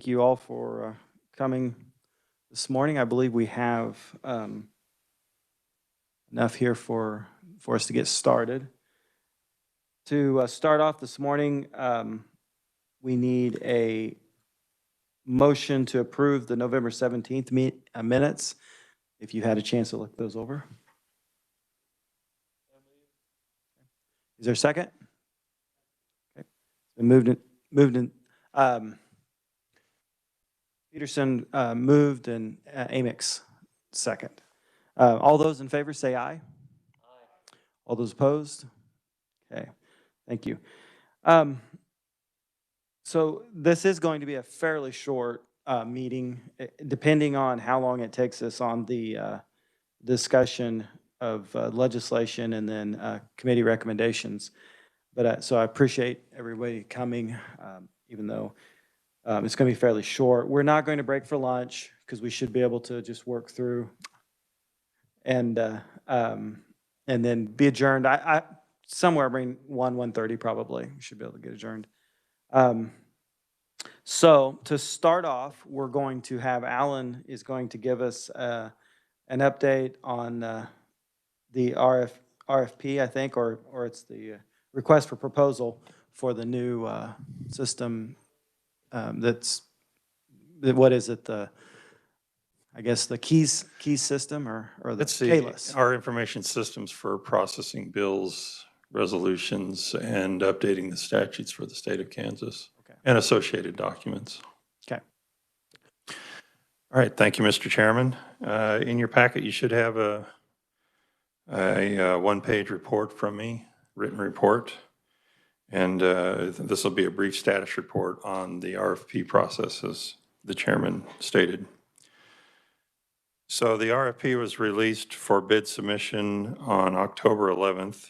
thank you all for coming this morning. I believe we have enough here for us to get started. To start off this morning, we need a motion to approve the November 17th minutes, if you had a chance to look those over. Is there a second? Okay. Moved in. Peterson moved and Amix second. All those in favor say aye. Aye. All those opposed? Okay, thank you. So this is going to be a fairly short meeting, depending on how long it takes us on the discussion of legislation and then committee recommendations. But so I appreciate everybody coming, even though it's going to be fairly short. We're not going to break for lunch because we should be able to just work through and then be adjourned. I somewhere between 1:30 probably we should be able to get adjourned. So to start off, we're going to have Alan is going to give us an update on the RFP, I think, or it's the request for proposal for the new system. What is it? I guess the keys system or the KLIS. Our information systems for processing bills, resolutions, and updating the statutes for the state of Kansas. Okay. And associated documents. Okay. All right. Thank you, Mr. Chairman. In your packet, you should have a one-page report from me, written report. And this will be a brief status report on the RFP process, as the chairman stated. So the RFP was released for bid submission on October 11th.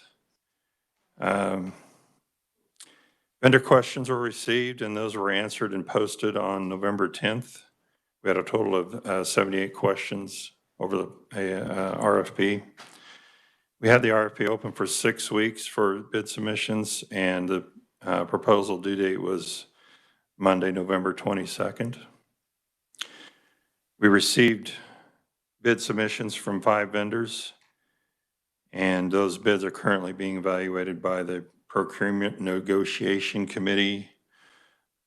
Vendor questions were received, and those were answered and posted on November 10th. We had a total of 78 questions over the RFP. We had the RFP open for 6 weeks for bid submissions, and the proposal due date was Monday, November 22nd. We received bid submissions from 5 vendors, and those bids are currently being evaluated by the Procurement Negotiation Committee,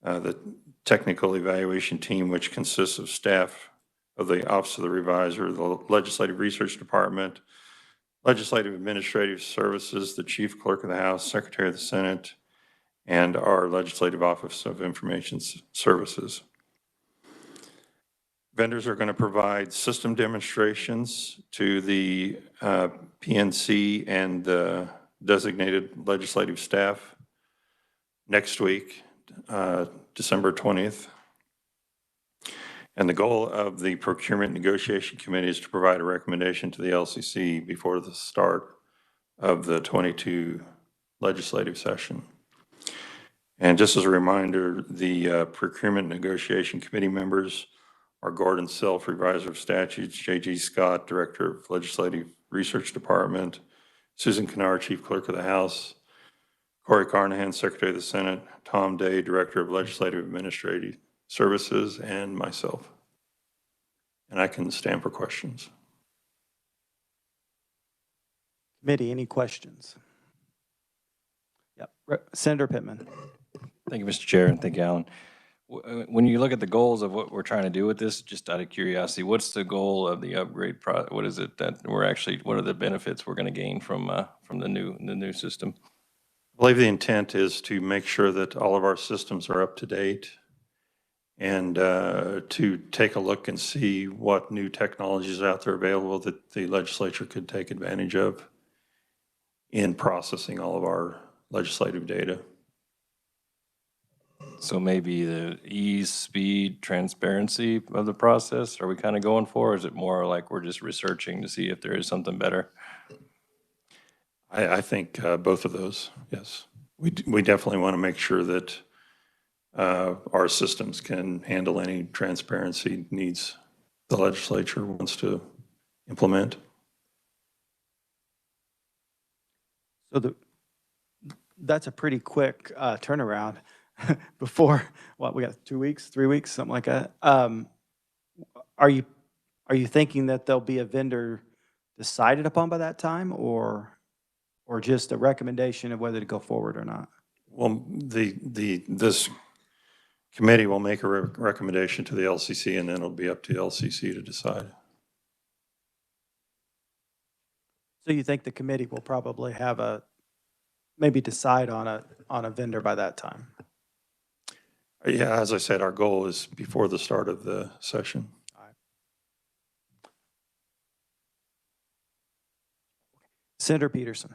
the technical evaluation team, which consists of staff of the Office of the Revisor, the Legislative Research Department, Legislative Administrative Services, the Chief Clerk of the House, Secretary of the Senate, and our Legislative Office of Information Services. Vendors are going to provide system demonstrations to the PNC and the designated legislative staff next week, December 20th. And the goal of the Procurement Negotiation Committee is to provide a recommendation to the LCC before the start of the 22 legislative session. And just as a reminder, the Procurement Negotiation Committee members are Gordon Self, Revisor of Statutes, J.G. Scott, Director of Legislative Research Department, Susan Kennard, Chief Clerk of the House, Corey Carnahan, Secretary of the Senate, Tom Day, Director of Legislative Administrative Services, and myself. And I can stand for questions. Committee, any questions? Yep. Senator Pittman. Thank you, Mr. Chair, and thank you, Alan. When you look at the goals of what we're trying to do with this, just out of curiosity, what's the goal of the upgrade? What is it that we're actually? What are the benefits we're going to gain from the new system? I believe the intent is to make sure that all of our systems are up to date, and to take a look and see what new technologies out there available that the legislature could take advantage of in processing all of our legislative data. So maybe the ease, speed, transparency of the process, are we kind of going for, or is it more like we're just researching to see if there is something better? I think both of those, yes. We definitely want to make sure that our systems can handle any transparency needs the legislature wants to implement. So that's a pretty quick turnaround. before, what, we got 2 weeks, 3 weeks, something like that. Are you thinking that there'll be a vendor decided upon by that time, or just a recommendation of whether to go forward or not? Well, this committee will make a recommendation to the LCC, and then it'll be up to the LCC to decide. So you think the committee will probably have maybe decide on a vendor by that time? Yeah, as I said, our goal is before the start of the session. Senator Peterson.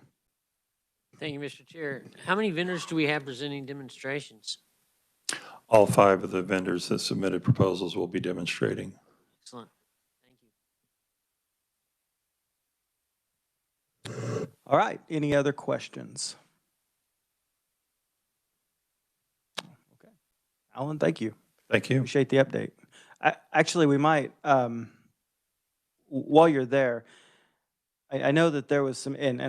Thank you, Mr. Chair. How many vendors do we have presenting demonstrations? All 5 of the vendors that submitted proposals will be demonstrating. Excellent. Thank you. All right, any other questions? Okay. Alan, thank you. Thank you. Appreciate the update. Actually, we might, while you're there, I know that there was some, and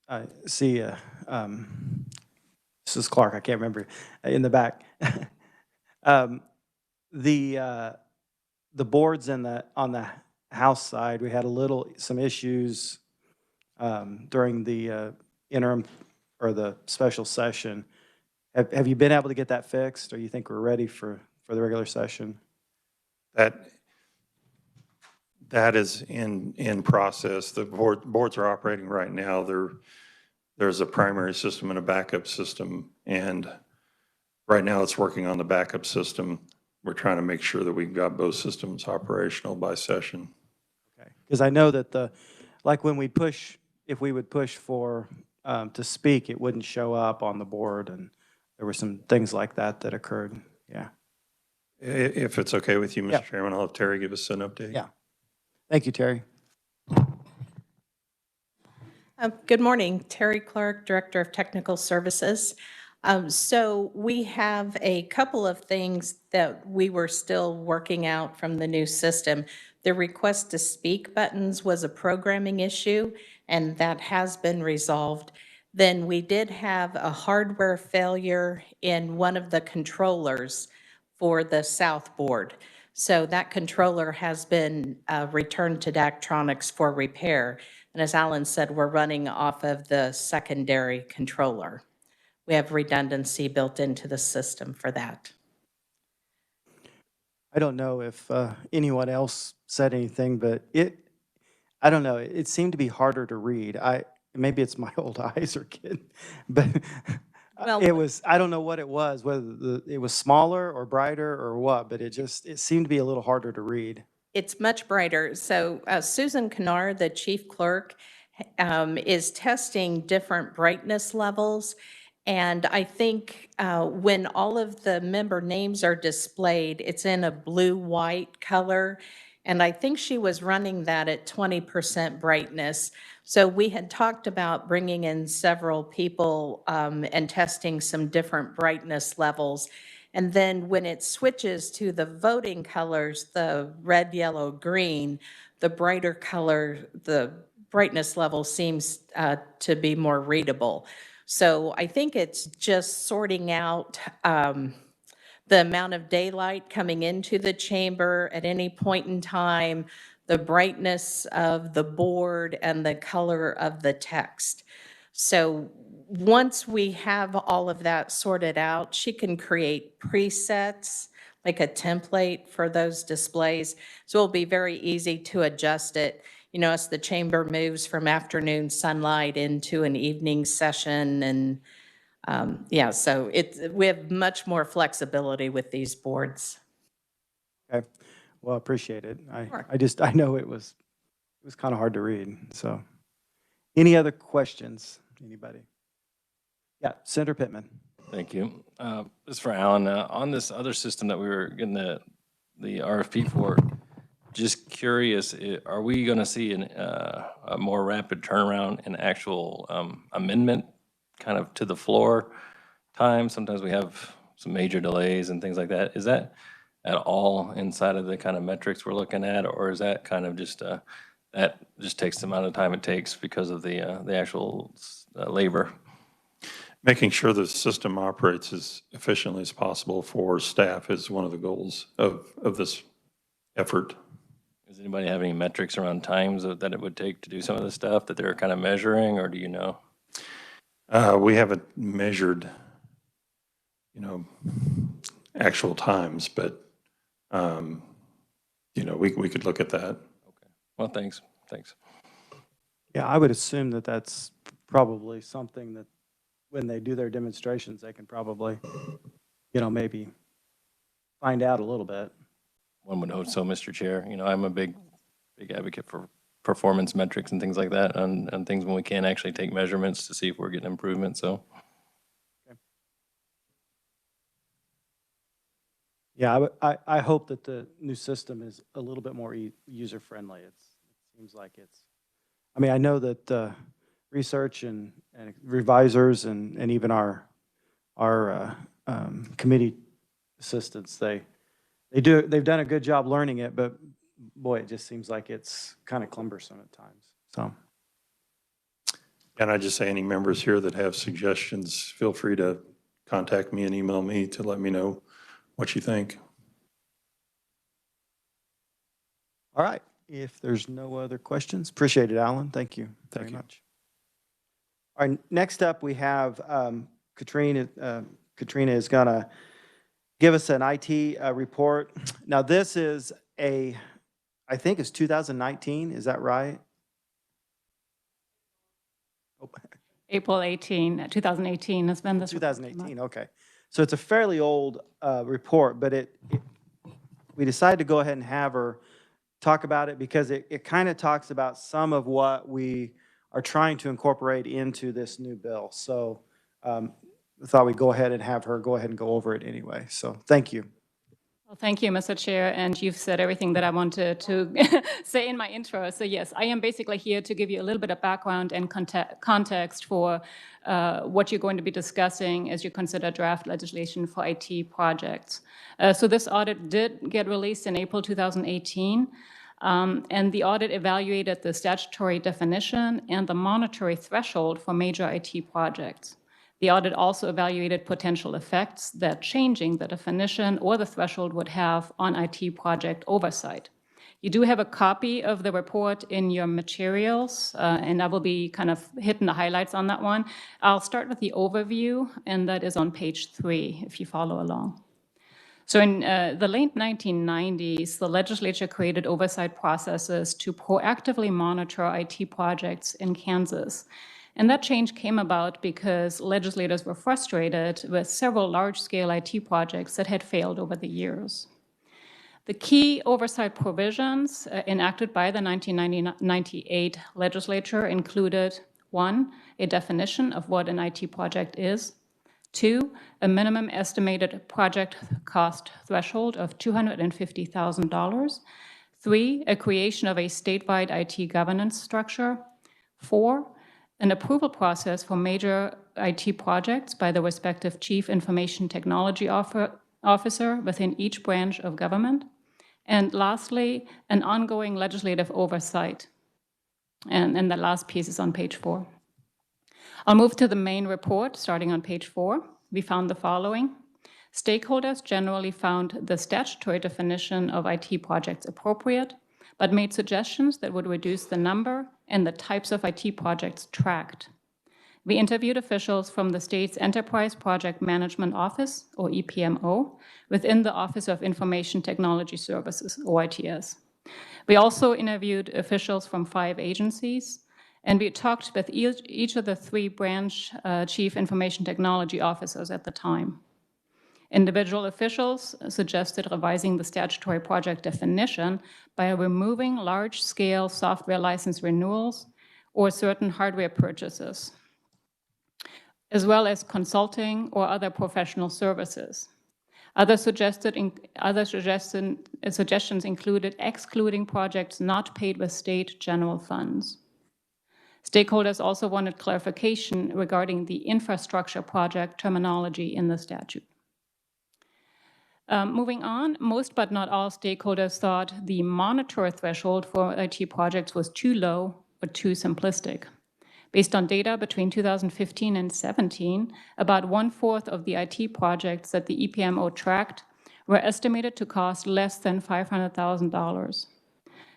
I see, Mrs. Clark, I can't remember, in the back. The boards on the House side, we had some issues during the interim or the special session. Have you been able to get that fixed, or you think we're ready for the regular session? That is in process. The boards are operating right now. There's a primary system and a backup system, and right now it's working on the backup system. We're trying to make sure that we've got both systems operational by session. Okay, because I know that like when if we would push for to speak, it wouldn't show up on the board, and there were some things like that occurred. Yeah. If it's okay with you, Mr. Yeah. Chairman, I'll have Terry give us an update. Yeah. Thank you, Terry. Good morning, Terry Clark, Director of Technical Services. So we have a couple of things that we were still working out from the new system. The request to speak buttons was a programming issue, and that has been resolved. Then we did have a hardware failure in one of the controllers for the south board. So that controller has been returned to Daktronics for repair. And as Alan said, we're running off of the secondary controller. We have redundancy built into the system for that. I don't know if anyone else said anything, but I don't know, it seemed to be harder to read. Maybe it's my old eyes are getting, but Well, I don't know what it was, whether it was smaller or brighter or what, but it seemed to be a little harder to read. it's much brighter. So Susan Kennard, the chief clerk, is testing different brightness levels. And I think when all of the member names are displayed, it's in a blue-white color. And I think she was running that at 20% brightness. So we had talked about bringing in several people and testing some different brightness levels. And then when it switches to the voting colors, the red, yellow, green, the brighter color, the brightness level seems to be more readable. So I think it's just sorting out the amount of daylight coming into the chamber at any point in time, the brightness of the board, and the color of the text. So once we have all of that sorted out, she can create presets, like a template for those displays. So it'll be very easy to adjust it, as the chamber moves from afternoon sunlight into an evening session. And yeah, so we have much more flexibility with these boards. Okay, well, I appreciate it. Sure. I know it was kind of hard to read, so. Any other questions, anybody? Yeah, Senator Pittman. Thank you. This is for Alan. On this other system that we were getting the RFP for, just curious, are we going to see a more rapid turnaround in actual amendment kind of to the floor time? Sometimes we have some major delays and things like that. Is that at all inside of the kind of metrics we're looking at, or is that kind of just that just takes the amount of time it takes because of the actual labor? Making sure the system operates as efficiently as possible for staff is one of the goals of this effort. Does anybody have any metrics around times that it would take to do some of the stuff that they're kind of measuring, or do you know? We haven't measured, you know, actual times, but, you know, we could look at that. Okay. Well, thanks. Yeah, I would assume that that's probably something that when they do their demonstrations, they can probably, you know, maybe find out a little bit. One would hope so, Mr. Chair. You know, I'm a big advocate for performance metrics and things like that on things when we can actually take measurements to see if we're getting improvement, so. Yeah, I hope that the new system is a little bit more user-friendly. It seems like it's, I mean, I know that research and revisers and even our committee assistants, they've done a good job learning it, but boy, it just seems like it's kind of cumbersome at times, so. And I just say any members here that have suggestions, feel free to contact me and email me to let me know what you think. All right, if there's no other questions, appreciate it, Alan. Thank you very much. All right, next up we have Katrina. Katrina is going to give us an IT report. Now this is I think it's 2019, is that right? Oh. April 18, 2018 has been this. 2018, okay. So it's a fairly old report, but we decided to go ahead and have her talk about it because it kind of talks about some of what we are trying to incorporate into this new bill. So I thought we'd go ahead and have her go ahead and go over it anyway. So thank you. Well, thank you, Mr. Chair, and you've said everything that I wanted to say in my intro. So yes, I am basically here to give you a little bit of background and context for what you're going to be discussing as you consider draft legislation for IT projects. So this audit did get released in April 2018, and the audit evaluated the statutory definition and the monetary threshold for major IT projects. The audit also evaluated potential effects that changing the definition or the threshold would have on IT project oversight. You do have a copy of the report in your materials, and I will be kind of hitting the highlights on that one. I'll start with the overview, and that is on page 3, if you follow along. So in the late 1990s, the legislature created oversight processes to proactively monitor IT projects in Kansas. And that change came about because legislators were frustrated with several large-scale IT projects that had failed over the years. The key oversight provisions enacted by the 1998 legislature included 1, a definition of what an IT project is, 2, a minimum estimated project cost threshold of $250,000, 3, a creation of a statewide IT governance structure, 4, an approval process for major IT projects by the respective Chief Information Technology Officer within each branch of government. And lastly, an ongoing legislative oversight. And the last piece is on page 4. I'll move to the main report, starting on page 4. We found the following. Stakeholders generally found the statutory definition of IT projects appropriate, but made suggestions that would reduce the number and the types of IT projects tracked. We interviewed officials from the state's Enterprise Project Management Office, or EPMO, within the Office of Information Technology Services, OITS. We also interviewed officials from 5 agencies, and we talked with each of the 3 branch Chief Information Technology Officers at the time. Individual officials suggested revising the statutory project definition by removing large-scale software license renewals or certain hardware purchases, as well as consulting or other professional services. Other suggestions included excluding projects not paid with state general funds. Stakeholders also wanted clarification regarding the infrastructure project terminology in the statute. Moving on, most but not all stakeholders thought the monetary threshold for IT projects was too low or too simplistic. Based on data between 2015 and 17, about 1/4 of the IT projects that the EPMO tracked were estimated to cost less than $500,000.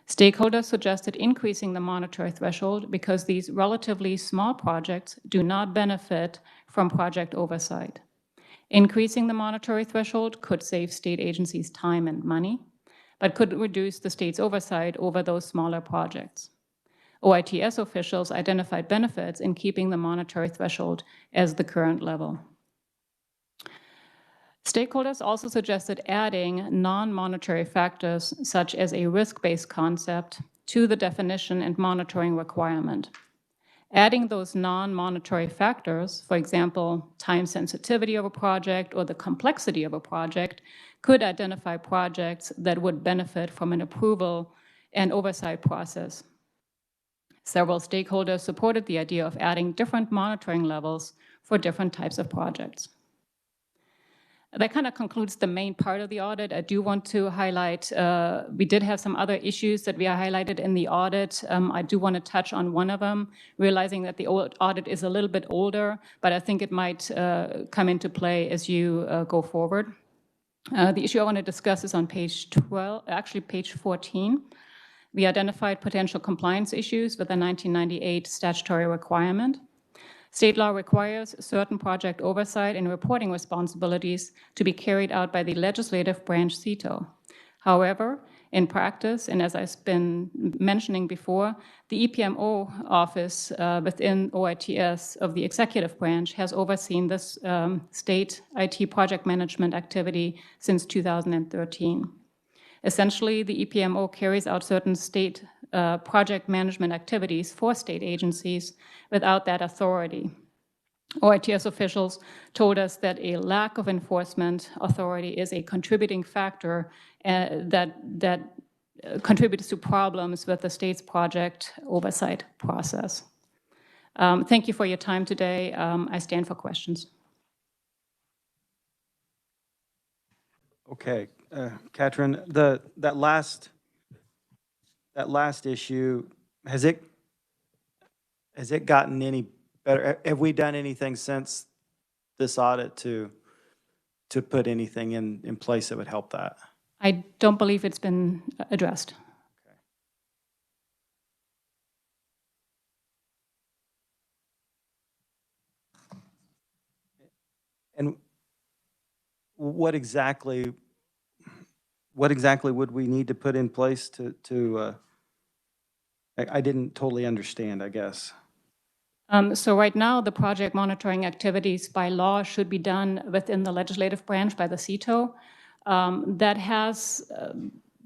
Stakeholders suggested increasing the monetary threshold because these relatively small projects do not benefit from project oversight. Increasing the monetary threshold could save state agencies time and money, but could reduce the state's oversight over those smaller projects. OITS officials identified benefits in keeping the monetary threshold as the current level. Stakeholders also suggested adding non-monetary factors, such as a risk-based concept, to the definition and monitoring requirement. Adding those non-monetary factors, for example, time sensitivity of a project or the complexity of a project, could identify projects that would benefit from an approval and oversight process. Several stakeholders supported the idea of adding different monitoring levels for different types of projects. That kind of concludes the main part of the audit. I do want to highlight, we did have some other issues that we are highlighted in the audit. I do want to touch on one of them, realizing that the audit is a little bit older, but I think it might come into play as you go forward. The issue I want to discuss is on page 12, actually page 14. We identified potential compliance issues with the 1998 statutory requirement. State law requires certain project oversight and reporting responsibilities to be carried out by the legislative branch CETO. However, in practice, and as I've been mentioning before, the EPMO office within OITS of the executive branch has overseen this state IT project management activity since 2013. Essentially, the EPMO carries out certain state project management activities for state agencies without that authority. OITS officials told us that a lack of enforcement authority is a contributing factor that contributes to problems with the state's project oversight process. Thank you for your time today. I stand for questions. Okay, Katrin, that last issue, has it gotten any better? Have we done anything since this audit to put anything in place that would help that? I don't believe it's been addressed. Okay. And what exactly would we need to put in place to I didn't totally understand, I guess. So right now, the project monitoring activities by law should be done within the legislative branch by the CETO. That has,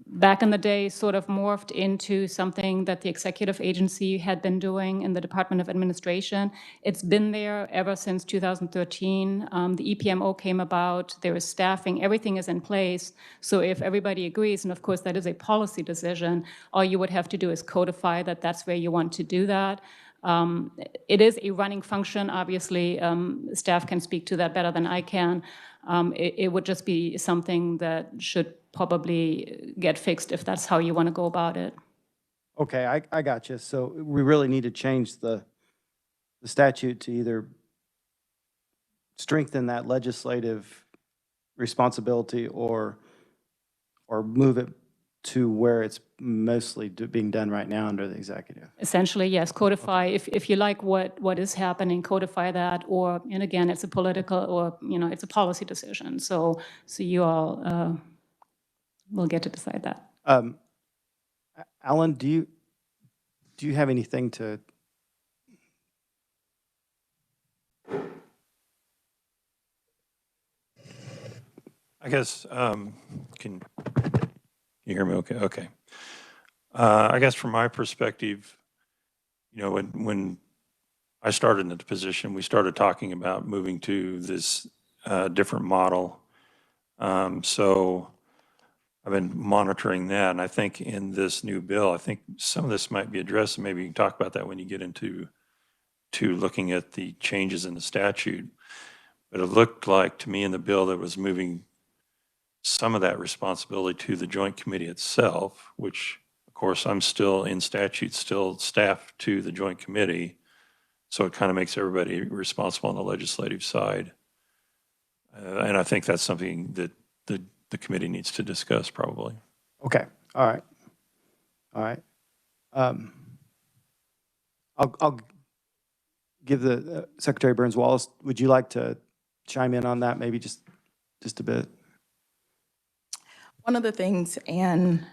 back in the day, sort of morphed into something that the executive agency had been doing in the Department of Administration. It's been there ever since 2013. The EPMO came about, there is staffing, everything is in place. So if everybody agrees, and of course that is a policy decision, all you would have to do is codify that that's where you want to do that. It is a running function, obviously. Staff can speak to that better than I can. It would just be something that should probably get fixed if that's how you want to go about it. Okay, I got you. So we really need to change the statute to either strengthen that legislative responsibility or move it to where it's mostly being done right now under the executive. Essentially, yes, codify, if you like what is happening, codify that, or, and again, it's a political, or, it's a policy decision. So you all will get to decide that. Alan, do you have anything to? I guess, can you hear me okay? Okay. I guess from my perspective, when I started in the position, we started talking about moving to this different model. So I've been monitoring that, and I think in this new bill, I think some of this might be addressed, and maybe you can talk about that when you get into looking at the changes in the statute. But it looked like to me in the bill that was moving some of that responsibility to the Joint Committee itself, which, of course, I'm still in statute, still staffed to the Joint Committee. So it kind of makes everybody responsible on the legislative side. And I think that's something that the committee needs to discuss probably. Okay, all right. All right. I'll give the Secretary Burns Wallace, would you like to chime in on that, maybe just a bit? One of the things, and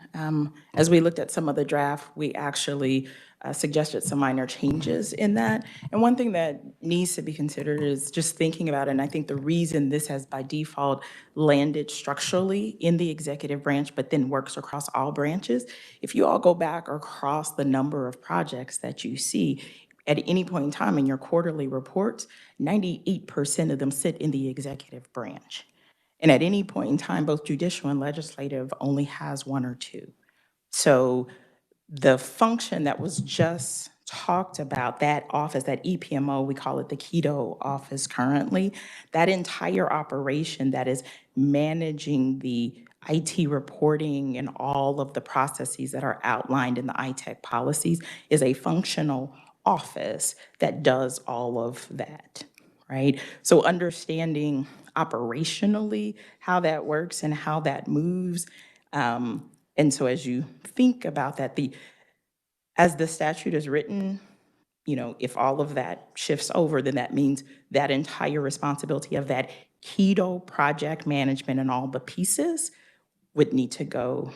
as we looked at some of the draft, we actually suggested some minor changes in that. And one thing that needs to be considered is just thinking about it, and I think the reason this has by default landed structurally in the executive branch, but then works across all branches, if you all go back across the number of projects that you see, at any point in time in your quarterly reports, 98% of them sit in the executive branch. And at any point in time, both judicial and legislative only has one or two. So the function that was just talked about, that office, that EPMO, we call it the Keto office currently, that entire operation that is managing the IT reporting and all of the processes that are outlined in the Itech policies is a functional office that does all of that, right? So understanding operationally how that works and how that moves. And so as you think about that, as the statute is written, if all of that shifts over, then that means that entire responsibility of that keto project management and all the pieces would need to go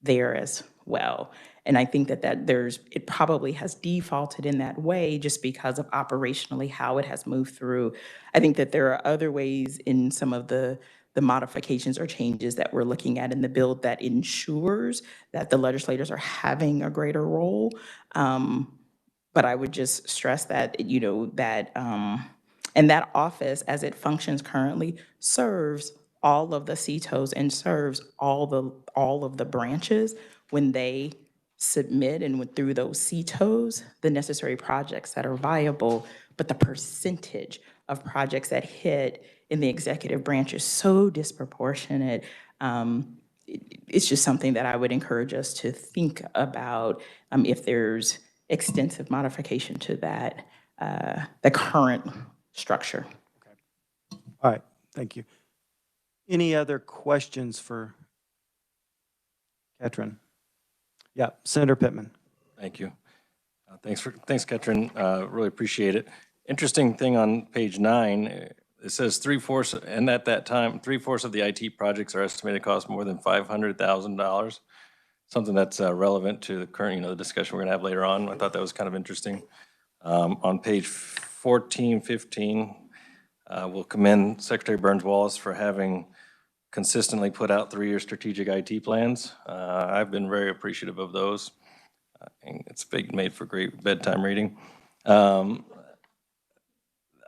there as well. And I think that it probably has defaulted in that way just because of operationally how it has moved through. I think that there are other ways in some of the modifications or changes that we're looking at in the bill that ensures that the legislators are having a greater role. But I would just stress that, and that office, as it functions currently, serves all of the CTOs and serves all of the branches when they submit and through those CTOs, the necessary projects that are viable, but the percentage of projects that hit in the executive branch is so disproportionate. It's just something that I would encourage us to think about if there's extensive modification to that, the current structure. All right, thank you. Any other questions for Ketrin? Yeah, Senator Pittman. Thank you. Thanks, Ketrin. Really appreciate it. Interesting thing on page 9, it says 3/4, and at that time, 3/4 of the IT projects are estimated to cost more than $500,000. Something that's relevant to the current, the discussion we're gonna have later on. I thought that was kind of interesting. On page 14, 15, we'll commend Secretary Burns Wallace for having consistently put out 3-year strategic IT plans. I've been very appreciative of those. And it's made for great bedtime reading.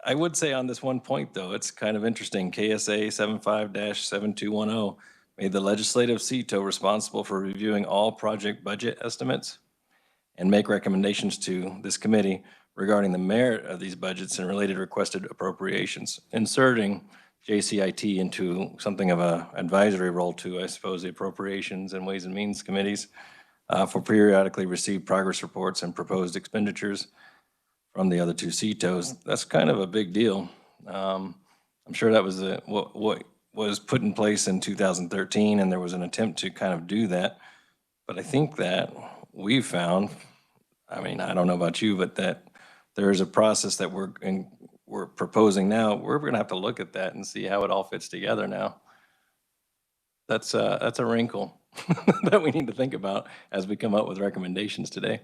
I would say on this one point, though, it's kind of interesting. KSA 75-7210 made the legislative CTO responsible for reviewing all project budget estimates and make recommendations to this committee regarding the merit of these budgets and related requested appropriations, inserting JCIT into something of an advisory role to, I suppose, the Appropriations and Ways and Means Committees for periodically receive progress reports and proposed expenditures from the other two CTOs. That's kind of a big deal. I'm sure that was what was put in place in 2013, and there was an attempt to kind of do that. But I think that we've found, I mean, I don't know about you, but that there is a process that we're proposing now. We're going to have to look at that and see how it all fits together now. That's a wrinkle that we need to think about as we come up with recommendations today.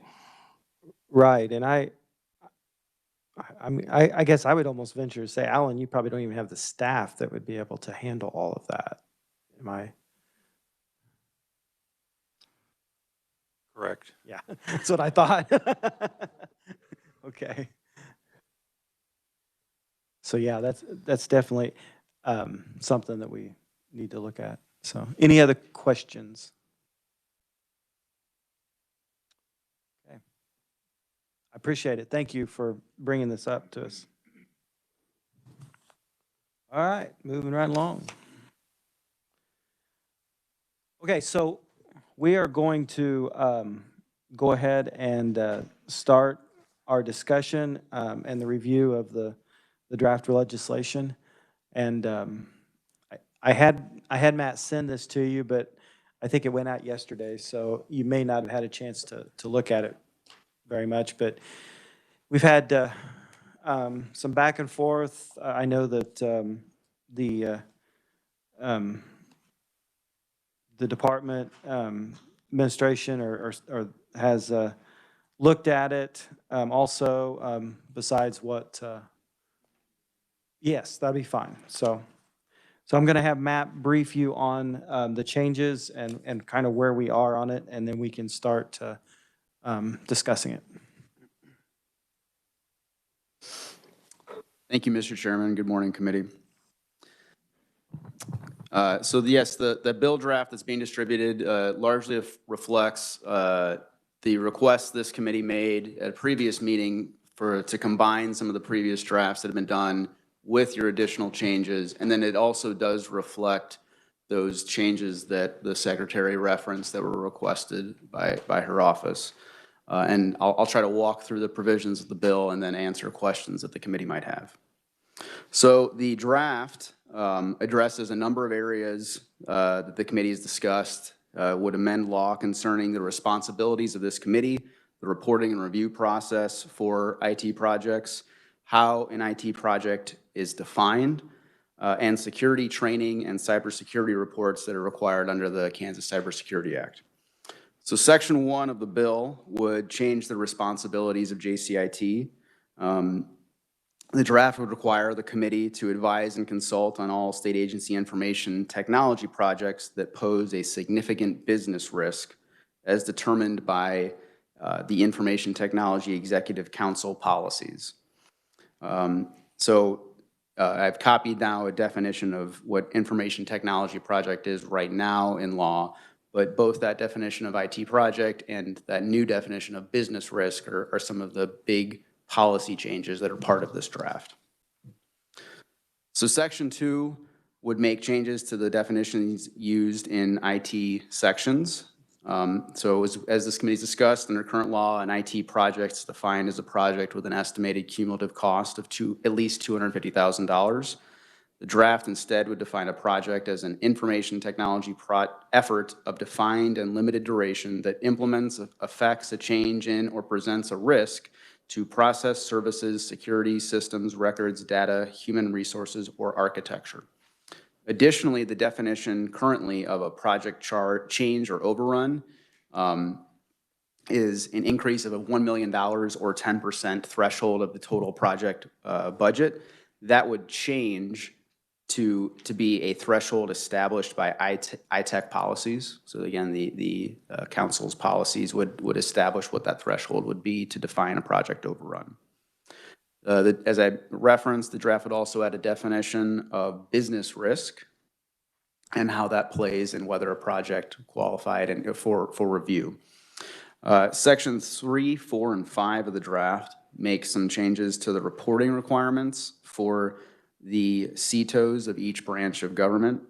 Right, and I mean, I guess I would almost venture to say, Alan, you probably don't even have the staff that would be able to handle all of that. Am I? Correct. Yeah, that's what I thought. Okay. So yeah, that's definitely something that we need to look at. So any other questions? Okay. I appreciate it. Thank you for bringing this up to us. All right, moving right along. Okay, so we are going to go ahead and start our discussion and the review of the draft legislation. And I had Matt send this to you, but I think it went out yesterday, so you may not have had a chance to look at it very much. But we've had some back and forth. I know that the department administration or has looked at it also, besides what, yes, that'd be fine. So I'm going to have Matt brief you on the changes and kind of where we are on it, and then we can start discussing it. Thank you, Mr. Chairman. Good morning, committee. Yes, the bill draft that's being distributed largely reflects the request this committee made at a previous meeting to combine some of the previous drafts that have been done with your additional changes. And then it also does reflect those changes that the secretary referenced that were requested by her office. And I'll try to walk through the provisions of the bill and then answer questions that the committee might have. So the draft addresses a number of areas that the committee has discussed, would amend law concerning the responsibilities of this committee, the reporting and review process for IT projects, how an IT project is defined, and security training and cybersecurity reports that are required under the Kansas Cybersecurity Act. So Section 1 of the bill would change the responsibilities of JCIT. The draft would require the committee to advise and consult on all state agency information technology projects that pose a significant business risk as determined by the Information Technology Executive Council policies. I've copied now a definition of what information technology project is right now in law, but both that definition of IT project and that new definition of business risk are some of the big policy changes that are part of this draft. So Section 2 would make changes to the definitions used in IT sections. As this committee has discussed, under current law, an IT project is defined as a project with an estimated cumulative cost of at least $250,000. The draft instead would define a project as an information technology effort of defined and limited duration that implements, affects a change in, or presents a risk to process, services, security, systems, records, data, human resources, or architecture. Additionally, the definition currently of a project change or overrun is an increase of $1 million or 10% threshold of the total project budget. That would change to be a threshold established by Itech policies. So again, the council's policies would establish what that threshold would be to define a project overrun. As I referenced, the draft would also add a definition of business risk and how that plays in whether a project qualified and for review. Sections 3, 4, and 5 of the draft make some changes to the reporting requirements for the CTOs of each branch of government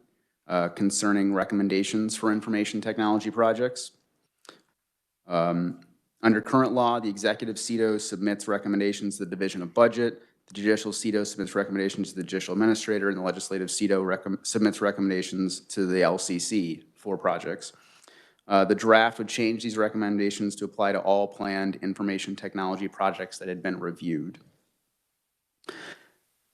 concerning recommendations for information technology projects. Under current law, the executive CTO submits recommendations to the Division of Budget, the judicial CTO submits recommendations to the judicial administrator, and the legislative CTO submits recommendations to the LCC for projects. The draft would change these recommendations to apply to all planned information technology projects that had been reviewed.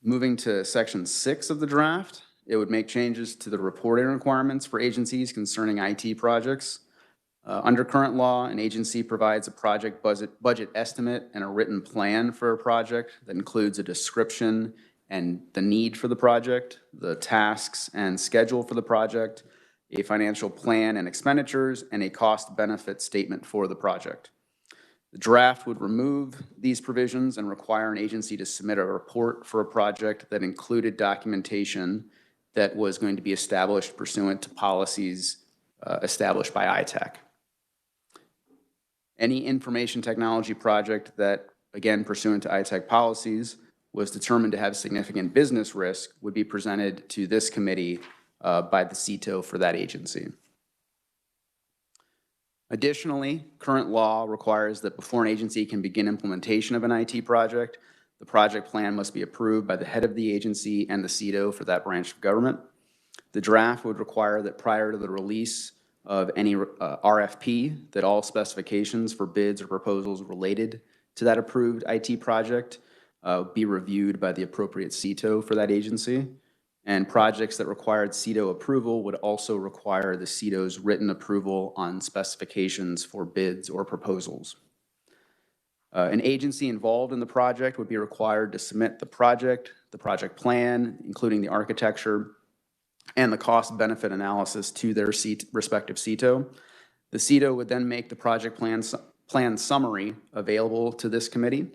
Moving to Section 6 of the draft, it would make changes to the reporting requirements for agencies concerning IT projects. Under current law, an agency provides a project budget estimate and a written plan for a project that includes a description and the need for the project, the tasks and schedule for the project, a financial plan and expenditures, and a cost-benefit statement for the project. The draft would remove these provisions and require an agency to submit a report for a project that included documentation that was going to be established pursuant to policies established by Itech. Any information technology project that, again, pursuant to Itech policies, was determined to have significant business risk would be presented to this committee by the CTO for that agency. Additionally, current law requires that before an agency can begin implementation of an IT project, the project plan must be approved by the head of the agency and the CETO for that branch of government. The draft would require that prior to the release of any RFP, that all specifications for bids or proposals related to that approved IT project be reviewed by the appropriate CETO for that agency. And projects that required CETO approval would also require the CETO's written approval on specifications for bids or proposals. An agency involved in the project would be required to submit the project plan, including the architecture, and the cost-benefit analysis to their respective CETO. The CETO would then make the project plan summary available to this committee.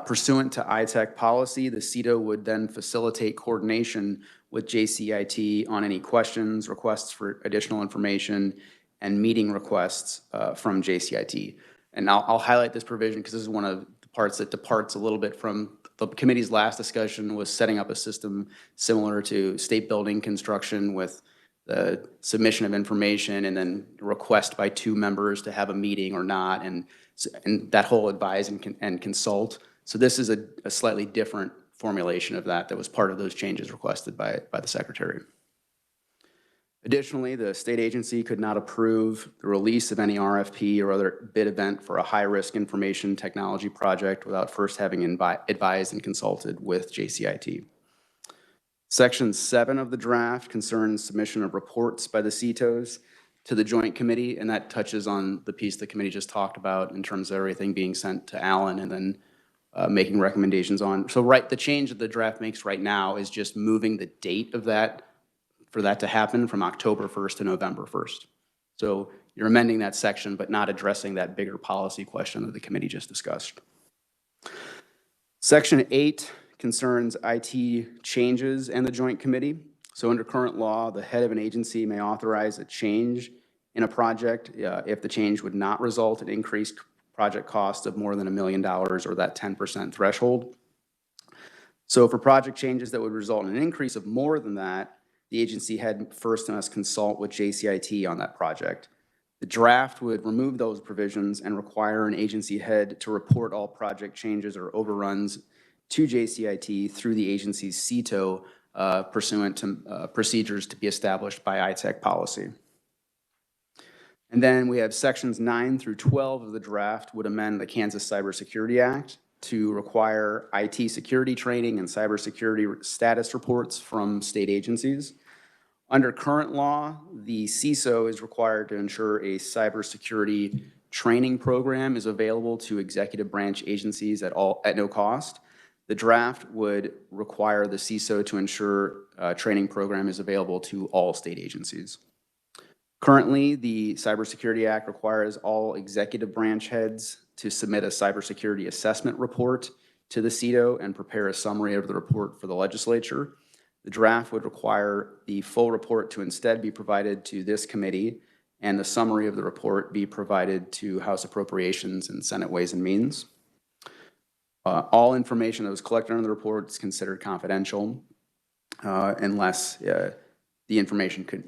Pursuant to Itech policy, the CETO would then facilitate coordination with JCIT on any questions, requests for additional information, and meeting requests from JCIT. And I'll highlight this provision because this is one of the parts that departs a little bit from the committee's last discussion, was setting up a system similar to state building construction with the submission of information and then request by 2 members to have a meeting or not, and that whole advise and consult. So this is a slightly different formulation of that was part of those changes requested by the Secretary. Additionally, the state agency could not approve the release of any RFP or other bid event for a high-risk information technology project without first having advised and consulted with JCIT. Section 7 of the draft concerns submission of reports by the CETOs to the Joint Committee, and that touches on the piece the committee just talked about in terms of everything being sent to Alan and then making recommendations on. So the change that the draft makes right now is just moving the date of that, for that to happen from October 1st to November 1st. So you're amending that section, but not addressing that bigger policy question that the committee just discussed. Section 8 concerns IT changes and the Joint Committee. So under current law, the head of an agency may authorize a change in a project if the change would not result in increased project costs of more than $1 million or that 10% threshold. So for project changes that would result in an increase of more than that, the agency head first must consult with JCIT on that project. The draft would remove those provisions and require an agency head to report all project changes or overruns to JCIT through the agency's CETO pursuant to procedures to be established by Itech policy. And then we have sections 9 through 12 of the draft would amend the Kansas Cybersecurity Act to require IT security training and cybersecurity status reports from state agencies. Under current law, the CISO is required to ensure a cybersecurity training program is available to executive branch agencies at no cost. The draft would require the CISO to ensure a training program is available to all state agencies. Currently, the Cybersecurity Act requires all executive branch heads to submit a cybersecurity assessment report to the CETO and prepare a summary of the report for the legislature. The draft would require the full report to instead be provided to this committee and the summary of the report be provided to House Appropriations and Senate Ways and Means. All information that was collected on the report is considered confidential unless the information could,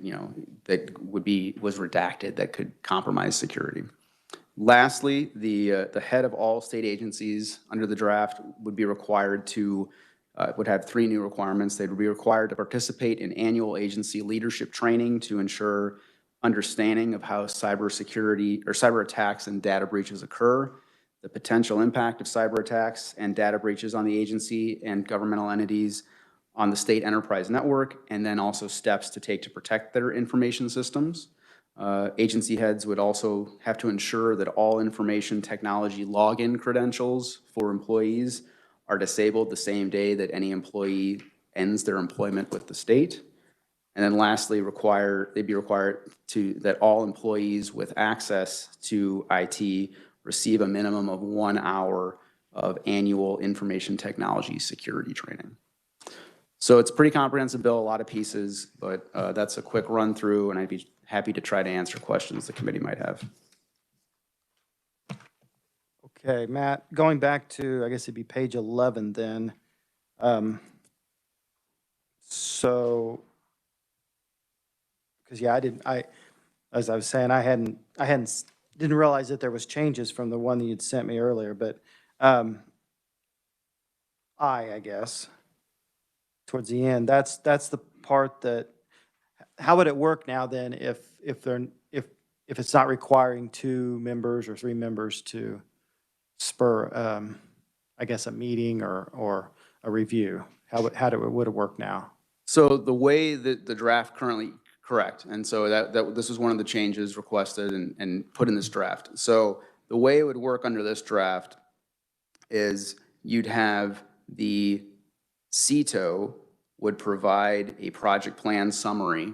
that was redacted that could compromise security. Lastly, the head of all state agencies under the draft would be required to would have 3 new requirements. They would be required to participate in annual agency leadership training to ensure understanding of how cybersecurity or cyber attacks and data breaches occur, the potential impact of cyber attacks and data breaches on the agency and governmental entities on the state enterprise network, and then also steps to take to protect their information systems. Agency heads would also have to ensure that all information technology login credentials for employees are disabled the same day that any employee ends their employment with the state. And then lastly, they'd be required that all employees with access to IT receive a minimum of 1 hour of annual information technology security training. So it's a pretty comprehensive bill, a lot of pieces, but that's a quick run through, and I'd be happy to try to answer questions the committee might have. Okay, Matt, going back to, I guess it'd be page 11 then. So, because yeah, I as I was saying, didn't realize that there was changes from the one that you'd sent me earlier, but, I guess, towards the end, that's the part that, how would it work now then if it's not requiring 2 members or 3 members to spur, I guess, a meeting or a review? Would it work now? So the way that the draft currently, correct, and so this was one of the changes requested and put in this draft. So the way it would work under this draft is you'd have the CETO would provide a project plan summary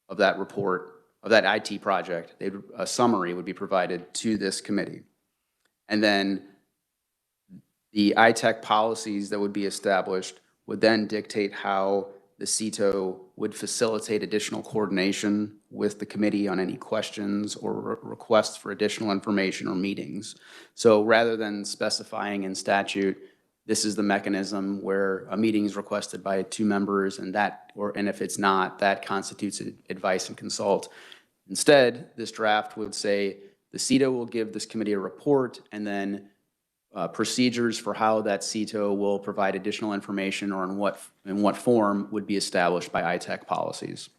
of that report, of that IT project. A summary would be provided to this committee. And then the Itech policies that would be established would then dictate how the CETO would facilitate additional coordination with the committee on any questions or requests for additional information or meetings. So rather than specifying in statute, this is the mechanism where a meeting is requested by 2 members and if it's not, that constitutes advice and consult. Instead, this draft would say the CETO will give this committee a report and then procedures for how that CETO will provide additional information or in what form would be established by Itech policies.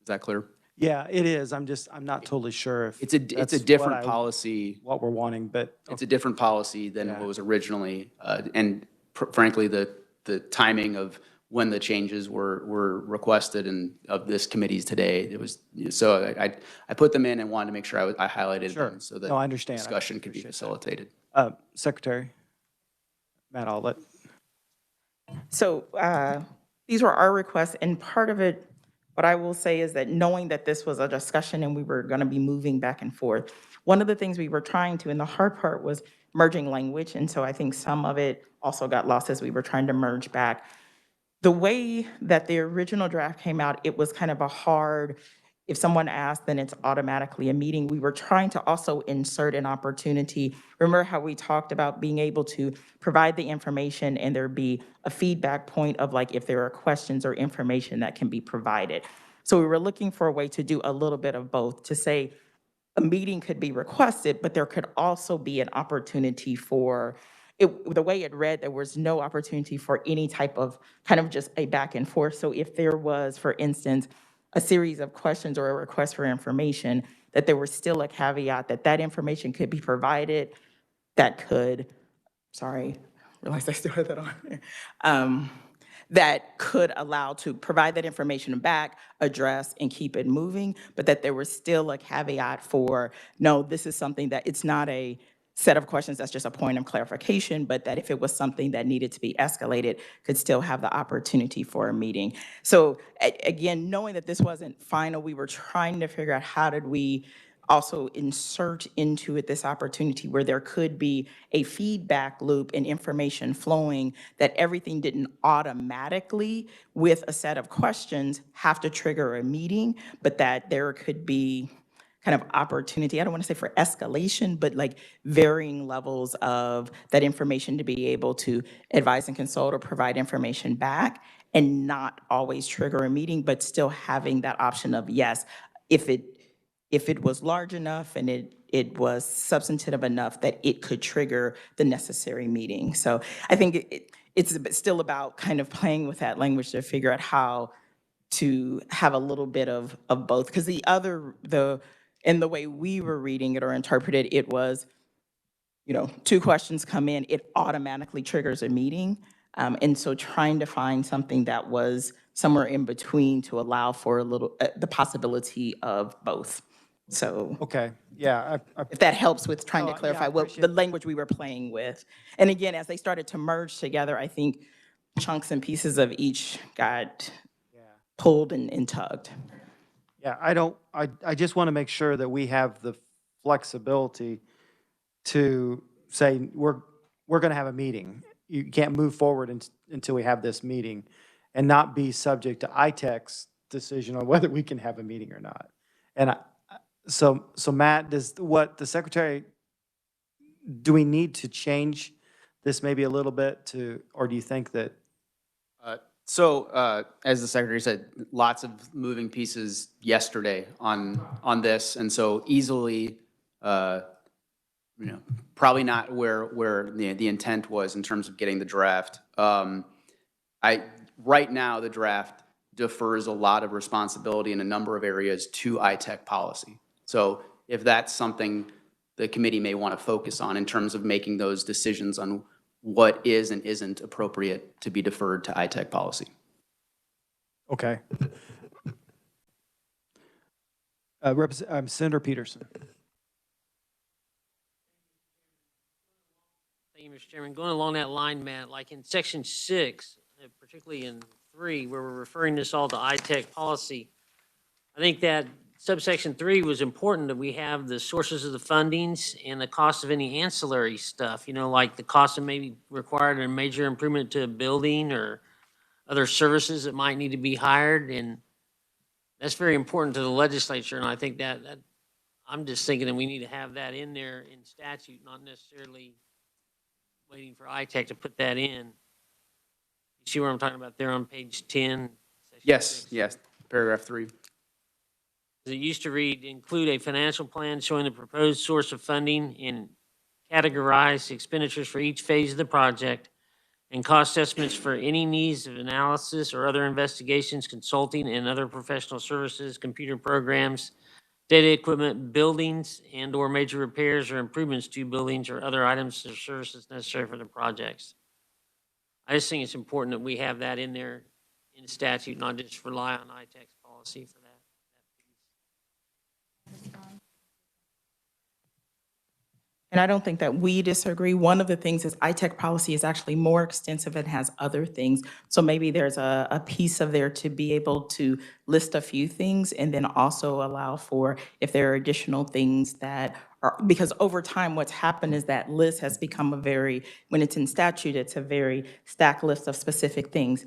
Is that clear? Yeah, it is. I'm not totally sure if It's a that's different policy. what we're wanting, but It's a different policy than Yeah. what was originally, and frankly, the timing of when the changes were requested and of this committee's today, it was, so I put them in and wanted to make sure I highlighted Sure. them so that No, I understand. I discussion could be appreciate that. facilitated. Secretary, Matt, I'll let. So these were our requests, and part of it, what I will say is that knowing that this was a discussion and we were going to be moving back and forth, one of the things we were trying to, and the hard part was merging language, and so I think some of it also got lost as we were trying to merge back. The way that the original draft came out, it was kind of a hard, if someone asked, then it's automatically a meeting. We were trying to also insert an opportunity. Remember how we talked about being able to provide the information and there be a feedback point of like if there are questions or information that can be provided. So we were looking for a way to do a little bit of both, to say a meeting could be requested, but there could also be an opportunity for, the way it read, there was no opportunity for any type of kind of just a back and forth. So if there was, for instance, a series of questions or a request for information, that there was still a caveat that that information could be provided, that could, sorry, realized I still had that on. That could allow to provide that information back, address, and keep it moving, but that there was still a caveat for, no, this is something that it's not a set of questions that's just a point of clarification, but that if it was something that needed to be escalated, could still have the opportunity for a meeting. So again, knowing that this wasn't final, we were trying to figure out how did we also insert into it this opportunity where there could be a feedback loop and information flowing, that everything didn't automatically, with a set of questions, have to trigger a meeting, but that there could be kind of opportunity, I don't want to say for escalation, but like varying levels of that information to be able to advise and consult or provide information back and not always trigger a meeting, but still having that option of, yes, if it was large enough and it was substantive enough that it could trigger the necessary meeting. So I think it's still about kind of playing with that language to figure out how to have a little bit of both. Because in the way we were reading it or interpreted it was, 2 questions come in, it automatically triggers a meeting. And so trying to find something that was somewhere in between to allow for a little, the possibility of both. So Okay, yeah, if that helps with trying No, to yeah, I clarify what appreciate the language we were playing with. And again, as they started to merge together, I think chunks and pieces of each got pulled and tugged. yeah, I just want to make sure that we have the flexibility to say, we're going to have a meeting. You can't move forward until we have this meeting and not be subject to ITEC's decision on whether we can have a meeting or not. And so Matt, does what the secretary, do we need to change this maybe a little bit to, or do you think that, So, as the secretary said, lots of moving pieces yesterday on this, and so easily, probably not where the intent was in terms of getting the draft. Right now, the draft defers a lot of responsibility in a number of areas to Itech policy. So if that's something the committee may want to focus on in terms of making those decisions on what is and isn't appropriate to be deferred to Itech policy. okay. Senator Peterson. Thank you, Mr. Chairman. Going along that line, Matt, like in section 6, particularly in 3, where we're referring this all to Itech policy, I think that subsection 3 was important, that we have the sources of the fundings and the cost of any ancillary stuff, like the cost of maybe required a major improvement to a building or other services that might need to be hired. And that's very important to the legislature. And I think that I'm just thinking that we need to have that in there in statute, not necessarily waiting for Itech to put that in. You see what I'm talking about there on page 10? Yes, yes, paragraph 3. It used to read, include a financial plan showing the proposed source of funding and categorize the expenditures for each phase of the project and cost estimates for any needs of analysis or other investigations, consulting, and other professional services, computer programs, data equipment, buildings, and/or major repairs or improvements to buildings or other items or services necessary for the projects. I just think it's important that we have that in there in statute, not just rely on Itech's policy for that. And I don't think that we disagree. One of the things is Itech policy is actually more extensive and has other things. So maybe there's a piece of there to be able to list a few things and then also allow for if there are additional things that are, because over time what's happened is that list has become when it's in statute, it's a very stacked list of specific things.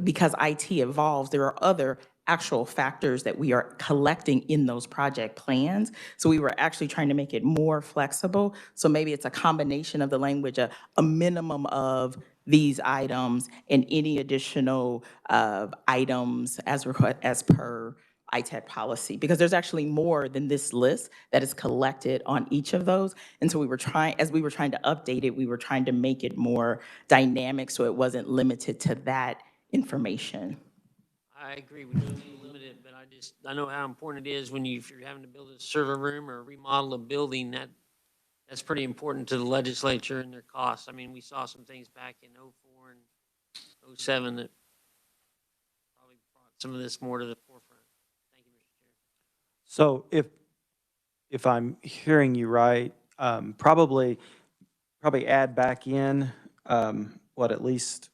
Because IT evolves, there are other actual factors that we are collecting in those project plans. So we were actually trying to make it more flexible. So maybe it's a combination of the language, a minimum of these items and any additional items as per Itech policy, because there's actually more than this list that is collected on each of those. And so as we were trying to update it, we were trying to make it more dynamic so it wasn't limited to that information. I agree, we don't need to limit it, but I know how important it is if you're having to build a server room or remodel a building, that's pretty important to the legislature and their costs. I mean, we saw some things back in 04 and 07 that probably brought some of this more to the forefront. Thank you, Mr. Chair. So if I'm hearing you right, probably add back in, at least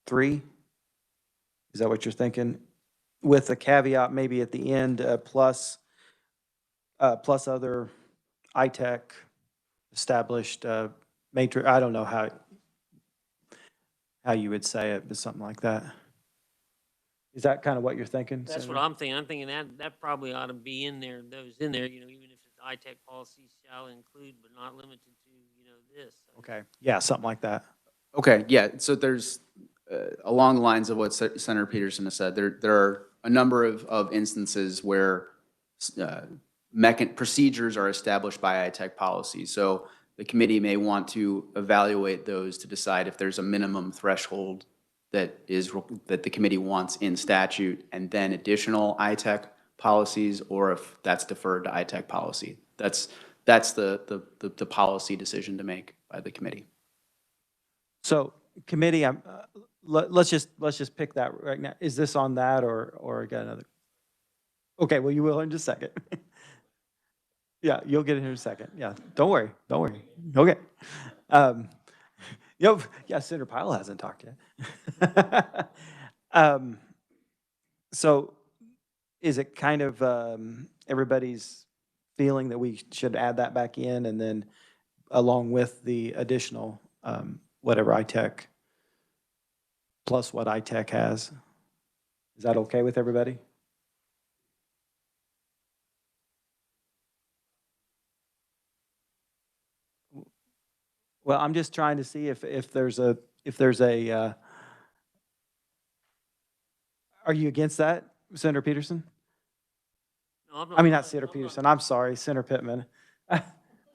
3? Is that what you're thinking? With a caveat maybe at the end, plus other Itech established matrix. I don't know how you would say it, but something like that. Is that kind of what you're thinking? That's Senator? what I'm thinking. I'm thinking that probably ought to be in there, those in there, even if it's Itech policy shall include, but not limited to, this. Okay, yeah, something like that. Okay, yeah, so there's, along the lines of what Senator Peterson has said, there are a number of instances where procedures are established by Itech policy. So the committee may want to evaluate those to decide if there's a minimum threshold that the committee wants in statute, and then additional Itech policies, or if that's deferred to Itech policy. That's the policy decision to make by the committee. So committee, let's just pick that right now. Is this on that or I got another? Okay, well, you will in just a second. Yeah, you'll get it in a second. Yeah, don't worry. Okay. Yeah, Senator Pyle hasn't talked yet. So is it kind of everybody's feeling that we should add that back in, and then along with the additional whatever Itech plus what Itech has? Is that okay with everybody? Well, I'm just trying to see if there's a, are you against that, Senator Peterson? No, I'm I mean, I'm not Senator Peterson, I'm sorry, Senator Pittman.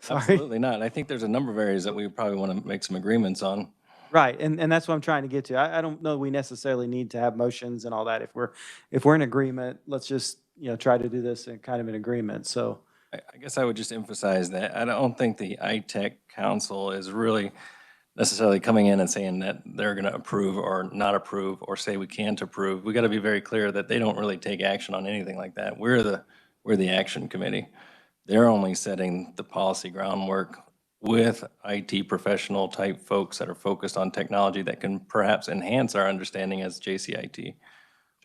Sorry. Absolutely not. I think there's a number of areas that we probably want to make some agreements on. Right, and that's what I'm trying to get to. I don't know we necessarily need to have motions and all that. If we're in agreement, let's just, try to do this in kind of an agreement, so. I guess I would just emphasize that I don't think the Itech Council is really necessarily coming in and saying that they're going to approve or not approve or say we can't approve. We got to be very clear that they don't really take action on anything like that. We're the action committee. They're only setting the policy groundwork with IT professional type folks that are focused on technology that can perhaps enhance our understanding as JCIT.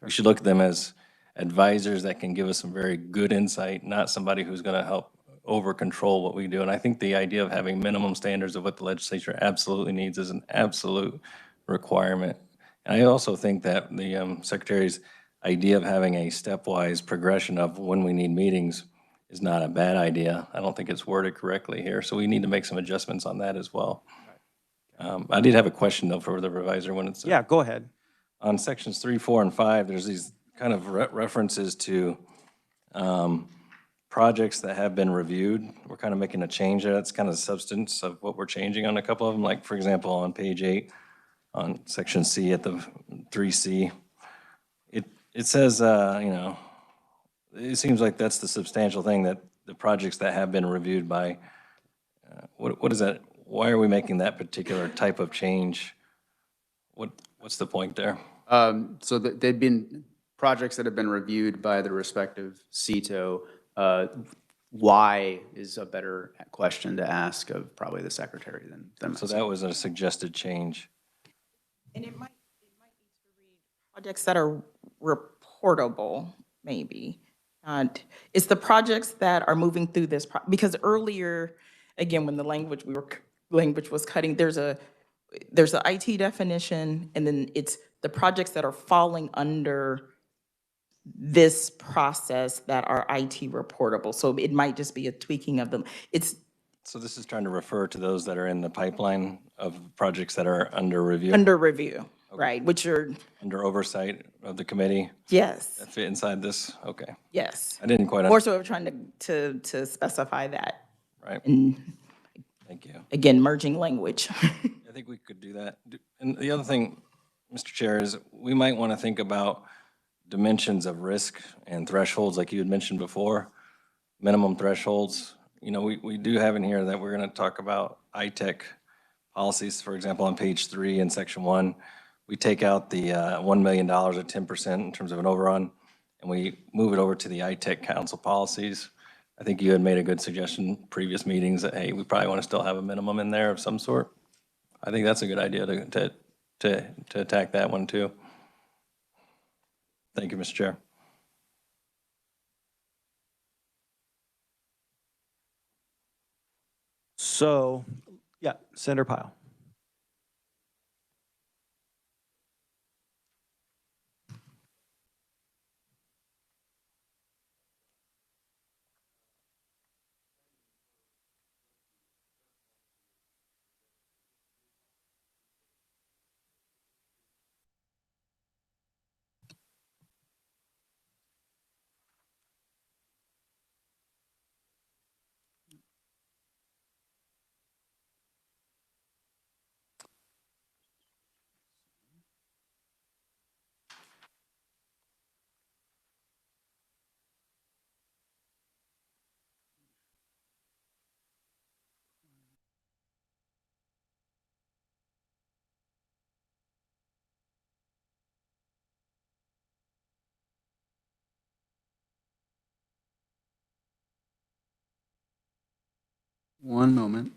We should look at them as advisors that can give us some very good insight, not somebody who's going to help over control what we do. And I think the idea of having minimum standards of what the legislature absolutely needs is an absolute requirement. And I also think that the Secretary's idea of having a stepwise progression of when we need meetings is not a bad idea. I don't think it's worded correctly here, so we need to make some adjustments on that as well. I did have a question though for the revisor when it's. Yeah, go ahead. On sections 3, 4, and 5, there's these kind of references to projects that have been reviewed. We're kind of making a change there. That's kind of the substance of what we're changing on a couple of them. Like, for example, on page 8, on section C at the 3C, it says, it seems like that's the substantial thing, that the projects that have been reviewed by, what is that? Why are we making that particular type of change? What's the point there? So they've been projects that have been reviewed by the respective CETO. Why is a better question to ask of probably the secretary than So myself. that was a suggested change. And it might need to read projects that are reportable, maybe. It's the projects that are moving through this, because earlier, again, when the language was cutting, there's a IT definition, and then it's the projects that are falling under this process that are IT reportable. So it might just be a tweaking of them. So this is trying to refer to those that are in the pipeline of projects that are under review, under review, right, which are, under oversight of the committee yes, that fit inside this? Okay. yes. I didn't quite, More so we're trying to specify that. right. And Thank you. again, merging language. I think we could do that. And the other thing, Mr. Chair, is we might want to think about dimensions of risk and thresholds like you had mentioned before, minimum thresholds. We do have in here that we're going to talk about Itech policies, for example, on page 3 in section 1. We take out the $1 million at 10% in terms of an overrun, and we move it over to the Itech council policies. I think you had made a good suggestion previous meetings that, hey, we probably want to still have a minimum in there of some sort. I think that's a good idea to attack that one too. Thank you, Mr. Chair. So, yeah, Senator Pyle. One moment.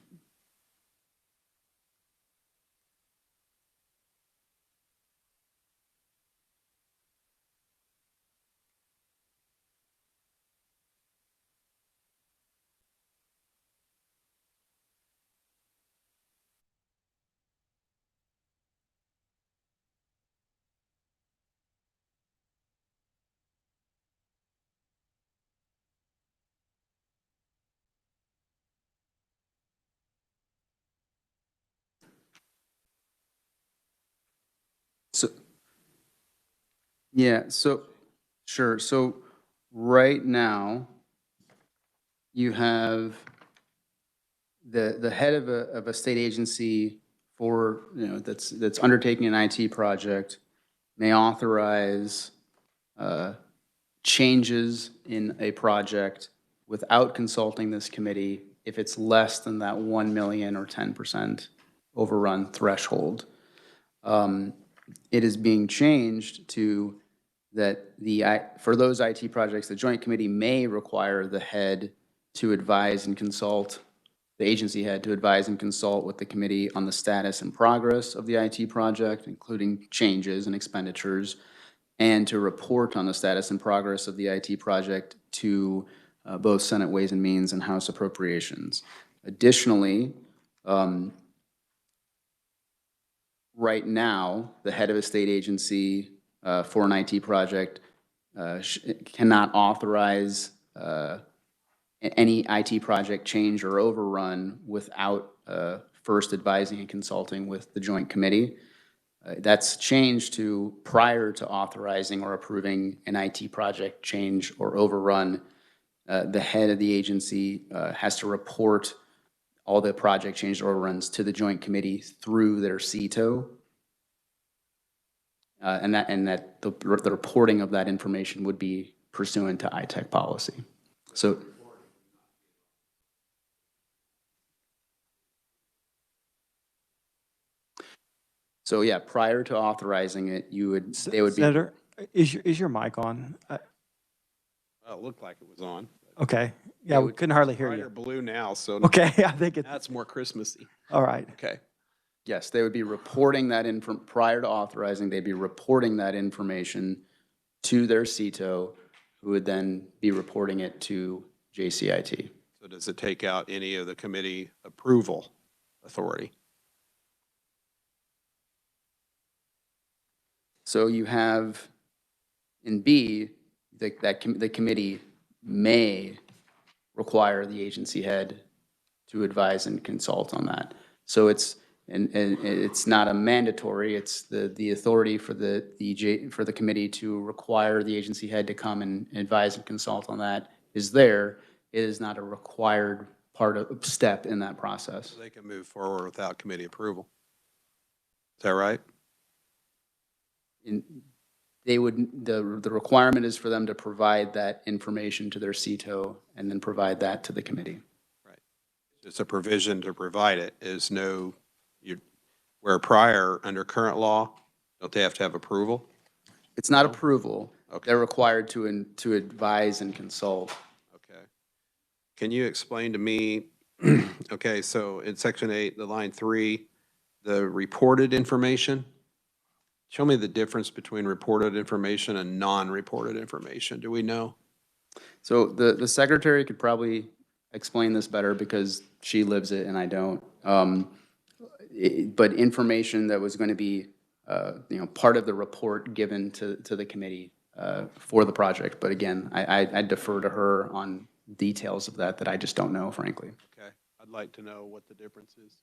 Yeah, so, sure. So right now, you have the head of a state agency for, that's undertaking an IT project may authorize changes in a project without consulting this committee if it's less than that 1 million or 10% overrun threshold. It is being changed to that for those IT projects, the joint committee may require the head to advise and consult, the agency head to advise and consult with the committee on the status and progress of the IT project, including changes and expenditures, and to report on the status and progress of the IT project to both Senate Ways and Means and House Appropriations. Additionally, right now, the head of a state agency for an IT project cannot authorize any IT project change or overrun without first advising and consulting with the joint committee. That's changed to prior to authorizing or approving an IT project change or overrun, the head of the agency has to report all the project change or overruns to the joint committee through their CTO. And that the reporting of that information would be pursuant to Itech policy. So yeah, prior to authorizing it, they would be. Senator, is your mic on? Well, it looked like it was on. Okay. Yeah, we couldn't hardly hear Brighter you. blue now, so Okay, I think it's, that's more Christmassy. all right. Okay. Yes, they would be reporting that prior to authorizing, they'd be reporting that information to their CTO, who would then be reporting it to JCIT. So does it take out any of the committee approval authority? So you have, in B, the committee may require the agency head to advise and consult on that. So it's not a mandatory, it's the authority for the committee to require the agency head to come and advise and consult on that is there. It is not a required step in that process. So they can move forward without committee approval. Is that right? The requirement is for them to provide that information to their CTO and then provide that to the committee. Right. It's a provision to provide it. Where prior, under current law, don't they have to have approval? It's not approval. Okay. They're required to advise and consult. Okay. Can you explain to me, okay, so in section 8, the line 3, the reported information, show me the difference between reported information and non-reported information. Do we know? So the secretary could probably explain this better because she lives it and I don't. But information that was going to be, part of the report given to the committee for the project. But again, I defer to her on details of that I just don't know, frankly. Okay. I'd like to know what the difference is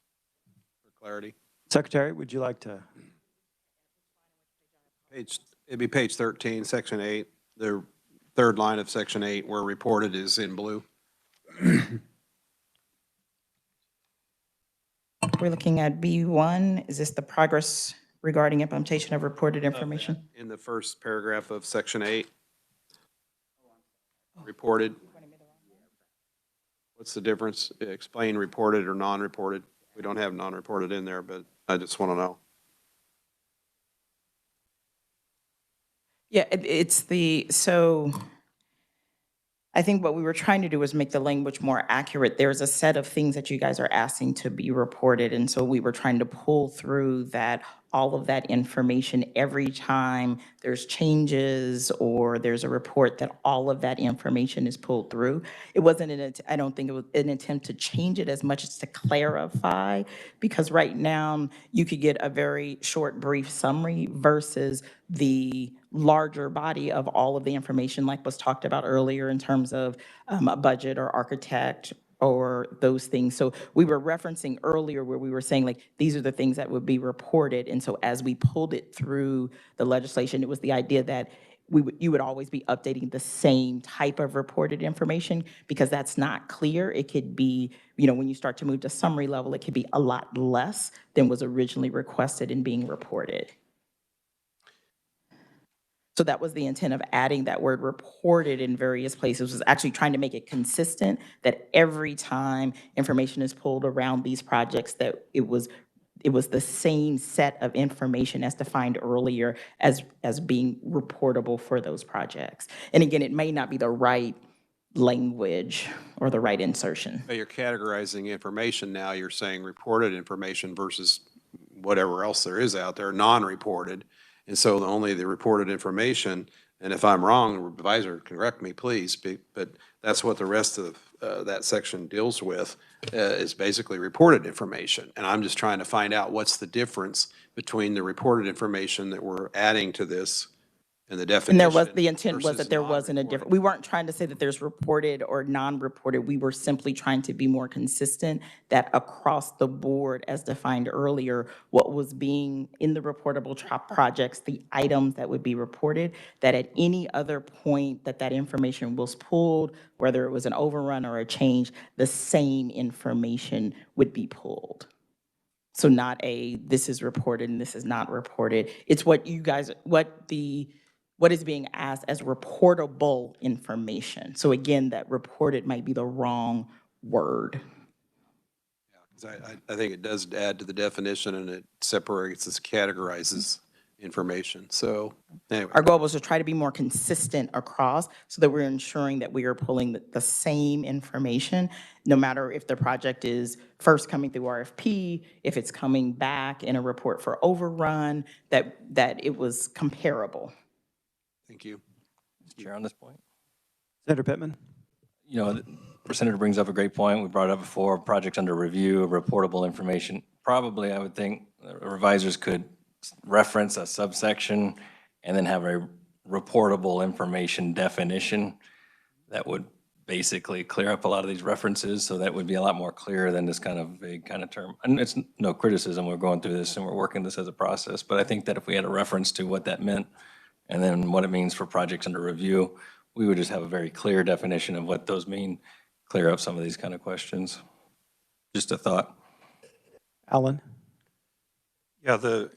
for clarity. Secretary, would you like to? It'd be page 13, section 8, the third line of section 8 where reported is in blue. We're looking at B1. Is this the progress regarding implementation of reported information? In the first paragraph of section 8. Reported. What's the difference? Explain reported or non-reported. We don't have non-reported in there, but I just want to know. Yeah, so I think what we were trying to do was make the language more accurate. There's a set of things that you guys are asking to be reported, and so we were trying to pull through that, all of that information every time there's changes or there's a report, that all of that information is pulled through. It wasn't I don't think it was an attempt to change it as much as to clarify, because right now you could get a very short, brief summary versus the larger body of all of the information like was talked about earlier in terms of a budget or architect or those things. So we were referencing earlier where we were saying like, these are the things that would be reported. And so as we pulled it through the legislation, it was the idea that you would always be updating the same type of reported information, because that's not clear. It could be, when you start to move to summary level, it could be a lot less than was originally requested and being reported. So that was the intent of adding that word reported in various places, was actually trying to make it consistent that every time information is pulled around these projects, that it was the same set of information as defined earlier as being reportable for those projects. And again, it may not be the right language or the right insertion. But you're categorizing information now. You're saying reported information versus whatever else there is out there, non-reported. And so only the reported information, and if I'm wrong, advisor, correct me, please, but that's what the rest of that section deals with, is basically reported information. And I'm just trying to find out what's the difference between the reported information that we're adding to this and the definition. And the intent was versus that there wasn't a difference. We weren't trying to say that there's reported or non-reported. We were simply trying to be more consistent that across the board, as defined earlier, what was being in the reportable projects, the items that would be reported, that at any other point that that information was pulled, whether it was an overrun or a change, the same information would be pulled. So not this is reported and this is not reported. It's what is being asked as reportable information. So again, that reported might be the wrong word. I think it does add to the definition, and it separates, it categorizes information. So anyway. Our goal was to try to be more consistent across so that we're ensuring that we are pulling the same information, no matter if the project is first coming through RFP, if it's coming back in a report for overrun, that it was comparable. Thank you. Mr. Chair, on this point. Senator Pittman? The Senator brings up a great point. We brought it up before, projects under review, reportable information. Probably, I would think, revisers could reference a subsection and then have a reportable information definition that would basically clear up a lot of these references, so that would be a lot more clear than this kind of vague kind of term. And it's no criticism, we're going through this and we're working this as a process, but I think that if we had a reference to what that meant and then what it means for projects under review, we would just have a very clear definition of what those mean, clear up some of these kind of questions. Just a thought. Alan? Yeah, the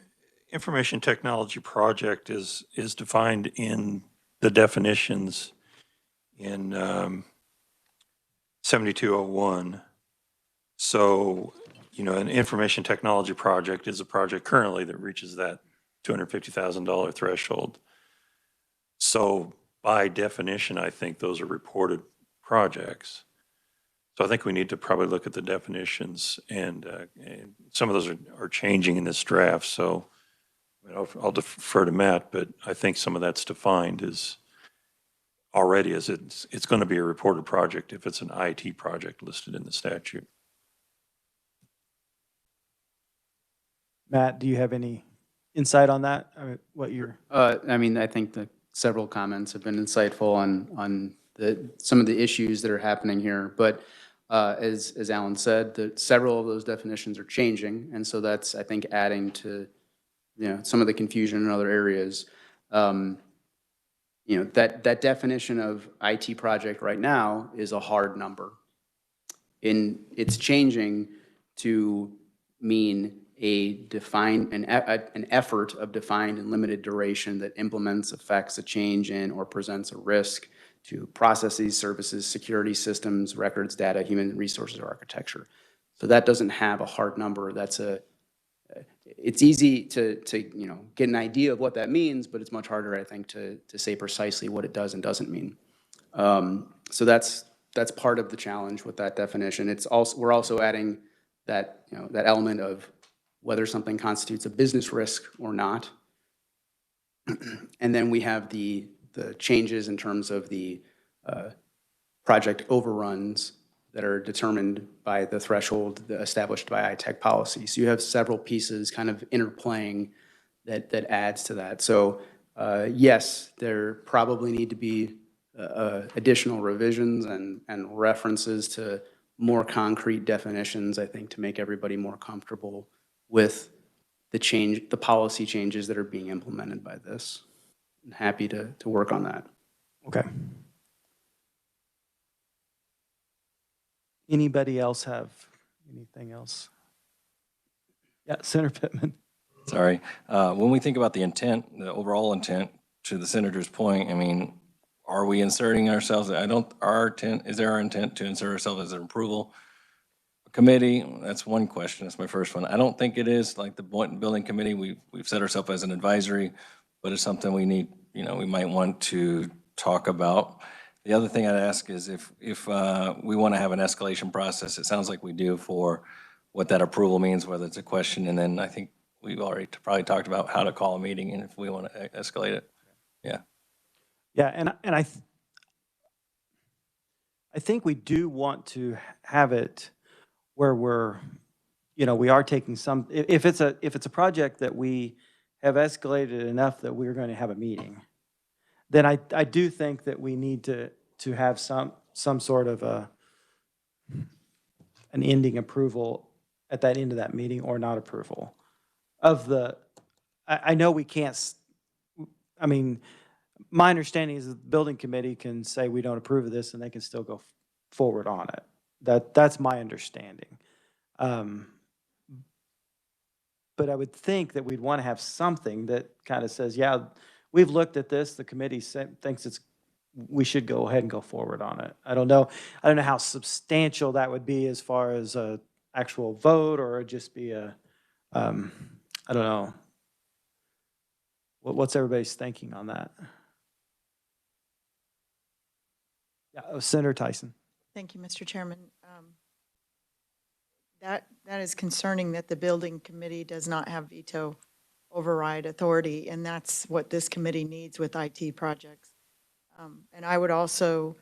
information technology project is defined in the definitions in 7201. So, an information technology project is a project currently that reaches that $250,000 threshold. So by definition, I think those are reported projects. So I think we need to probably look at the definitions, and some of those are changing in this draft. So I'll defer to Matt, but I think some of that's defined as already as it's going to be a reported project if it's an IT project listed in the statute. Matt, do you have any insight on that? What you're... I think the several comments have been insightful on some of the issues that are happening here. But as Alan said, several of those definitions are changing. And so that's, I think, adding to some of the confusion in other areas. That definition of IT project right now is a hard number. It's changing to mean an effort of defined and limited duration that implements, affects a change in, or presents a risk to processes, services, security systems, records, data, human resources, or architecture. So that doesn't have a hard number. It's easy to get an idea of what that means, but it's much harder, I think, to say precisely what it does and doesn't mean. So that's part of the challenge with that definition. We're also adding that element of whether something constitutes a business risk or not. And then we have the changes in terms of the project overruns that are determined by the threshold established by Itech policy. So you have several pieces kind of interplaying that adds to that. So yes, there probably need to be additional revisions and references to more concrete definitions, I think, to make everybody more comfortable with the policy changes that are being implemented by this. I'm happy to work on that. Okay. Anybody else have anything else? Yeah, Senator Pittman. Sorry. When we think about the intent, the overall intent, to the senator's point, I mean, are we inserting ourselves? Is there our intent to insert ourselves as an approval committee? That's one question. That's my first one. I don't think it is. Like the building committee, we've set ourselves as an advisory, but it's something we need, we might want to talk about. The other thing I'd ask is if we want to have an escalation process, it sounds like we do, for what that approval means, whether it's a question, and then I think we've already probably talked about how to call a meeting and if we want to escalate it. Yeah. Yeah, and I think we do want to have it where we are taking some, if it's a project that we have escalated enough that we're going to have a meeting, then I do think that we need to have some sort of an ending approval at that end of that meeting, or not approval of the, I know we can't, I mean, my understanding is that the building committee can say we don't approve of this and they can still go forward on it. That's my understanding. But I would think that we'd want to have something that kind of says, yeah, we've looked at this, the committee thinks we should go ahead and go forward on it. I don't know how substantial that would be as far as a actual vote, or just be I don't know. What's everybody's thinking on that? Yeah, Senator Tyson. Thank you, Mr. Chairman. That is concerning that the building committee does not have veto override authority, and that's what this committee needs with IT projects. And I would also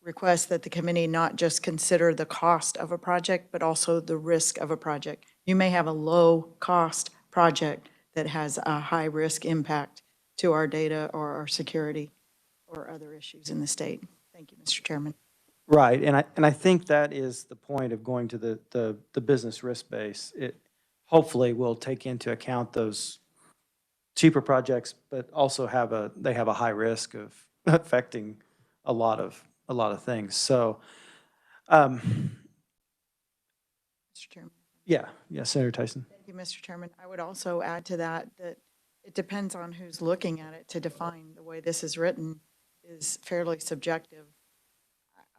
request that the committee not just consider the cost of a project, but also the risk of a project. You may have a low-cost project that has a high-risk impact to our data or our security or other issues in the state. Thank you, Mr. Chairman. Right, and I think that is the point of going to the business risk base. It hopefully will take into account those cheaper projects, but also they have a high risk of affecting a lot of things. So, Mr. Chairman. yeah, Senator Tyson. Thank you, Mr. Chairman. I would also add to that it depends on who's looking at it to define. The way this is written is fairly subjective.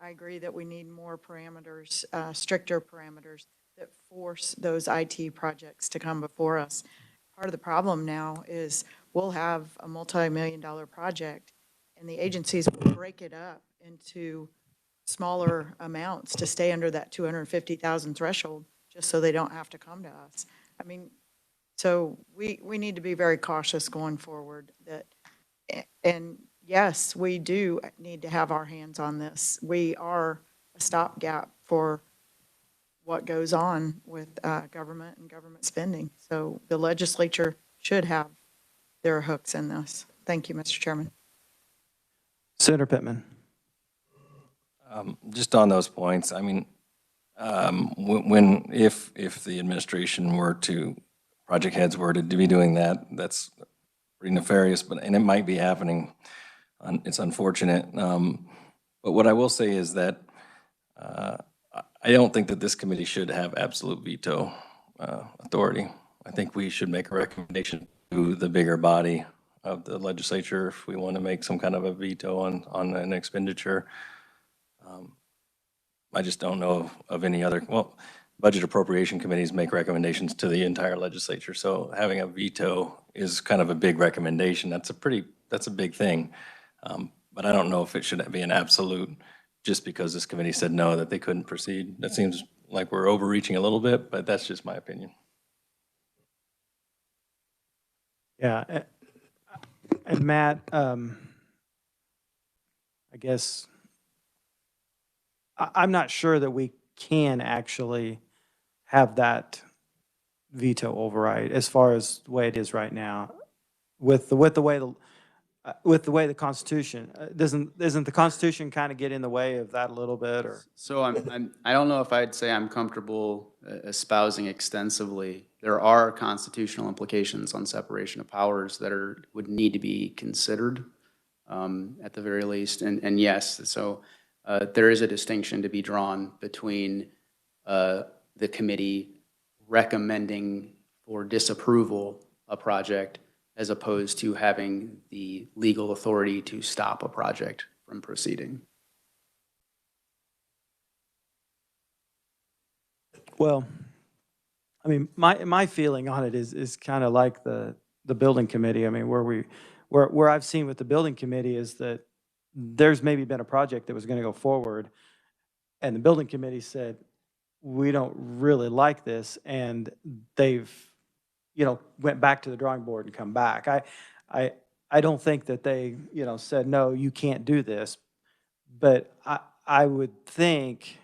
I agree that we need more parameters, stricter parameters that force those IT projects to come before us. Part of the problem now is we'll have a multi-million-dollar project, and the agencies will break it up into smaller amounts to stay under that 250,000 threshold, just so they don't have to come to us. I mean, so we need to be very cautious going forward. And yes, we do need to have our hands on this. We are a stopgap for what goes on with government and government spending. So the legislature should have their hooks in this. Thank you, Mr. Chairman. Senator Pittman. Just on those points, I mean, if the administration project heads were to be doing that, that's pretty nefarious, and it might be happening. It's unfortunate. But what I will say is that I don't think that this committee should have absolute veto authority. I think we should make a recommendation to the bigger body of the legislature if we want to make some kind of a veto on an expenditure. I just don't know of any other, budget appropriation committees make recommendations to the entire legislature. So having a veto is kind of a big recommendation. That's a big thing. But I don't know if it should be an absolute, just because this committee said no, that they couldn't proceed. That seems like we're overreaching a little bit, but that's just my opinion. Yeah, and Matt, I guess, I'm not sure that we can actually have that veto override as far as the way it is right now. With the way with the way the Constitution, isn't the Constitution kind of get in the way of that a little bit, or? So I don't know if I'd say I'm comfortable espousing extensively. There are constitutional implications on separation of powers that would need to be considered at the very least. And yes, so there is a distinction to be drawn between the committee recommending for disapproval a project as opposed to having the legal authority to stop a project from proceeding. Well, I mean, my feeling on it is kind of like the building committee. I mean, where I've seen with the building committee is that there's maybe been a project that was going to go forward, and the building committee said, we don't really like this, and they've, went back to the drawing board and come back. I don't think that they, said, no, you can't do this, but I would think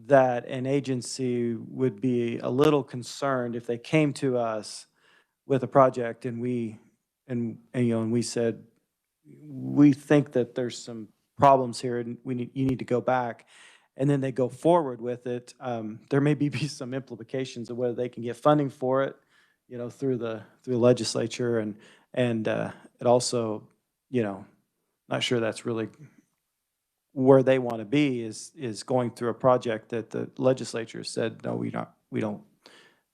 that an agency would be a little concerned if they came to us with a project and we said, we think that there's some problems here and you need to go back. And then they go forward with it. There may be some implications of whether they can get funding for it, through the legislature, and it also, not sure that's really where they want to be is going through a project that the legislature said, no, we don't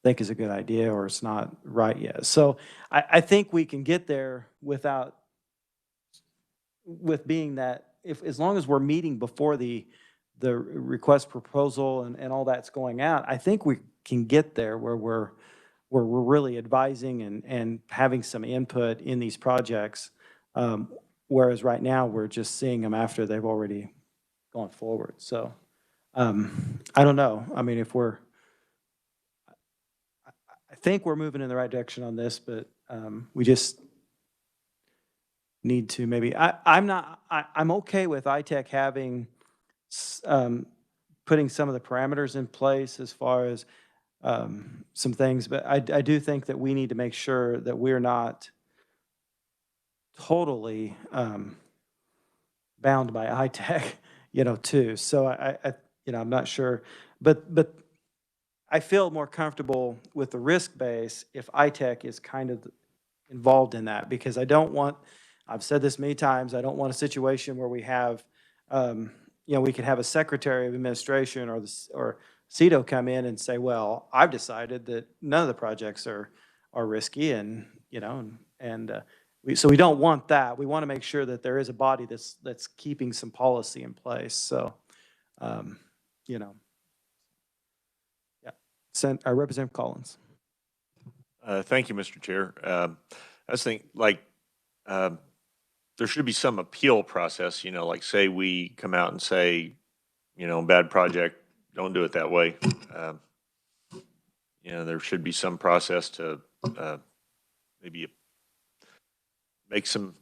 think is a good idea, or it's not right yet. So I think we can get there with being that, as long as we're meeting before the request proposal and all that's going out, I think we can get there where we're really advising and having some input in these projects. Whereas right now, we're just seeing them after they've already gone forward. So I don't know. I mean, I think we're moving in the right direction on this, but we just need to maybe, I'm okay with Itech having, putting some of the parameters in place as far as some things, but I do think that we need to make sure that we're not totally bound by Itech, too. So I'm not sure, but I feel more comfortable with the risk base if Itech is kind of involved in that, because I don't want, I've said this many times, I don't want a situation where we have, we could have a secretary of administration or CEDO come in and say, well, I've decided that none of the projects are risky, and, so we don't want that. We want to make sure that there is a body that's keeping some policy in place. So, yeah. Representative Collins. Thank you, Mr. Chair. I was thinking, there should be some appeal process, like say we come out and say, bad project, don't do it that way. There should be some process to maybe make some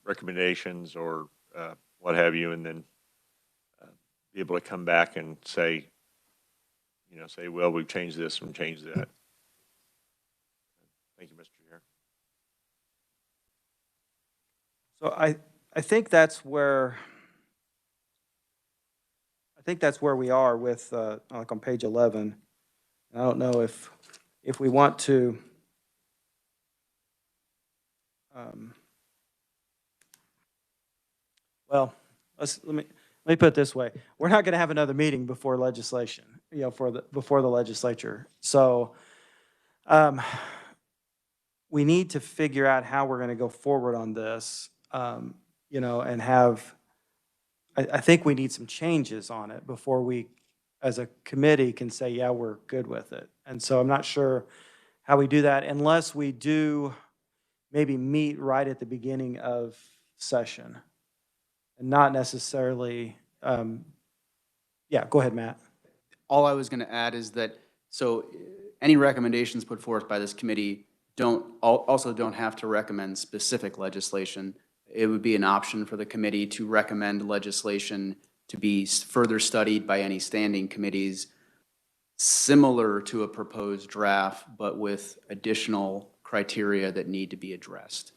recommendations or what have you, and then be able to come back and say, well, we've changed this and changed that. Thank you, Mr. Chair. So I think that's where we are with like on page 11. I don't know if we want to well, let me put it this way. We're not going to have another meeting before legislation, before the legislature. So we need to figure out how we're going to go forward on this, and have, I think we need some changes on it before we, as a committee, can say, yeah, we're good with it. And so I'm not sure how we do that unless we do maybe meet right at the beginning of session and not necessarily, yeah, go ahead, Matt. All I was going to add is that, so any recommendations put forth by this committee also don't have to recommend specific legislation. It would be an option for the committee to recommend legislation to be further studied by any standing committees, similar to a proposed draft, but with additional criteria that need to be addressed.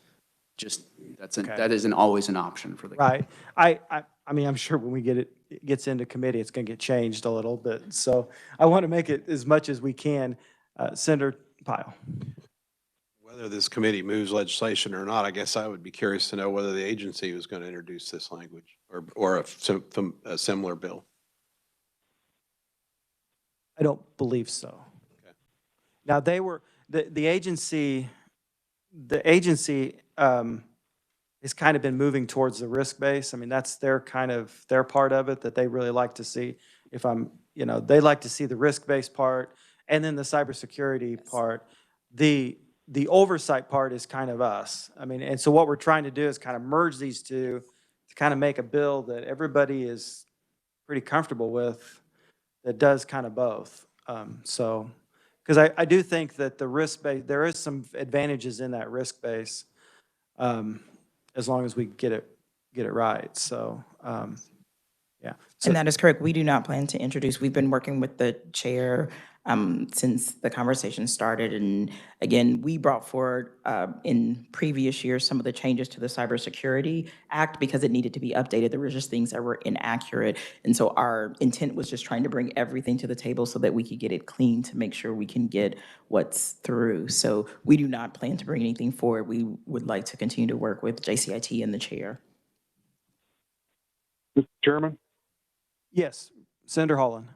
just, Okay. that isn't always an option for the. Right. I mean, I'm sure when it gets into committee, it's going to get changed a little bit. So I want to make it as much as we can. Senator Pyle. Whether this committee moves legislation or not, I guess I would be curious to know whether the agency was going to introduce this language or a similar bill. I don't believe so. Okay. Now, they were, the agency has kind of been moving towards the risk base. I mean, that's their part of it that they really like to see. They like to see the risk-based part and then the cybersecurity part. The oversight part is kind of us. I mean, and so what we're trying to do is kind of merge these two to kind of make a bill that everybody is pretty comfortable with that does kind of both. Because I do think that the risk base, there is some advantages in that risk base, as long as we get it right. So, yeah. And that is correct. We do not plan to introduce, we've been working with the chair since the conversation started. And again, we brought forward in previous years some of the changes to the Cybersecurity Act because it needed to be updated. There were just things that were inaccurate. And so our intent was just trying to bring everything to the table so that we could get it clean to make sure we can get what's through. So we do not plan to bring anything forward. We would like to continue to work with JCIT and the chair. Mr. Chairman? Yes, Senator Holland.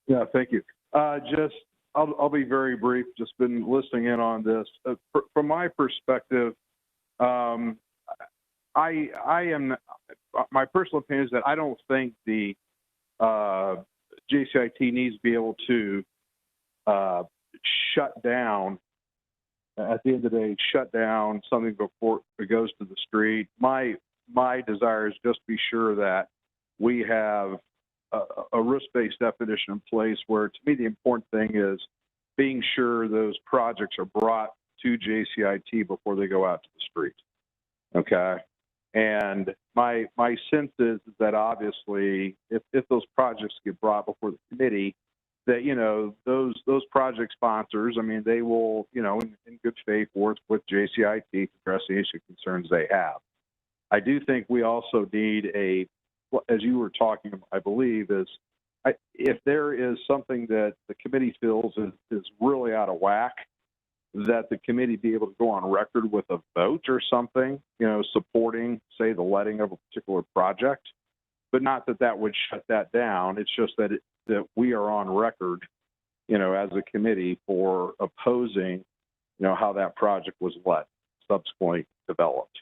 Yeah, thank you. I'll be very brief. Just been listening in on this. From my perspective, my personal opinion is that I don't think the JCIT needs to be able to shut down, at the end of the day, shut down something before it goes to the street. My desire is just to be sure that we have a risk-based definition in place where, to me, the important thing is being sure those projects are brought to JCIT before they go out to the street. Okay? And my sense is that obviously if those projects get brought before the committee, that, those project sponsors, I mean, they will, in good faith work with JCIT to address the issue concerns they have. I do think we also need as you were talking, I believe, if there is something that the committee feels is really out of whack, that the committee be able to go on record with a vote or something, supporting, say, the letting of a particular project, but not that would shut that down. It's just that we are on record, as a committee for opposing, how that project was let, subsequently developed.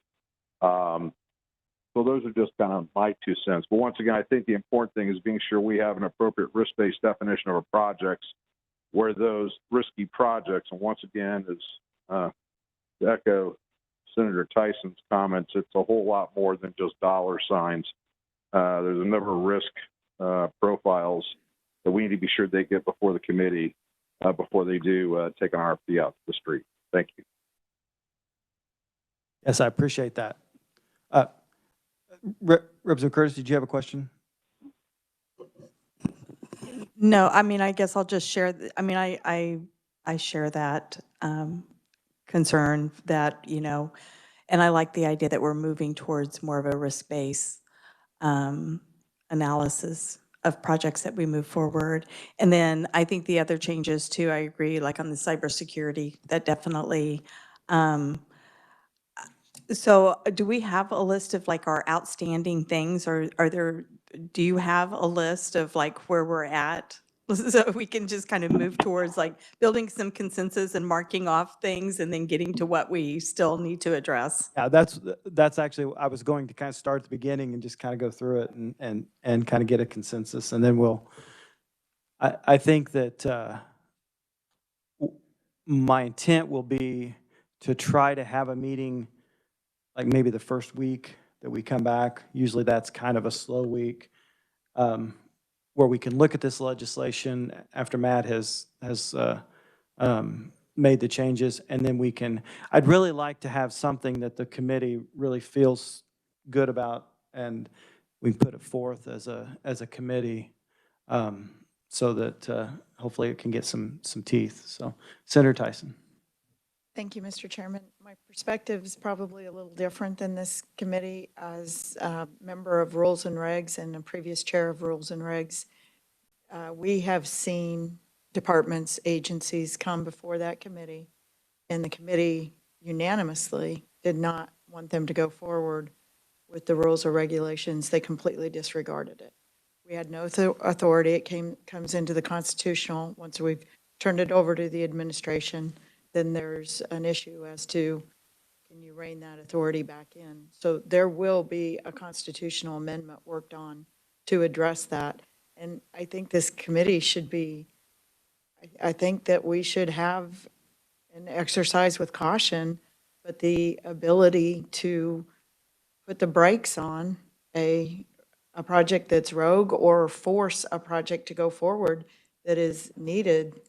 So those are just kind of my 2 cents. But once again, I think the important thing is being sure we have an appropriate risk-based definition of our projects where those risky projects, and once again, to echo Senator Tyson's comments, it's a whole lot more than just dollar signs. There's a number of risk profiles that we need to be sure they get before the committee before they do take an RFP out to the street. Thank you. Yes, I appreciate that. Representative Curtis, did you have a question? No, I mean, I guess I'll just share, I share that concern that, and I like the idea that we're moving towards more of a risk-based analysis of projects that we move forward. And then I think the other changes too, I agree, like on the cybersecurity, that definitely, so do we have a list of like our outstanding things, or do you have a list of like where we're at? So we can just kind of move towards like building some consensus and marking off things and then getting to what we still need to address. Yeah, that's actually, I was going to kind of start at the beginning and just kind of go through it and kind of get a consensus. And then I think that my intent will be to try to have a meeting like maybe the first week that we come back. Usually that's kind of a slow week, where we can look at this legislation after Matt has made the changes, and then I'd really like to have something that the committee really feels good about, and we put it forth as a committee, so that hopefully it can get some teeth. So, Senator Tyson. Thank you, Mr. Chairman. My My perspective is probably a little different than this committee. As a member of Rules and Regs and a previous chair of Rules and Regs, we have seen departments, agencies come before that committee, and the committee unanimously did not want them to go forward with the rules or regulations. They completely disregarded it. We had no authority. It comes into the constitutional. Once we've turned it over to the administration, then there's an issue as to, can you rein that authority back in? So there will be a constitutional amendment worked on to address that. And I think this committee should be, I think that we should have an exercise with caution, but the ability to put the brakes on a project that's rogue or force a project to go forward that is needed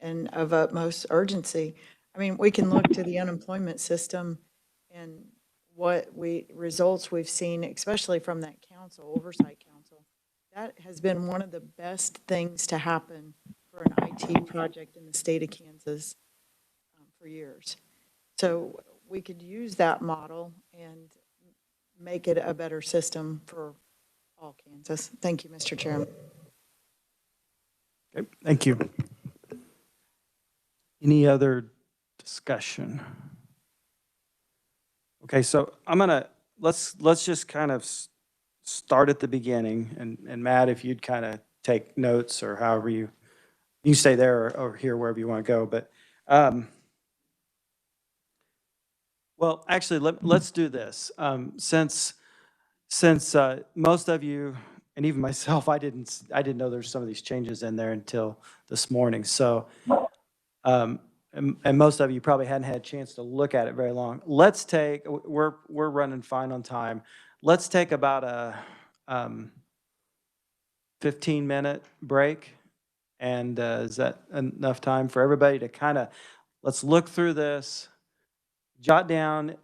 and of utmost urgency. I mean, we can look to the unemployment system and results we've seen, especially from that council, oversight council. That has been one of the best things to happen for an IT project in the state of Kansas for years. So we could use that model and make it a better system for all Kansas. Thank you, Mr. Chairman. Okay, thank you. Any other discussion? Okay, so let's just kind of start at the beginning, and Matt, if you'd kind of take notes or however you stay there or here, wherever you want to go, but well, actually, let's do this. Since most of you, and even myself, I didn't know there's some of these changes in there until this morning. So, and most of you probably hadn't had a chance to look at it very long. We're running fine on time. Let's take about a 15-minute break. And is that enough time for everybody to kind of, let's look through this, jot down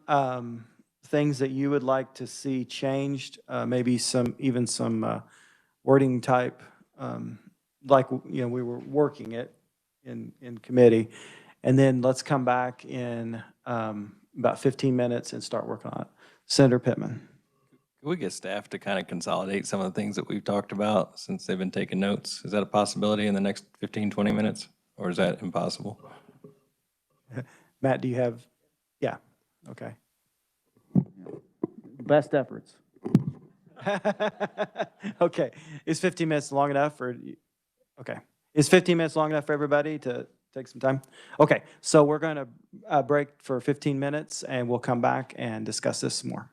things that you would like to see changed, maybe some wording type, like we were working it in committee, and then let's come back in about 15 minutes and start working on it. Senator Pittman. Could we get staff to kind of consolidate some of the things that we've talked about since they've been taking notes? Is that a possibility in the next 15, 20 minutes, or is that impossible? Matt, do you have? Yeah. Okay. Best efforts. Okay. Is 15 minutes long enough for? Okay. Is 15 minutes long enough for everybody to take some time? Okay. So we're going to break for 15 minutes, and we'll come back and discuss this some more.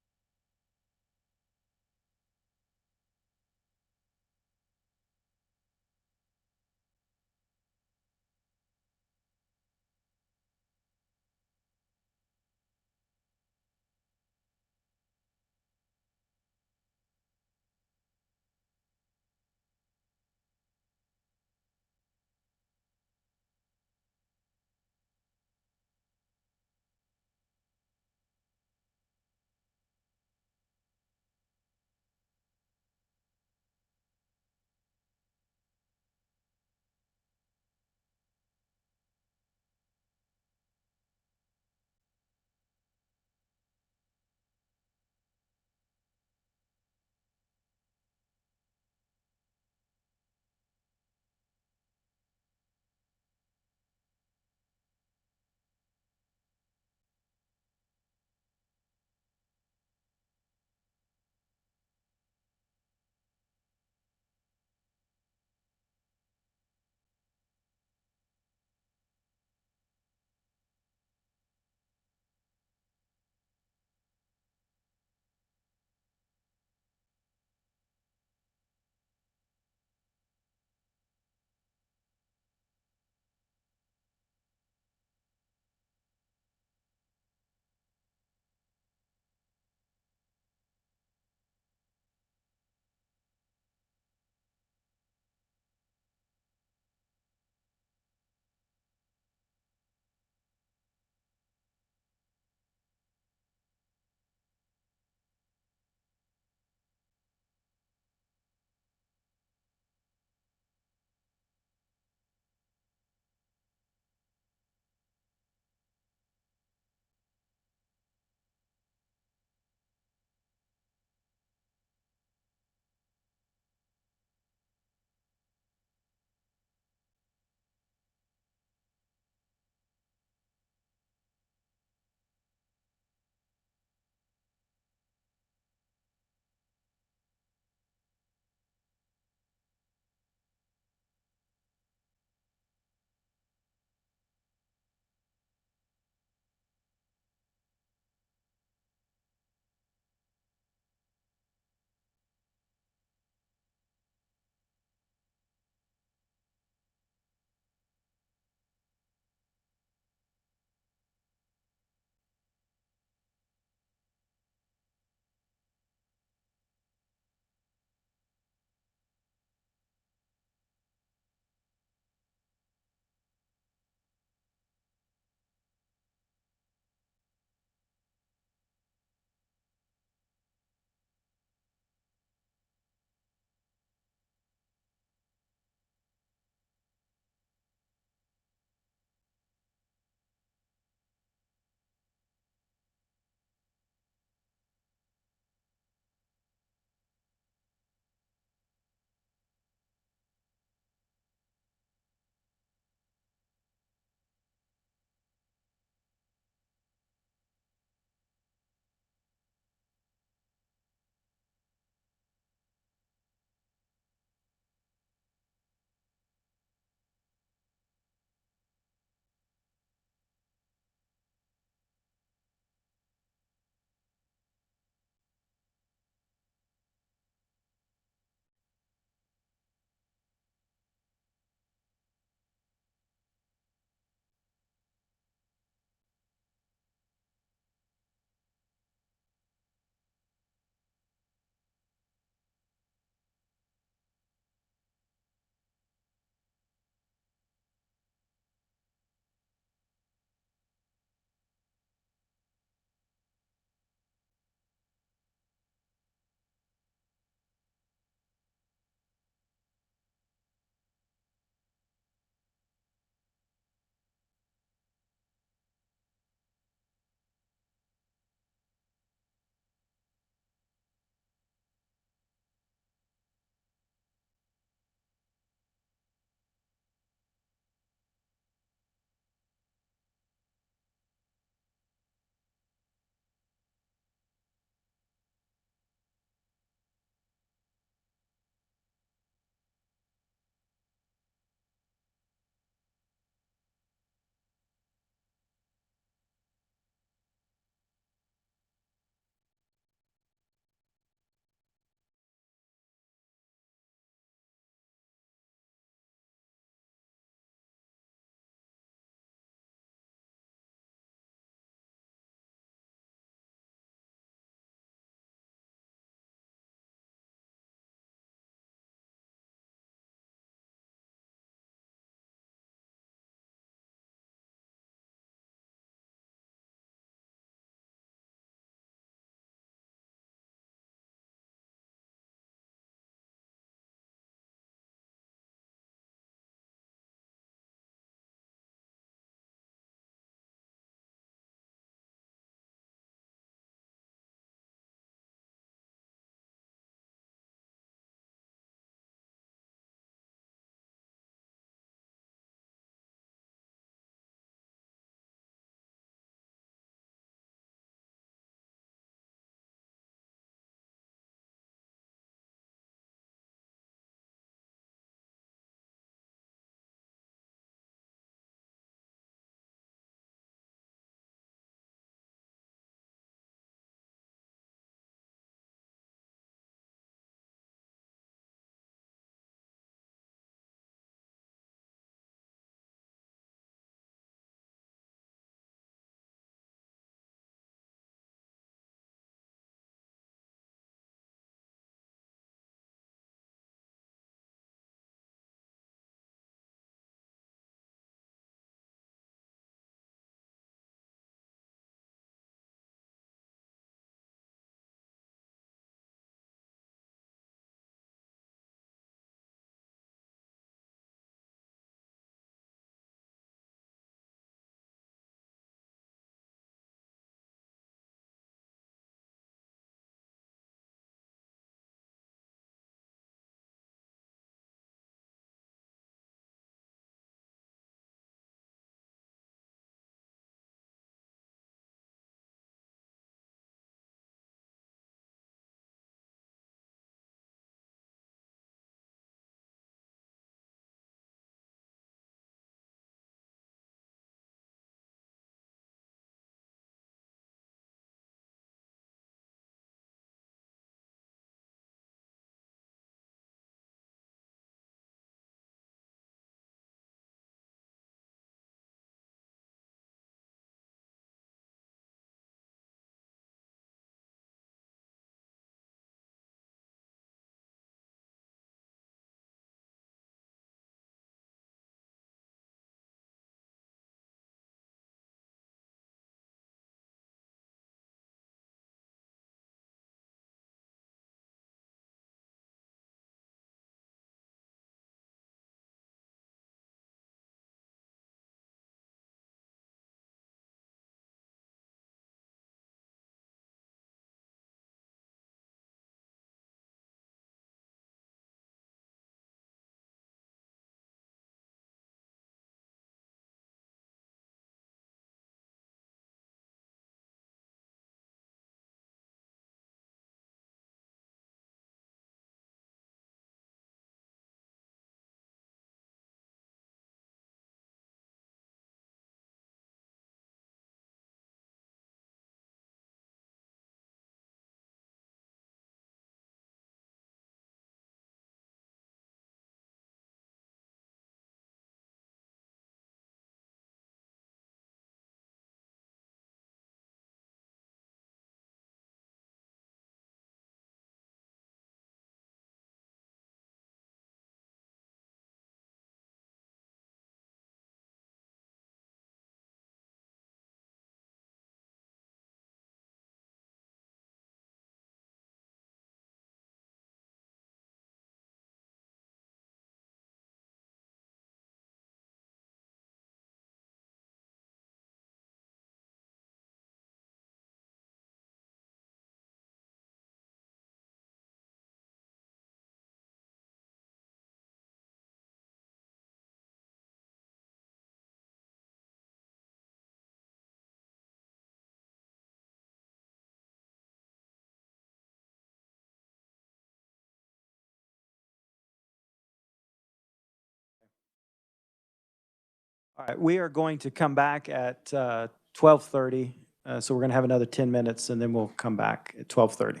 All right, we are going to come back at 12:30, so we're going to have another 10 minutes, and then we'll come back at 12:30.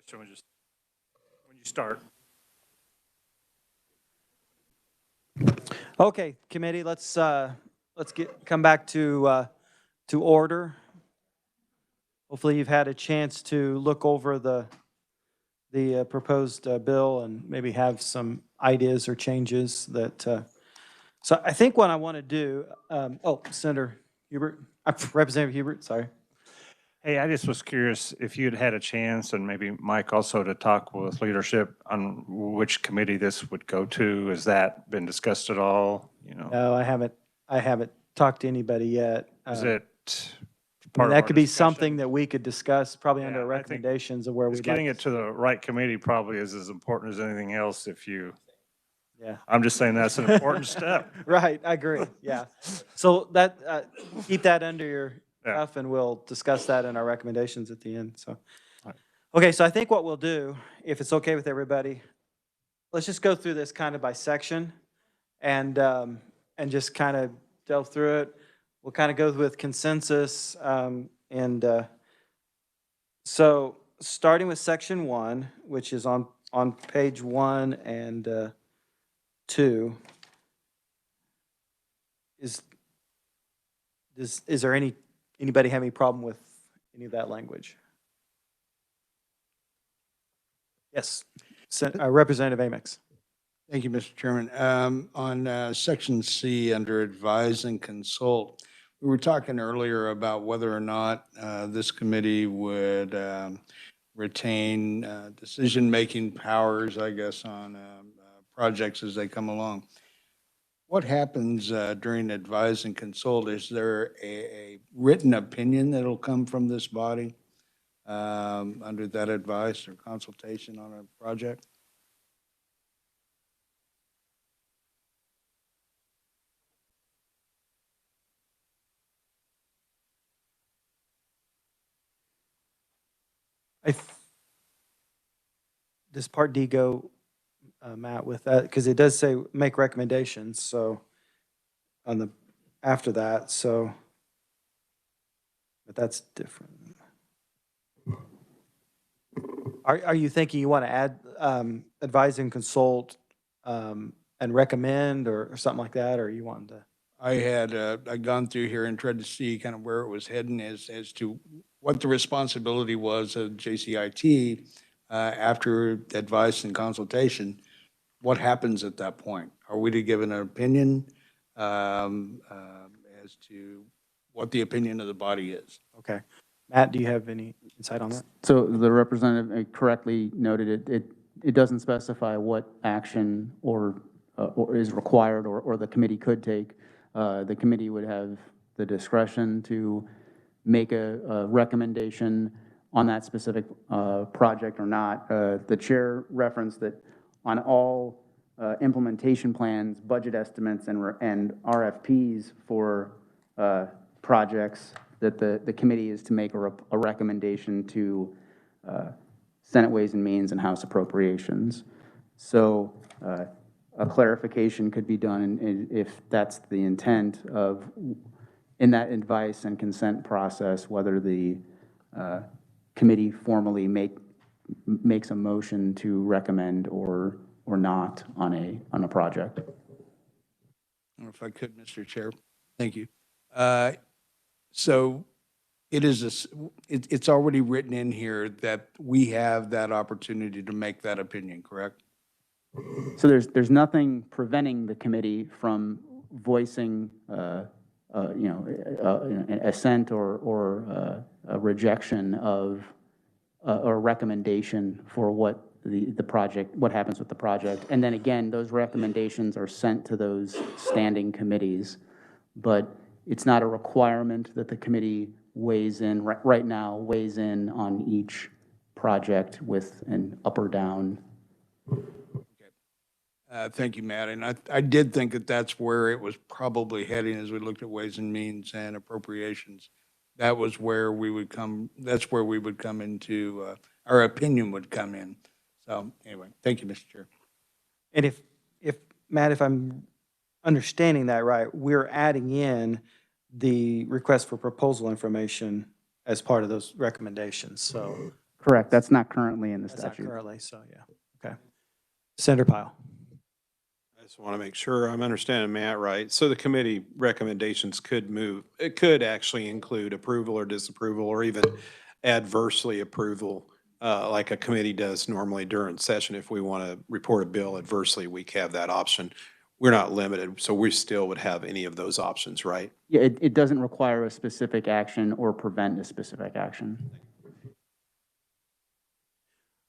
Question when you start. Okay, committee, let's come back to order. Hopefully you've had a chance to look over the proposed bill and maybe have some ideas or changes that, so I think what I want to do, Senator Hubert, Representative Hubert, sorry. Hey, I just was curious if you'd had a chance, and maybe Mike also, to talk with leadership on which committee this would go to. Has that been discussed at all? You know, No, I haven't talked to anybody yet. is it I part mean, of that our could be discussion? something that we could discuss probably under Yeah, I think recommendations of where It's we'd like. getting it to the right committee probably is as important as anything else. If you, Yeah. I'm just saying that's an important step. Right, I agree, yeah. So that, keep that under your Yeah. stuff, and we'll discuss that in our recommendations at the end, so. Right. Okay, so I think what we'll do, if it's okay with everybody, let's just go through this kind of by section and just kind of delve through it. We'll kind of go with consensus, so starting with section 1, which is on page 1 and 2. Is there anybody have any problem with any of that language? Yes, Representative Amix. Thank you, Mr. Chairman. On section C, under advise and consult, we were talking earlier about whether or not this committee would retain decision-making powers, I guess, on projects as they come along. What happens during advise and consult? Is there a written opinion that'll come from this body under that advice or consultation on a project? Does Part D go, Matt, with that? Because it does say make recommendations, so on the, after that, so, but that's different. Are you thinking you want to add advise and consult and recommend or something like that, or you want to? I had I'd gone through here and tried to see kind of where it was heading as to what the responsibility was of JCIT after advice and consultation. What happens at that point? Are we to give an opinion as to what the opinion of the body is? Okay. Matt, do you have any insight on that? So the representative correctly noted it doesn't specify what action or is required or the committee could take. The committee would have the discretion to make a recommendation on that specific project or not. The chair referenced that on all implementation plans, budget estimates, and RFPs for projects, that the committee is to make a recommendation to Senate Ways and Means and House Appropriations. So a clarification could be done if that's the intent of, in that advice and consent process, whether the committee formally makes a motion to recommend or not on a project. If I could, Mr. Chair, thank you. So it's already written in here that we have that opportunity to make that opinion, correct? So there's nothing preventing the committee from voicing, an assent or a rejection of or recommendation for what the project, what happens with the project. And then again, those recommendations are sent to those standing committees, but it's not a requirement that the committee weighs in, right now, weighs in on each project with an up or down. Thank you, Matt. And I did think that that's where it was probably heading as we looked at Ways and Means and Appropriations. That was where we would come, that's where we would come into, our opinion would come in. So anyway, thank you, Mr. Chair. And if Matt, if I'm understanding that right, we're adding in the request for proposal information as part of those recommendations, so. Correct, that's not currently in the That's not statute. currently, so yeah. Okay. Senator Pyle. I just want to make sure I'm understanding Matt right. So the committee recommendations could move, it could actually include approval or disapproval or even adversely approval, like a committee does normally during session. If we want to report a bill adversely, we have that option. We're not limited, so we still would have any of those options, right? Yeah, it doesn't require a specific action or prevent a specific action.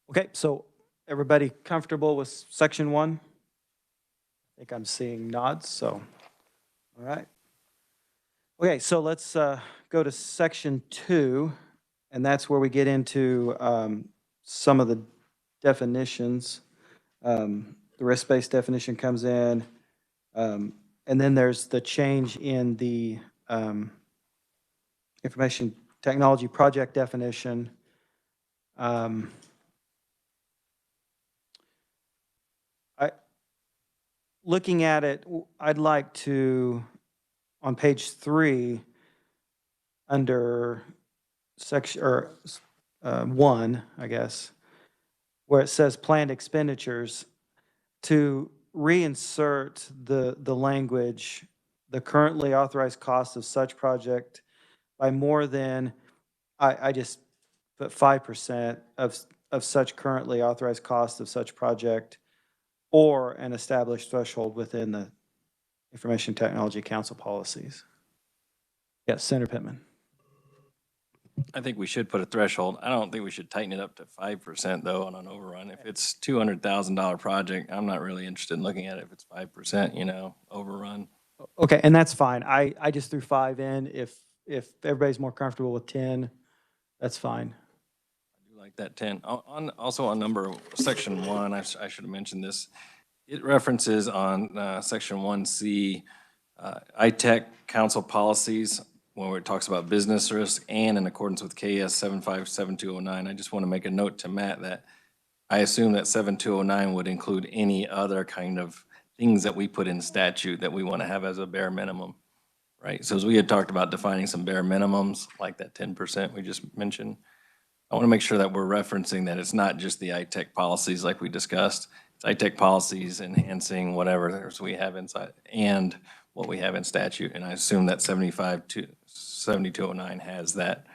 Okay, so everybody comfortable with section 1? I think I'm seeing nods, so, all right. Okay, so let's go to section 2, and that's where we get into some of the definitions. The risk-based definition comes in, and then there's the change in the information technology project definition. Looking at it, I'd like to, on page 3, under section, or 1, I guess, where it says planned expenditures, to reinsert the language, the currently authorized cost of such project by more than, I just put 5% of such currently authorized cost of such project, or an established threshold within the Information Technology Council policies. Yes, Senator Pittman. I think we should put a threshold. I don't think we should tighten it up to 5% though on an overrun. If it's $200,000 project, I'm not really interested in looking at it if it's 5%, you know, overrun. Okay, and that's fine. I just threw 5 in. If everybody's more comfortable with 10, that's fine. I do like that 10. Also on section 1, I should have mentioned this. It references on section 1C, Itech council policies, where it talks about business risk and in accordance with KS 757209. I just want to make a note to Matt that I assume that 7209 would include any other kind of things that we put in statute that we want to have as a bare minimum, right? So as we had talked about defining some bare minimums, like that 10% we just mentioned, I want to make sure that we're referencing that it's not just the Itech policies like we discussed. It's Itech policies enhancing whatever we have inside and what we have in statute. And I assume that 7209 has that,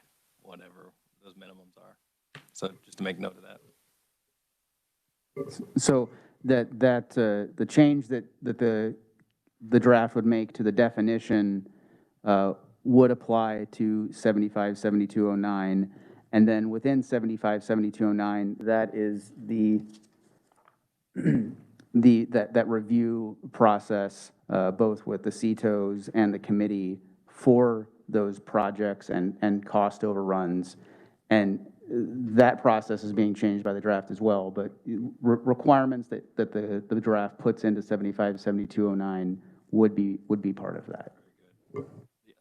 whatever those minimums are. So just to make note of that. So the change that the draft would make to the definition would apply to 757209. And then within 757209, that is that review process, both with the CTOs and the committee for those projects and cost overruns. And that process is being changed by the draft as well, but requirements that the draft puts into 757209 would be part of that.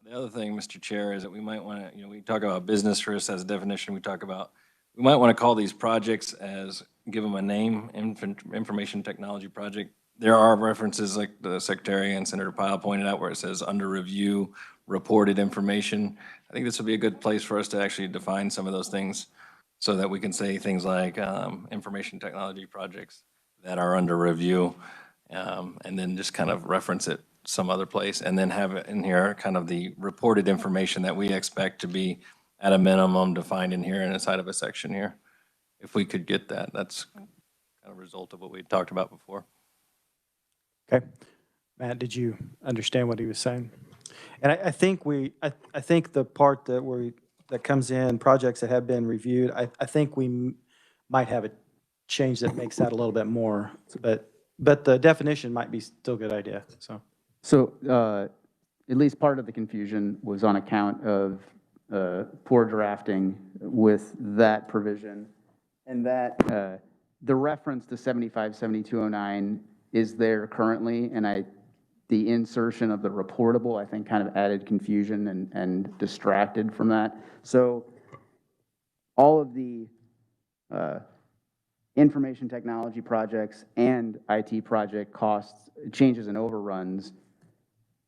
The other thing, Mr. Chair, is that we might want to, we talk about business risk as a definition. We might want to call these projects give them a name, information technology project. There are references like the Secretary and Senator Pyle pointed out where it says under review, reported information. I think this would be a good place for us to actually define some of those things so that we can say things like information technology projects that are under review, and then just kind of reference it some other place, and then have it in here kind of the reported information that we expect to be at a minimum defined in here and inside of a section here. If we could get that, that's kind of a result of what we talked about before. Okay. Matt, did you understand what he was saying? And I think I think the part that comes in, projects that have been reviewed, I think we might have a change that makes that a little bit more, but the definition might be still a good idea, so. So at least part of the confusion was on account of poor drafting with that provision. And that the reference to 757209 is there currently, and the insertion of the reportable, I think, kind of added confusion and distracted from that. So all of the information technology projects and IT project costs, changes and overruns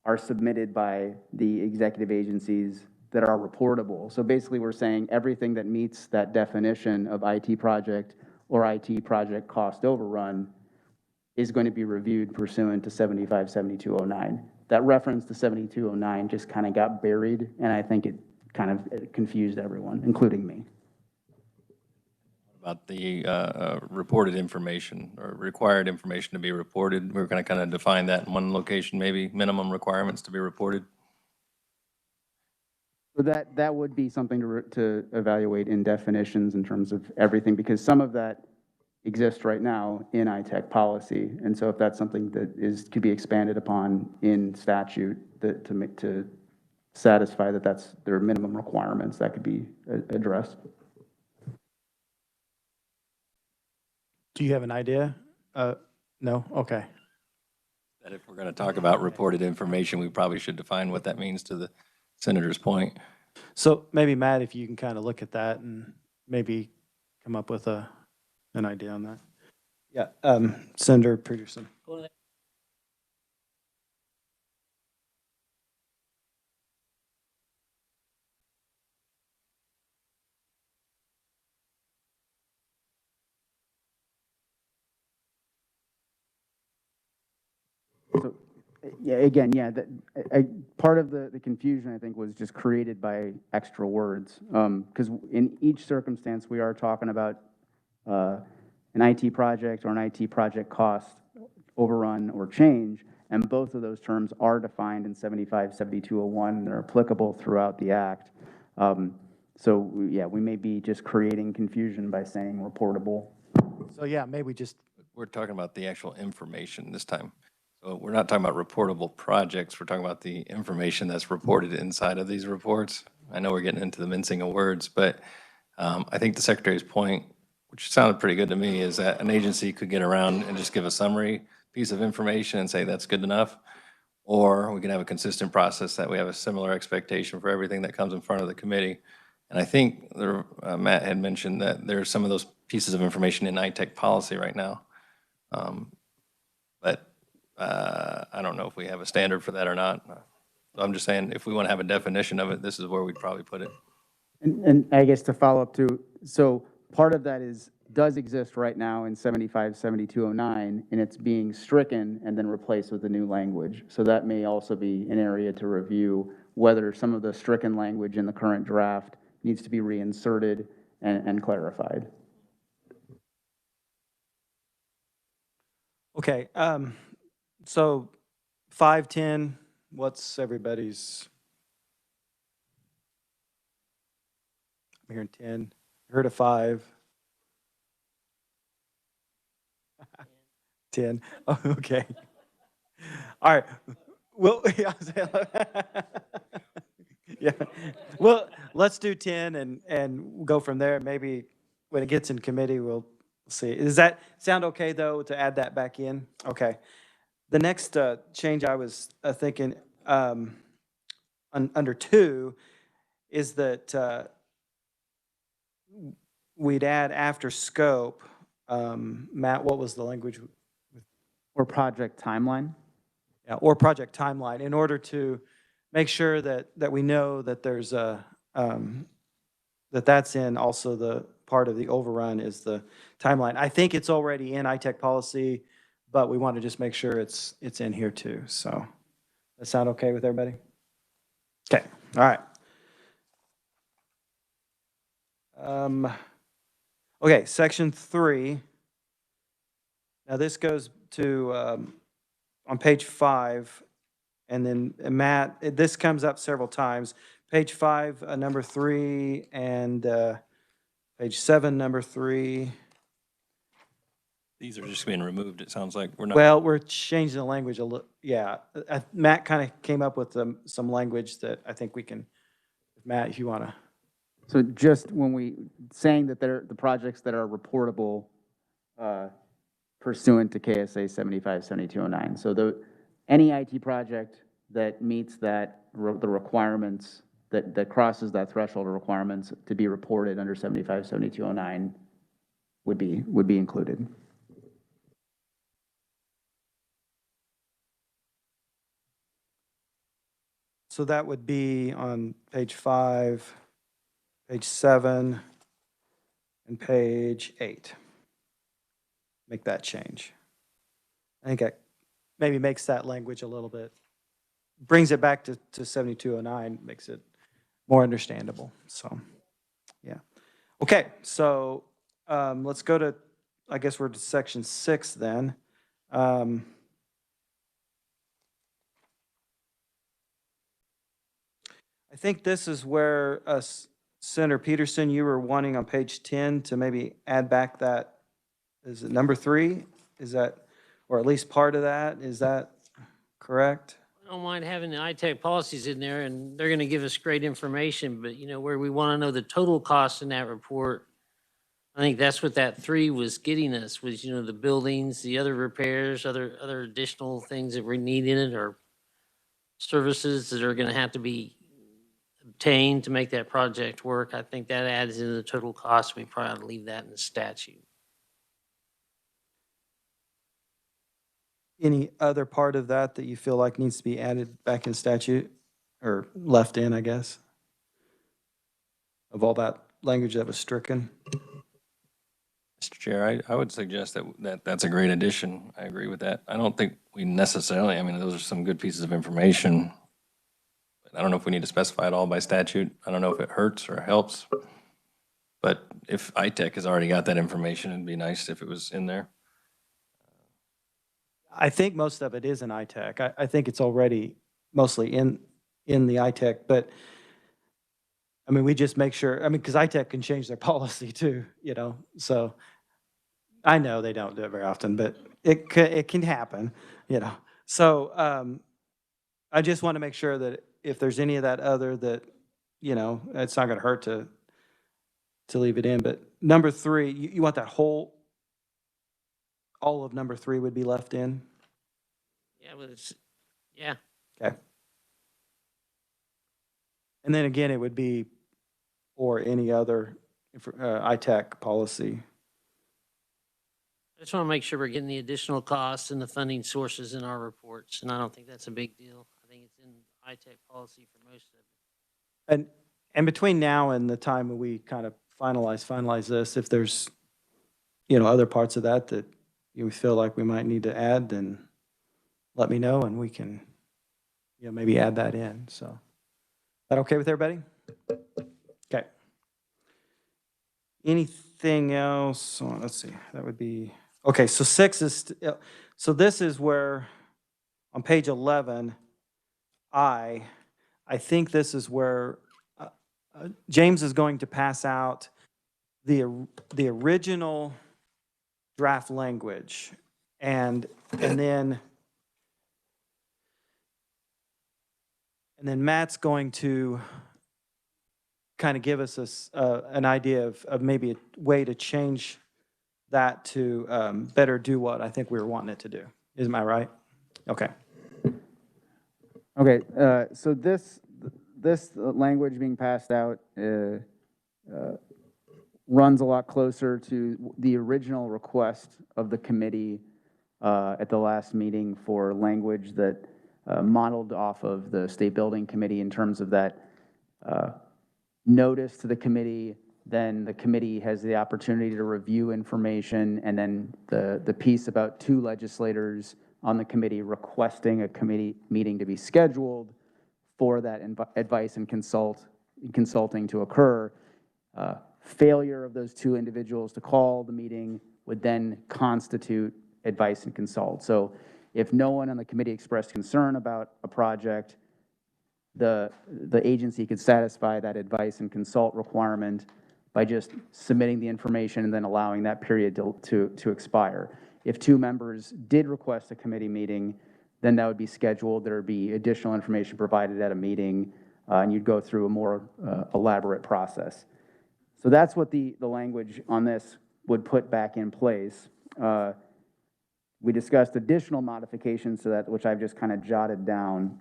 are submitted by the executive agencies that are reportable. So basically, we're saying everything that meets that definition of IT project or IT project cost overrun is going to be reviewed pursuant to 757209. That reference to 7209 just kind of got buried, and I think it kind of confused everyone, including me. About the reported information or required information to be reported. We're going to kind of define that in one location, maybe minimum requirements to be reported. So that would be something to evaluate in definitions in terms of everything, because some of that exists right now in Itech policy. And so if that's something that could be expanded upon in statute to satisfy that there are minimum requirements, that could be addressed. Do you have an idea? No? Okay. That if we're going to talk about reported information, we probably should define what that means to the senator's point. So maybe Matt, if you can kind of look at that and maybe come up with an idea on that. Yeah, Senator Peterson. So, yeah, again, yeah, part of the confusion, I think, was just created by extra words. Because in each circumstance, we are talking about an IT project or an IT project cost overrun or change, and both of those terms are defined in 757201, and they're applicable throughout the Act. So, yeah, we may be just creating confusion by saying reportable. So, yeah, maybe just. We're talking about the actual information this time. So we're not talking about reportable projects. We're talking about the information that's reported inside of these reports. I know we're getting into the mincing of words, but I think the Secretary's point, which sounded pretty good to me, is that an agency could get around and just give a summary piece of information and say that's good enough. Or we can have a consistent process that we have a similar expectation for everything that comes in front of the committee. And I think Matt had mentioned that there's some of those pieces of information in Itech policy right now. But I don't know if we have a standard for that or not. So I'm just saying, if we want to have a definition of it, this is where we'd probably put it. And I guess to follow up too, so part of that does exist right now in 757209, and it's being stricken and then replaced with a new language. So that may also be an area to review whether some of the stricken language in the current draft needs to be reinserted and clarified. Okay, so 510, what's everybody's? I'm hearing 10, heard of 5. 10, oh, okay. All right, well, yeah, well, let's do 10 and go from there. Maybe when it gets in committee, we'll see. Does that sound okay, though, to add that back in? Okay. The next change I was thinking under 2 is that we'd add after scope. Matt, what was the language? Or project timeline? Yeah, or project timeline, in order to make sure that we know that there's a, that's in also the part of the overrun is the timeline. I think it's already in Itech policy, but we want to just make sure it's in here too. So that sound okay with everybody? Okay, all right. Okay, section 3. Now this goes to on page 5, and then Matt, this comes up several times. Page 5, number 3, and page 7, number 3. These are just being removed, it sounds like. We're not. Well, we're changing the language a little, yeah. Matt kind of came up with some language that I think we can, Matt, if you want to. So just when saying that they're the projects that are reportable pursuant to KSA 757209. So any IT project that meets the requirements, that crosses that threshold of requirements to be reported under 757209 would be included. So that would be on page 5, page 7, and page 8. Make that change. I think that maybe makes that language a little bit, brings it back to 7209, makes it more understandable. So, yeah. Okay, so let's go to, I guess we're to section 6 then. I think this is where Senator Peterson, you were wanting on page 10 to maybe add back that, is it number 3? Is that, or at least part of that, is that correct? I don't mind having the Itech policies in there, and they're gonna give us great information, but, you know, where we wanna know the total cost in that report, I think that's what that 3 was getting us, was, you know, the buildings, the other repairs, other additional things that we need in it, or services that are gonna have to be obtained to make that project work. I think that adds into the total cost. We probably ought to leave that in the statute. Any other part of that that you feel like needs to be added back in statute, or left in, I guess? Of all that language that was stricken? Mr. Chair, I would suggest that's a great addition. I agree with that. I don't think we necessarily, I mean, those are some good pieces of information. But I don't know if we need to specify it all by statute. I don't know if it hurts or helps. But if Itech has already got that information, it'd be nice if it was in there. I think most of it is in Itech. I think it's already mostly in the Itech, but I mean, we just make sure, I mean, because Itech can change their policy too, you know, so I know they don't do it very often, but it can happen, you know. So I just want to make sure that if there's any of that other that, you know, it's not going to hurt to leave it in. But number 3, you want that whole, all of number 3 would be left in? Yeah, but it's, yeah. Okay. And then again, it would be, or any other Itech policy. I just want to make sure we're getting the additional costs and the funding sources in our reports, and I don't think that's a big deal. I think it's in Itech policy for most of it. And between now and the time when we kind of finalize this, if there's, you know, other parts of that that you feel like we might need to add, then let me know and we can, you know, maybe add that in. So, is that okay with everybody? Okay. Anything else? Oh, let's see. That would be, okay, so 6 is, so this is where, on page 11, I think this is where James is going to pass out the original draft language, and then Matt's going to kind of give us an idea of maybe a way to change that to better do what I think we were wanting it to do. Isn't I right? Okay. Okay, so this language being passed out runs a lot closer to the original request of the committee at the last meeting for language that modeled off of the State Building Committee in terms of that notice to the committee. Then the committee has the opportunity to review information, and then the piece about 2 legislators on the committee requesting a committee meeting to be scheduled for that advice and consulting to occur. Failure of those 2 individuals to call the meeting would then constitute advice and consult. So if no one on the committee expressed concern about a project, the agency could satisfy that advice and consult requirement by just submitting the information and then allowing that period to expire. If 2 members did request a committee meeting, then that would be scheduled. There would be additional information provided at a meeting, and you'd go through a more elaborate process. So that's what the language on this would put back in place. We discussed additional modifications to that, which I've just kind of jotted down.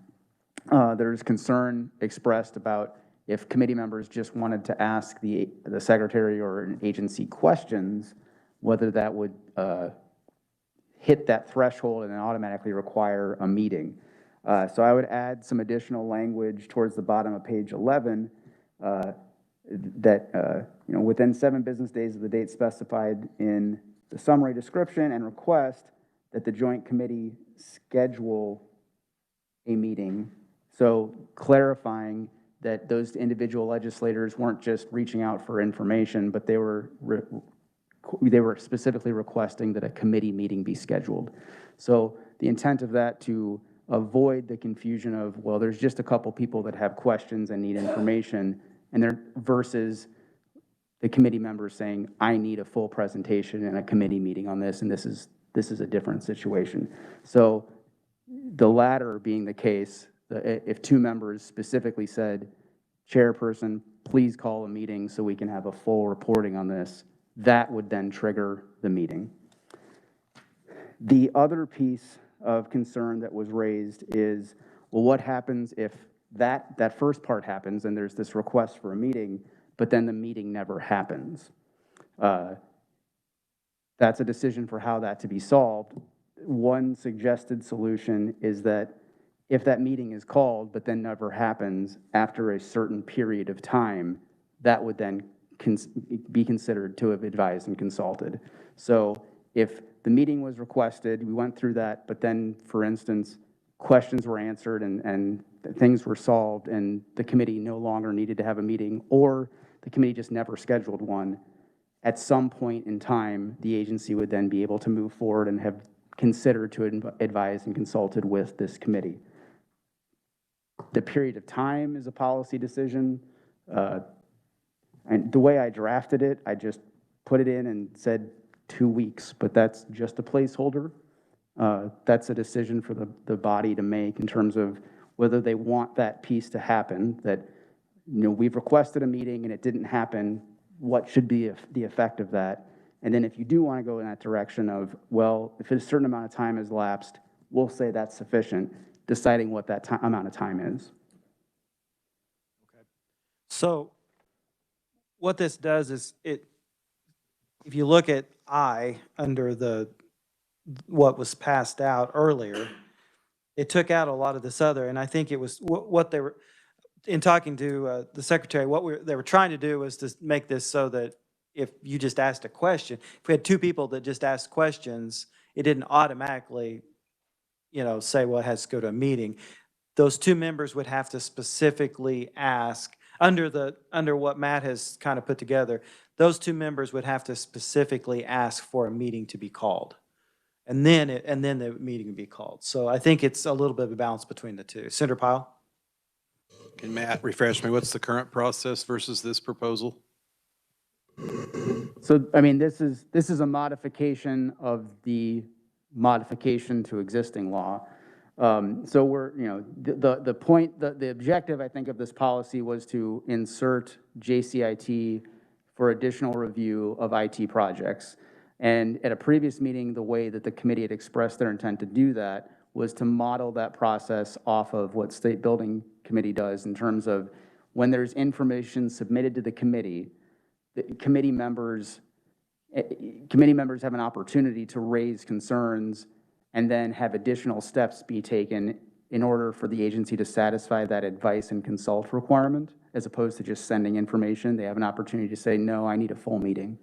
There's concern expressed about if committee members just wanted to ask the secretary or an agency questions, whether that would hit that threshold and automatically require a meeting. So I would add some additional language towards the bottom of page 11 that, within 7 business days of the date specified in the summary description, and request that the joint committee schedule a meeting. So clarifying that those individual legislators weren't just reaching out for information, but they were specifically requesting that a committee meeting be scheduled. So the intent of that, to avoid the confusion of, well, there's just a couple people that have questions and need information, and they're versus the committee members saying, I need a full presentation and a committee meeting on this, and this is a different situation. So the latter being the case, if 2 members specifically said, chairperson, please call a meeting so we can have a full reporting on this, that would then trigger the meeting. The other piece of concern that was raised is, well, what happens if that first part happens and there's this request for a meeting, but then the meeting never happens? That's a decision for how that to be solved. One suggested solution is that if that meeting is called but then never happens after a certain period of time, that would then be considered to have advised and consulted. So if the meeting was requested, we went through that, but then, for instance, questions were answered and things were solved, and the committee no longer needed to have a meeting, or the committee just never scheduled one, at some point in time, the agency would then be able to move forward and have considered to advise and consulted with this committee. The period of time is a policy decision. And the way I drafted it, I just put it in and said 2 weeks, but that's just a placeholder. That's a decision for the body to make in terms of whether they want that piece to happen, that, we've requested a meeting and it didn't happen, what should be the effect of that? And then if you do want to go in that direction of, well, if a certain amount of time has lapsed, we'll say that's sufficient, deciding what that amount of time is. So what this does is if you look at I under what was passed out earlier, it took out a lot of this other, and I think it was what they were, in talking to the secretary, they were trying to do was to make this so that if you just asked a question, if we had 2 people that just asked questions, it didn't automatically, say, well, it has to go to a meeting. Those 2 members would have to specifically ask, under what Matt has kind of put together, those 2 members would have to specifically ask for a meeting to be called. And then the meeting would be called. So I think it's a little bit of a balance between the two. Senator Pyle? Can Matt refresh me? What's the current process versus this proposal? So, I mean, this is a modification of the modification to existing law. So we're, the point, the objective, I think, of this policy was to insert JCIT for additional review of IT projects. And at a previous meeting, the way that the committee had expressed their intent to do that was to model that process off of what State Building Committee does in terms of when there's information submitted to the committee members have an opportunity to raise concerns and then have additional steps be taken in order for the agency to satisfy that advice and consult requirement, as opposed to just sending information. They have an opportunity to say, no, I need a full meeting.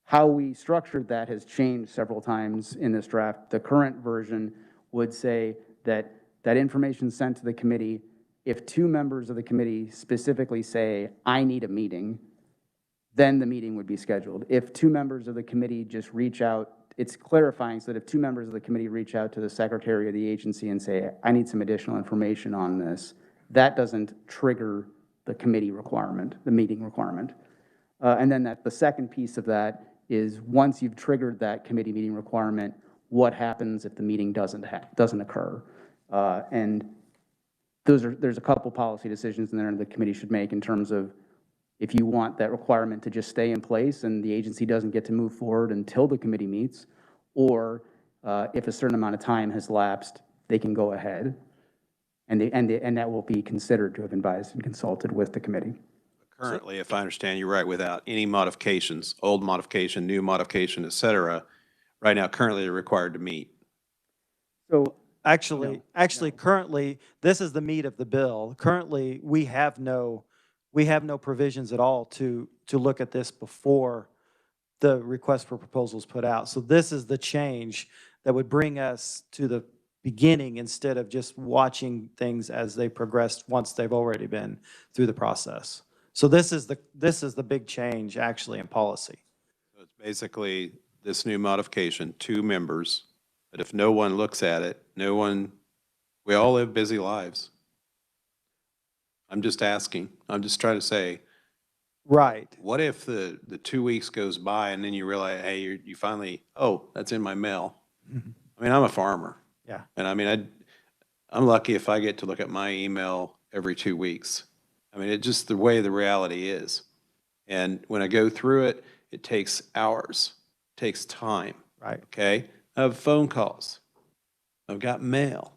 How we structured that has changed several times in this draft. The current version would say that that information sent to the committee, if 2 members of the committee specifically say, I need a meeting, then the meeting would be scheduled. If 2 members of the committee just reach out, it's clarifying so that if 2 members of the committee reach out to the secretary of the agency and say, I need some additional information on this, that doesn't trigger the committee requirement, the meeting requirement. And then the second piece of that is once you've triggered that committee meeting requirement, what happens if the meeting doesn't occur? And there's a couple policy decisions in there the committee should make in terms of if you want that requirement to just stay in place and the agency doesn't get to move forward until the committee meets, or if a certain amount of time has lapsed, they can go ahead, and that will be considered to have advised and consulted with the committee. Currently, if I understand you right, without any modifications, old modification, new modification, et cetera, right now, currently they're required to meet. So Actually, currently, this is the meat of the bill. Currently, we have no provisions at all to look at this before the request for proposals put out. So this is the change that would bring us to the beginning instead of just watching things as they progress once they've already been through the process. So this is the big change actually in policy. So it's basically this new modification, 2 members, but if no one looks at it, we all live busy lives. I'm just asking, I'm just trying to say, Right. what if the 2 weeks goes by and then you realize, hey, you finally, oh, that's in my mail. I mean, I'm a farmer. Yeah. And I mean, I'm lucky if I get to look at my email every 2 weeks. I mean, it's just the way the reality is. And when I go through it, it takes hours, takes time. Right. Okay? I have phone calls. I've got mail.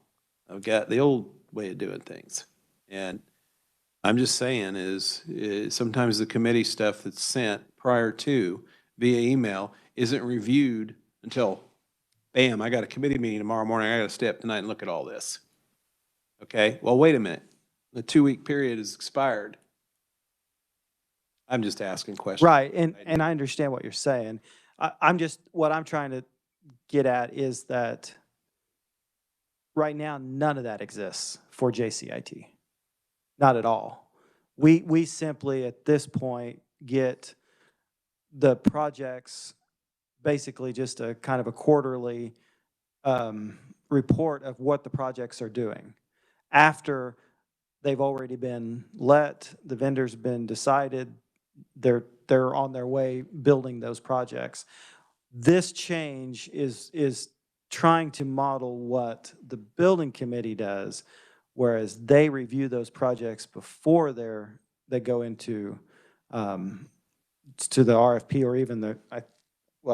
I've got the old way of doing things. And I'm just saying is sometimes the committee stuff that's sent prior to via email isn't reviewed until, bam, I got a committee meeting tomorrow morning. I got to stay up tonight and look at all this. Okay? Well, wait a minute. The 2-week period is expired. I'm just asking questions. Right, and I understand what you're saying. What I'm trying to get at is that right now, none of that exists for JCIT. Not at all. We simply, at this point, get the projects, basically just a kind of a quarterly report of what the projects are doing. After they've already been let, the vendor's been decided, they're on their way building those projects. This change is trying to model what the building committee does, whereas they review those projects before they go into to the RFP or even I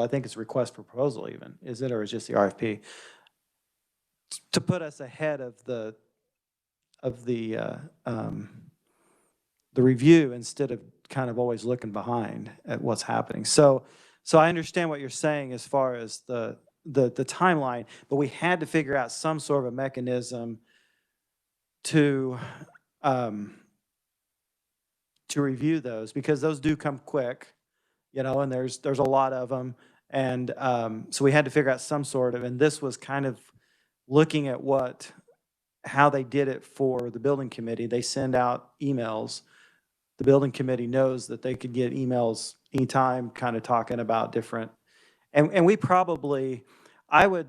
think it's request for proposal even, is it, or is it just the RFP? To put us ahead of the review instead of kind of always looking behind at what's happening. So I understand what you're saying as far as the timeline, but we had to figure out some sort of a mechanism to review those, because those do come quick, and there's a lot of them. And so we had to figure out some sort of, and this was kind of looking at how they did it for the building committee. They send out emails. The building committee knows that they could get emails anytime kind of talking about different, and we probably, I would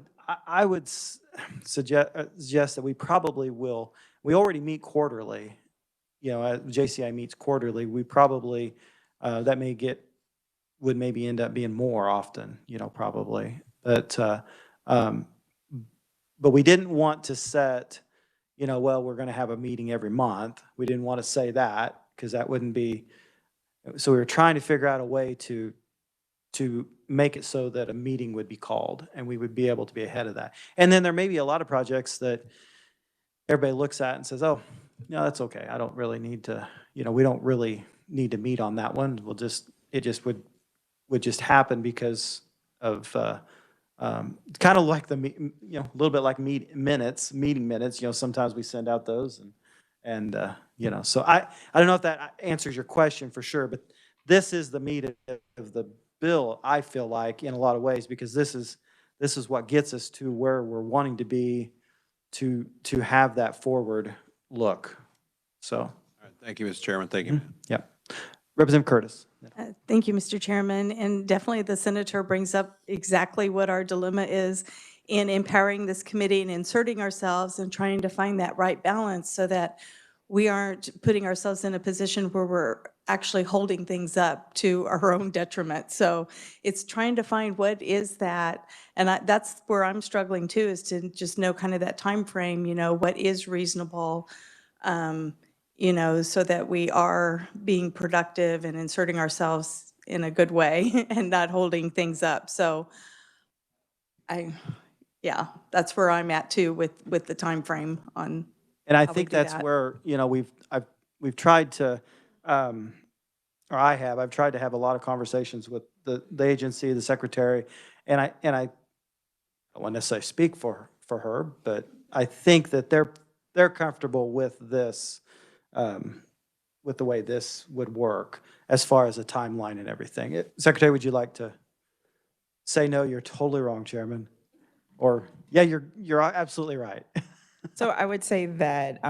suggest that we probably will, we already meet quarterly, JCI meets quarterly, we probably, that would maybe end up being more often, probably. But we didn't want to set, well, we're going to have a meeting every month. We didn't want to say that, because that wouldn't be, so we were trying to figure out a way to make it so that a meeting would be called and we would be able to be ahead of that. And then there may be a lot of projects that everybody looks at and says, oh, no, that's okay. I don't really need to, we don't really need to meet on that one. It just would just happen because of, kind of like a little bit like meeting minutes, sometimes we send out those and so I don't know if that answers your question for sure, but this is the meat of the bill, I feel like, in a lot of ways, because this is what gets us to where we're wanting to be to have that forward look. So. All right, thank you, Mr. Chairman. Thank you. Yep. Representative Curtis. Thank you, Mr. Chairman. And definitely the senator brings up exactly what our dilemma is in empowering this committee and inserting ourselves and trying to find that right balance so that we aren't putting ourselves in a position where we're actually holding things up to our own detriment. So it's trying to find what is that, and that's where I'm struggling too, is to just know kind of that time frame, what is reasonable, so that we are being productive and inserting ourselves in a good way and not holding things up. So that's where I'm at too with the time frame on. And I how we think do that's that. where, we've tried to, I've tried to have a lot of conversations with the agency, the secretary, and I don't want to necessarily speak for for her, but I think that they're comfortable with this, with the way this would work as far as a timeline and everything. Secretary, would you like to say no, you're totally wrong, Chairman? Or, yeah, you're absolutely right. So I would say that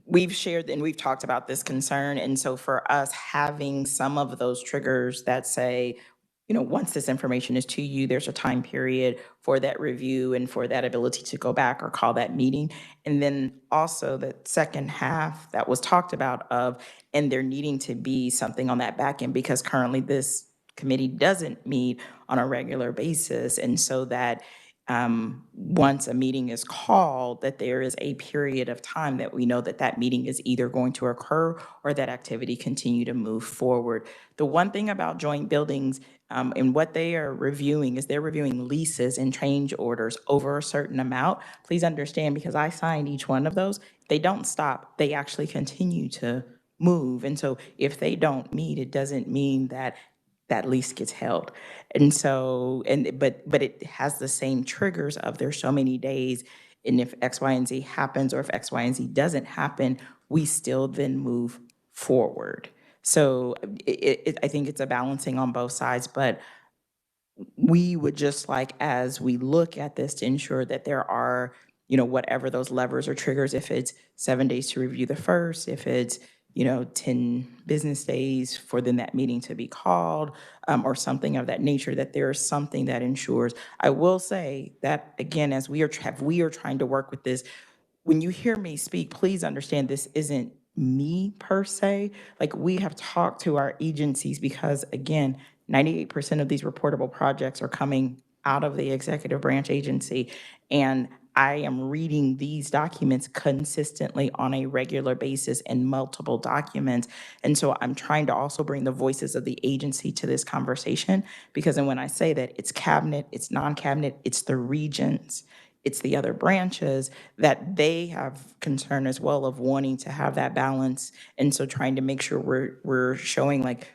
we've shared and we've talked about this concern. And so for us, having some of those triggers that say, you know, once this information is to you, there's a time period for that review and for that ability to go back or call that meeting. And then also the second half that was talked about of, and there needing to be something on that back end because currently this committee doesn't meet on a regular basis. And so that once a meeting is called, that there is a period of time that we know that that meeting is either going to occur or that activity continue to move forward. The one thing about joint buildings and what they are reviewing is they're reviewing leases and change orders over a certain amount. Please understand, because I signed each one of those, they don't stop. They actually continue to move. And so if they don't meet, it doesn't mean that that lease gets held. And so, but it has the same triggers of there's so many days, and if X, Y, and Z happens, or if X, Y, and Z doesn't happen, we still then move forward. So I think it's a balancing on both sides, but we would just like, as we look at this, to ensure that there are, you know, whatever those levers or triggers, if it's 7 days to review the first, if it's, you know, 10 business days for then that meeting to be called, or something of that nature, that there is something that ensures. I will say that, again, as we are trying to work with this, when you hear me speak, please understand this isn't me per se. Like, we have talked to our agencies because, again, 98% of these reportable projects are coming out of the executive branch agency. And I am reading these documents consistently on a regular basis in multiple documents. And so I'm trying to also bring the voices of the agency to this conversation, because then when I say that it's cabinet, it's non-cabinet, it's the regions, it's the other branches, that they have concern as well of wanting to have that balance. And so trying to make sure we're showing, like,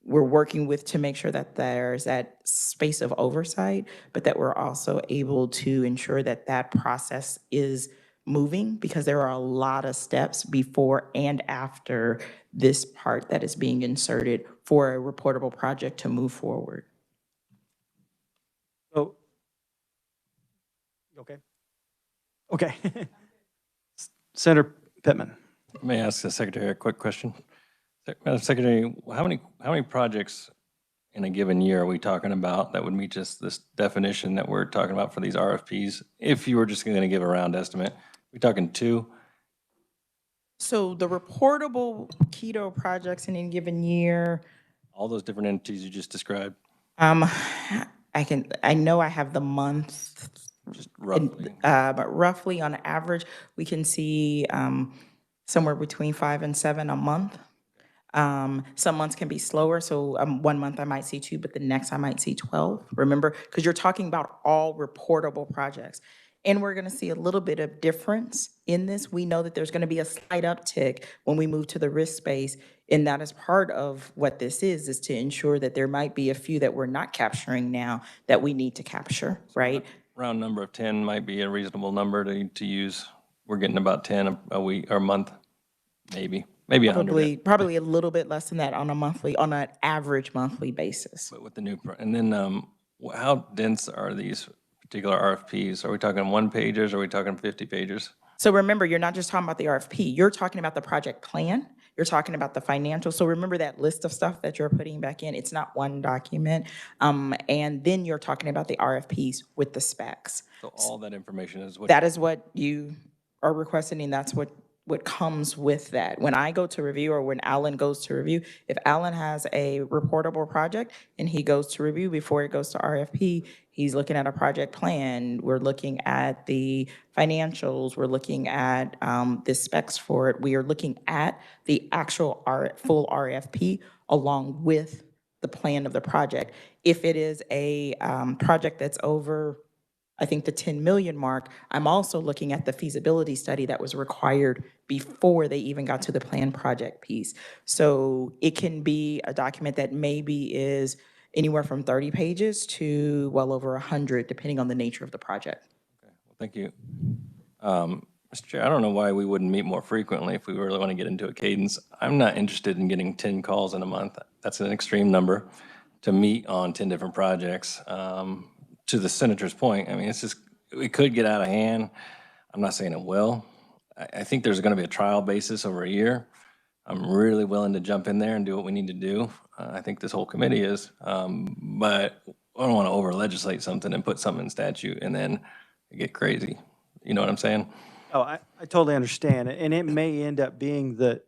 we're working with to make sure that there's that space of oversight, but that we're also able to ensure that that process is moving, because there are a lot of steps before and after this part that is being inserted for a reportable project to move forward. Oh, okay. Okay. Senator Pittman. May I ask the Secretary a quick question? Madam Secretary, how many projects in a given year are we talking about that would meet just this definition that we're talking about for these RFPs? If you were just going to give a round estimate, we talking 2? So the reportable keto projects in any given year, All those different entities you just described, I know I have the month. just roughly. But roughly on average, we can see somewhere between 5 and 7 a month. Some months can be slower, so 1 month I might see 2, but the next I might see 12. Remember, because you're talking about all reportable projects. And we're gonna see a little bit of difference in this. We know that there's gonna be a slight uptick when we move to the risk space, and that is part of what this is to ensure that there might be a few that we're not capturing now that we need to capture, right? Round number of 10 might be a reasonable number to use. We're getting about 10 a week or a month, maybe 100. Probably a little bit less than that on an average monthly basis. But with the new, and then how dense are these particular RFPs? Are we talking 1 pages? Are we talking 50 pages? So remember, you're not just talking about the RFP, you're talking about the project plan, you're talking about the financial. So remember that list of stuff that you're putting back in, it's not one document. And then you're talking about the RFPs with the specs. So all that information is what? That is what you are requesting, and that's what comes with that. When I go to review, or when Alan goes to review, if Alan has a reportable project and he goes to review before it goes to RFP, he's looking at a project plan. We're looking at the financials. We're looking at the specs for it. We are looking at the actual full RFP along with the plan of the project. If it is a project that's over, I think, the 10 million mark, I'm also looking at the feasibility study that was required before they even got to the plan project piece. So it can be a document that maybe is anywhere from 30 pages to well over 100, depending on the nature of the project. Okay. Well, Thank you. Mr. Chair, I don't know why we wouldn't meet more frequently if we really want to get into a cadence. I'm not interested in getting 10 calls in a month. That's an extreme number to meet on 10 different projects. To the senator's point, I mean, it's just, it could get out of hand. I'm not saying it will. I think there's going to be a trial basis over a year. I'm really willing to jump in there and do what we need to do. I think this whole committee is. But I don't want to over legislate something and put something in statute and then get crazy. You know what I'm saying? Oh, I totally understand. And it may end up being that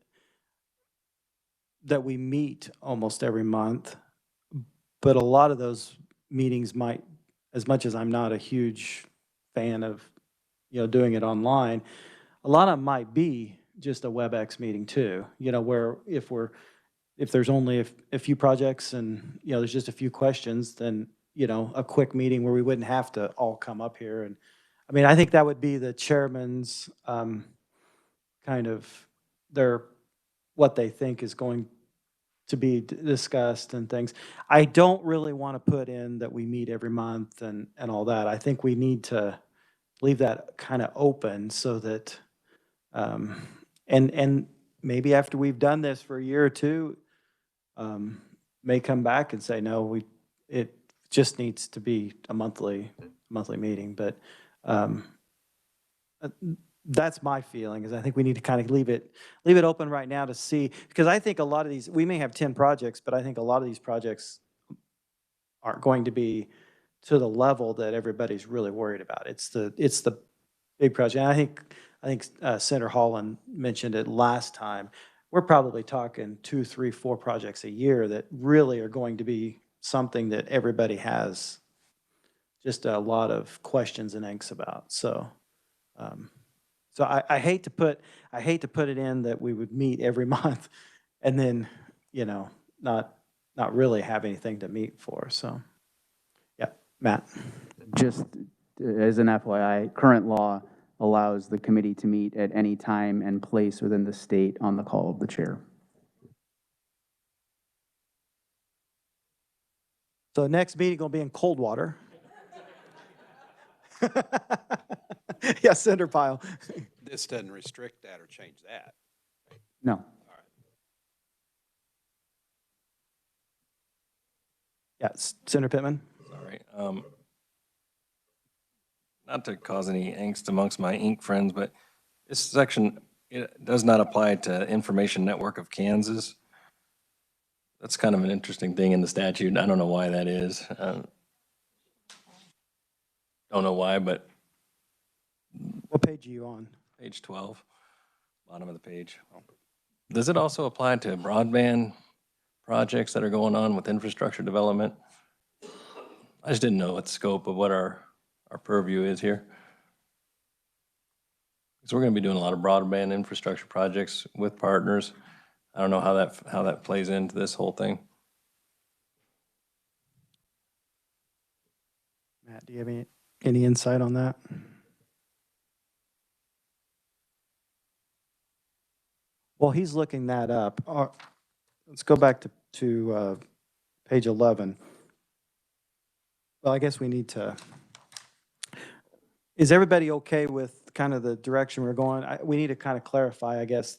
we meet almost every month, but a lot of those meetings might, as much as I'm not a huge fan of, doing it online, a lot of them might be just a WebEx meeting too, where if there's only a few projects and, there's just a few questions, then, a quick meeting where we wouldn't have to all come up here. And I mean, I think that would be the chairman's kind of what they think is going to be discussed and things. I don't really want to put in that we meet every month and all that. I think we need to leave that kind of open so that, and maybe after we've done this for a year or two, may come back and say, no, it just needs to be a monthly meeting. But that's my feeling, is I think we need to kind of leave it open right now to see, because I think a lot of these, we may have 10 projects, but I think a lot of these projects aren't going to be to the level that everybody's really worried about. It's the big project. And I think Senator Holland mentioned it last time. We're probably talking 2, 3, 4 projects a year that really are going to be something that everybody has just a lot of questions and angst about. So, I hate to put it in that we would meet every month and then, not really have anything to meet for. So, yeah, Matt. Just as an FYI, current law allows the committee to meet at any time and place within the state on the call of the chair. So next meeting will be in Coldwater. Yeah, Cinder Pile. This doesn't restrict that or change that. No. Yeah, Senator Pittman. Sorry. Not to cause any angst amongst my ink friends, but this section, it does not apply to Information Network of Kansas. That's kind of an interesting thing in the statute. I don't know why that is. Don't know why, but. What page are you on? Page 12, bottom of the page. Does it also apply to broadband projects that are going on with infrastructure development? I just didn't know what the scope of what our purview is here. Because we're going to be doing a lot of broadband infrastructure projects with partners. I don't know how that plays into this whole thing. Matt, do you have any insight on that? Well, he's looking that up. Let's go back to page 11. Well, I guess we need to, is everybody okay with kind of the direction we're going? We need to kind of clarify, I guess,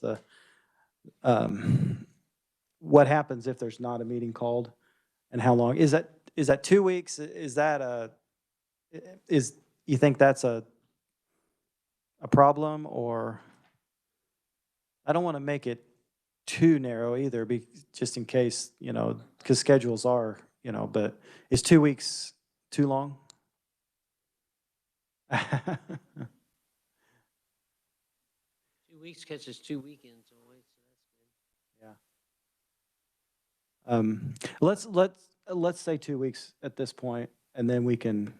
what happens if there's not a meeting called and how long? Is that 2 weeks? You think that's a problem, or? I don't want to make it too narrow either, just in case, because schedules are, but is 2 weeks too long? 2 weeks catches 2 weekends away, so that's good. Yeah. Let's say 2 weeks at this point, and then we can.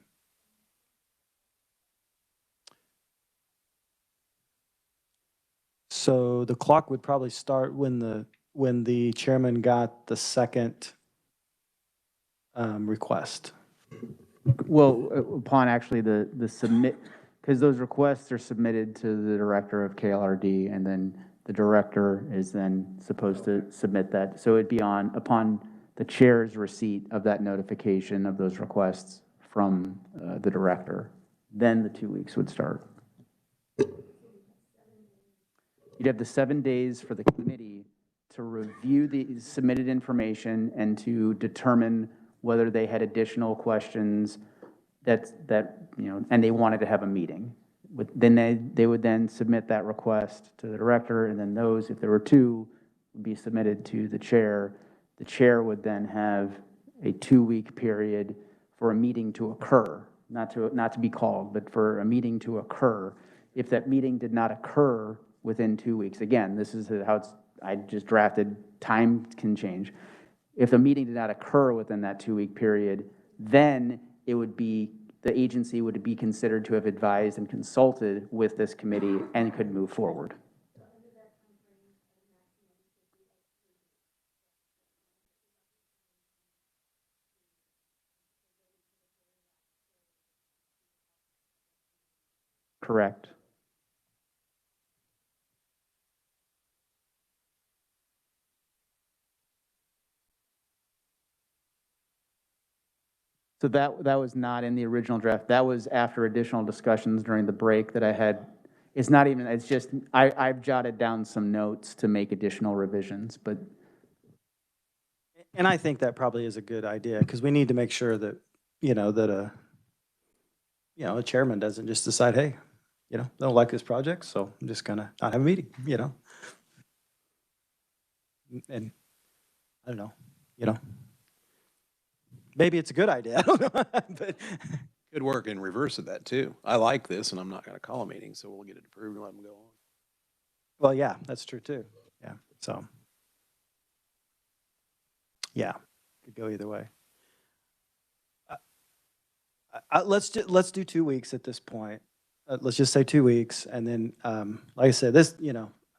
So the clock would probably start when the chairman got the second request. Well, upon actually the submit, because those requests are submitted to the director of KLRD, and then the director is then supposed to submit that. So it'd be upon the chair's receipt of that notification of those requests from the director. then the 2 weeks would start. You'd have the 7 days for the committee to review the submitted information and to determine whether they had additional questions and they wanted to have a meeting. Then they would then submit that request to the director, and then those, if there were two, would be submitted to the chair. The chair would then have a 2-week period for a meeting to occur, not to be called, but for a meeting to occur. If that meeting did not occur within 2 weeks, again, this is how I just drafted, time can change. If the meeting did not occur within that 2-week period, then it would be, the agency would be considered to have advised and consulted with this committee and could move forward. Correct. So that was not in the original draft. That was after additional discussions during the break that I had. It's not even, it's just, I've jotted down some notes to make additional revisions, but. And I think that probably is a good idea, because we need to make sure that, that a chairman doesn't just decide, hey, I don't like this project, so I'm just gonna not have a meeting, And I don't know, maybe it's a good idea, I don't know, but. Could work in reverse of that too. I like this and I'm not gonna call a meeting, so we'll get it approved and let them go on. Well, yeah, that's true too. Yeah, so. Yeah, could go either way. Let's do 2 weeks at this point. Let's just say 2 weeks, and then, like I said, this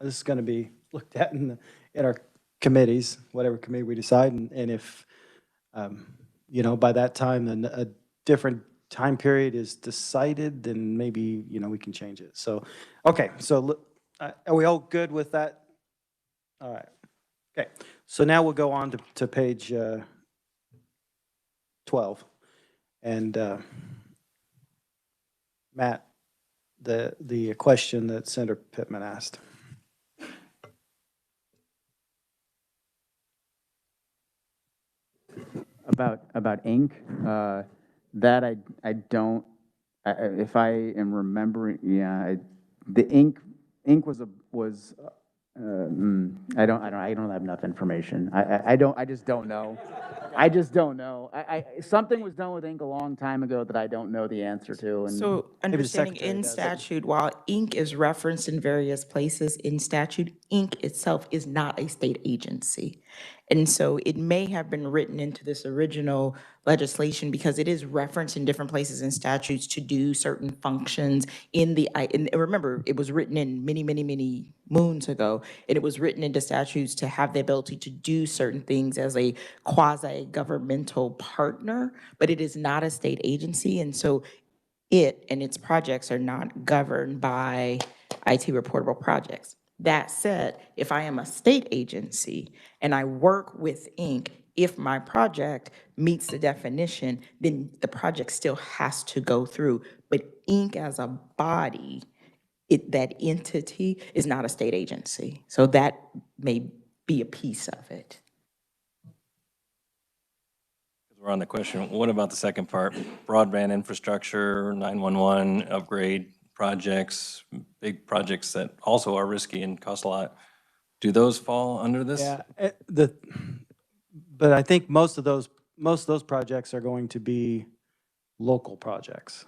is going to be looked at in our committees, whatever committee we decide, and if by that time then a different time period is decided, then maybe we can change it. So, okay, so are we all good with that? All right. Okay, so now we'll go on to page 12. And Matt, the question that Senator Pittman asked. About ink, that I don't, if I am remembering, the ink was I don't have enough information. I just don't know. I just don't know. Something was done with ink a long time ago that I don't know the answer to. And So understanding secretary in does. statute, while ink is referenced in various places in statute, ink itself is not a state agency. And so it may have been written into this original legislation because it is referenced in different places in statutes to do certain functions and remember, it was written in many, many, many moons ago, and it was written into statutes to have the ability to do certain things as a quasi-governmental partner, but it is not a state agency. And so it and its projects are not governed by IT reportable projects. That said, if I am a state agency and I work with Inc., if my project meets the definition, then the project still has to go through. But Inc. as a body, that entity is not a state agency. So that may be a piece of it. We're on the question, what about the second part? Broadband infrastructure, 911 upgrade projects, big projects that also are risky and cost a lot. Do those fall under this? Yeah, but I think most of those projects are going to be local projects.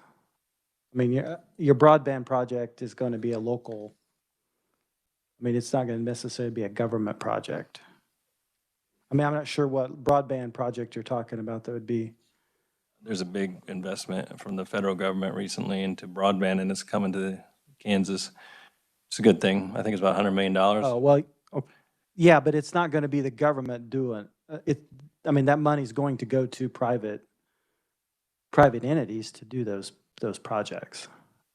I mean, your broadband project is going to be a local. I mean, it's not going to necessarily be a government project. I mean, I'm not sure what broadband project you're talking about that would be. There's a big investment from the federal government recently into broadband, and it's coming to Kansas. It's a good thing. I think it's about $100 million. Oh, well, yeah, but it's not going to be the government doing it. I mean, that money's going to go to private entities to do those projects.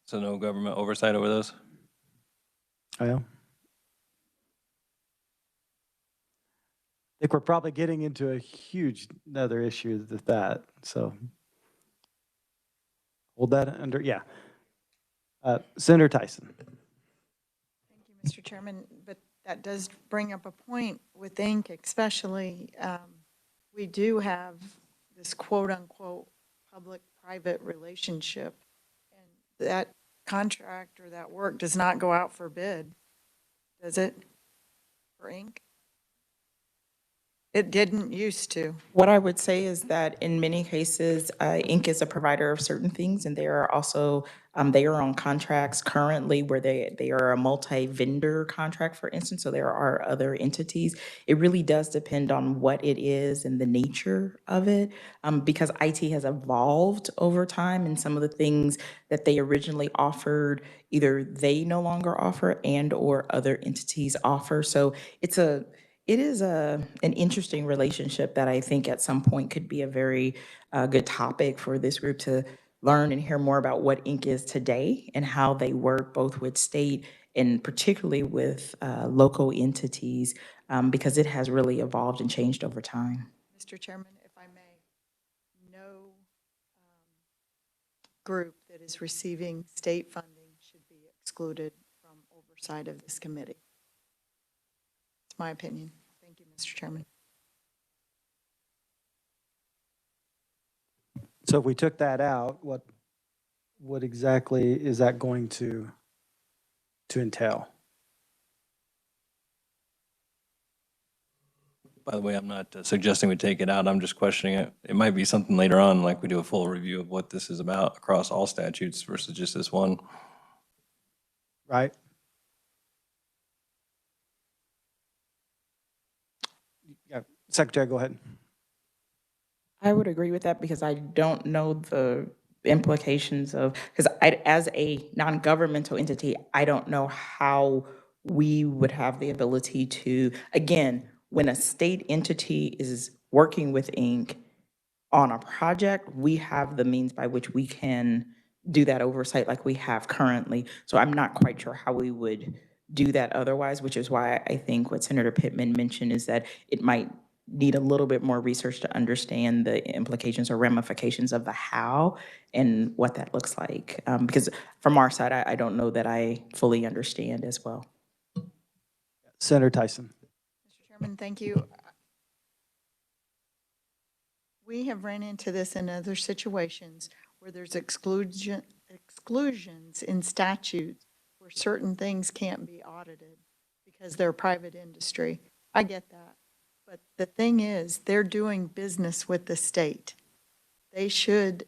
So no government oversight over those? Oh, yeah. I think we're probably getting into a huge another issue with that. So hold that under, yeah. Senator Tyson. Thank you, Mr. Chairman, but that does bring up a point with Inc. especially. We do have this quote-unquote public-private relationship, and that contract or that work does not go out for bid, does it, for Inc.? It didn't used to. What I would say is that in many cases, Inc. is a provider of certain things, and they are also, they are on contracts currently where they are a multi-vendor contract, for instance, so there are other entities. It really does depend on what it is and the nature of it, because IT has evolved over time, and some of the things that they originally offered, either they no longer offer and/or other entities offer. So it is an interesting relationship that I think at some point could be a very good topic for this group to learn and hear more about what Inc. is today and how they work both with state and particularly with local entities, because it has really evolved and changed over time. Mr. Chairman, if I may, no group that is receiving state funding should be excluded from oversight of this committee. It's my opinion. Thank you, Mr. Chairman. So if we took that out, what exactly is that going to entail? By the way, I'm not suggesting we take it out. I'm just questioning it. It might be something later on, like we do a full review of what this is about across all statutes versus just this one. Right? Yeah, Secretary, go ahead. I would agree with that because I don't know the implications of, because as a non-governmental entity, I don't know how we would have the ability to, again, when a state entity is working with Inc. on a project, we have the means by which we can do that oversight like we have currently. So I'm not quite sure how we would do that otherwise, which is why I think what Senator Pittman mentioned is that it might need a little bit more research to understand the implications or ramifications of the how and what that looks like. Because from our side, I don't know that I fully understand as well. Senator Tyson. Mr. Chairman, thank you. We have ran into this in other situations where there's exclusions in statutes where certain things can't be audited because they're private industry. I get that. But the thing is, they're doing business with the state. They should,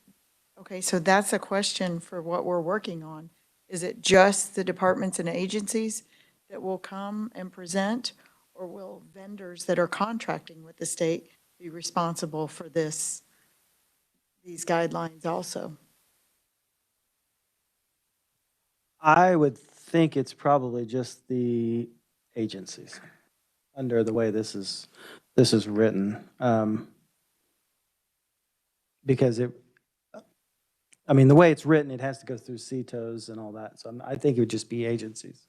okay, so that's a question for what we're working on. Is it just the departments and agencies that will come and present, or will vendors that are contracting with the state be responsible for these guidelines also? I would think it's probably just the agencies under the way this is written. Because the way it's written, it has to go through CTOs and all that. So I think it would just be agencies.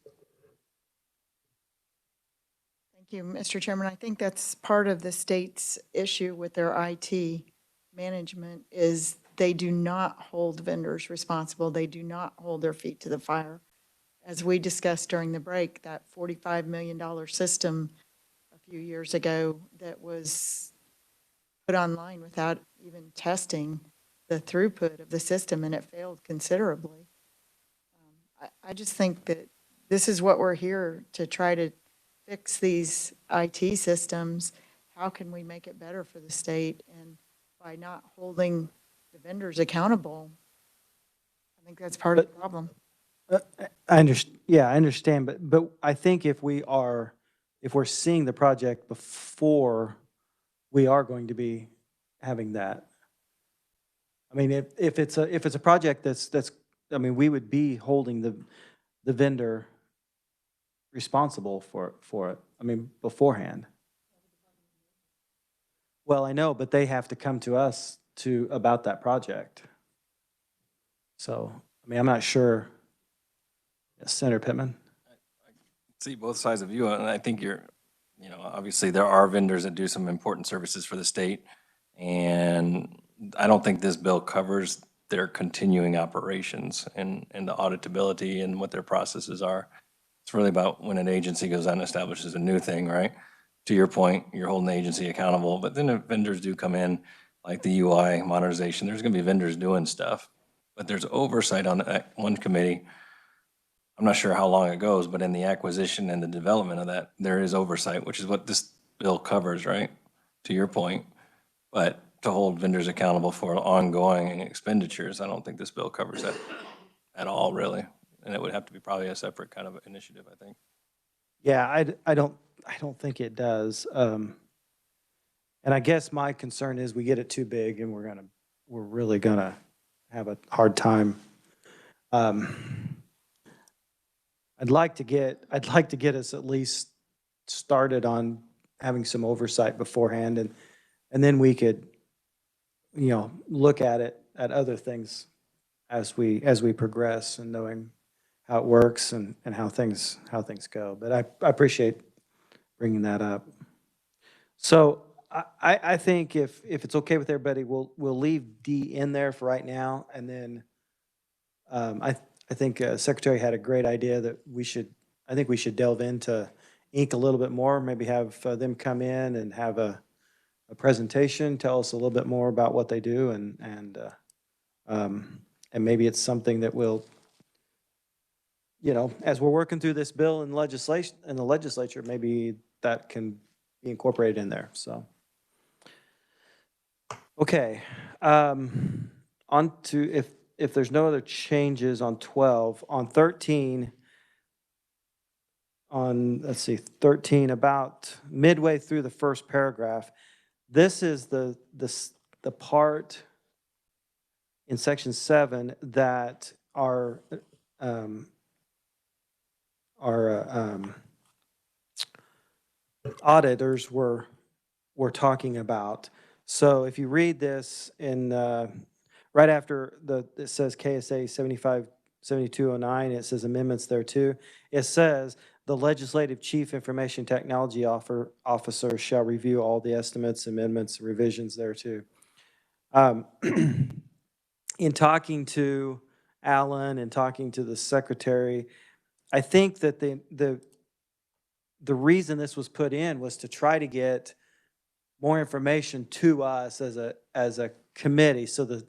Thank you, Mr. Chairman. I think that's part of the state's issue with their IT management is they do not hold vendors responsible. They do not hold their feet to the fire. As we discussed during the break, that $45 million system a few years ago that was put online without even testing the throughput of the system, and it failed considerably. I just think that this is what we're here to try to fix these IT systems. How can we make it better for the state? And by not holding the vendors accountable, I think that's part of the problem. I understand, but I think if we're seeing the project before we are going to be having that. If it's a project that's we would be holding the vendor responsible for it, beforehand. Well, I know, but they have to come to us about that project. So, I'm not sure. Yes, Senator Pittman. See both sides of you, and I think obviously there are vendors that do some important services for the state, and I don't think this bill covers their continuing operations and the auditability and what their processes are. It's really about when an agency goes out and establishes a new thing, right? To your point, you're holding the agency accountable, but then if vendors do come in, like the UI modernization, there's gonna be vendors doing stuff. But there's oversight on that one committee. I'm not sure how long it goes, but in the acquisition and the development of that, there is oversight, which is what this bill covers, right? To your point. But to hold vendors accountable for ongoing expenditures, I don't think this bill covers that at all, really. And it would have to be probably a separate kind of initiative, I think. Yeah, I don't think it does. And I guess my concern is we get it too big and we're really gonna have a hard time. I'd like to get us at least started on having some oversight beforehand, and then we could, look at other things as we progress and knowing how it works and how things go. But I appreciate bringing that up. So I think if it's okay with everybody, we'll leave D in there for right now, and then I think Secretary had a great idea that I think we should delve into Inc. a little bit more, maybe have them come in and have a presentation, tell us a little bit more about what they do, and maybe it's something that we'll, as we're working through this bill in the legislature, maybe that can be incorporated in there, so. Okay, on to, if there's no other changes on 12, on 13, let's see, 13, about midway through the first paragraph, this is the part in section 7 that our auditors were talking about. So if you read this in right after it says KSA 7209, it says amendments there too. It says the legislative chief information technology officer shall review all the estimates, amendments, revisions there too. In talking to Alan and talking to the secretary, I think that the reason this was put in was to try to get more information to us as a committee. So the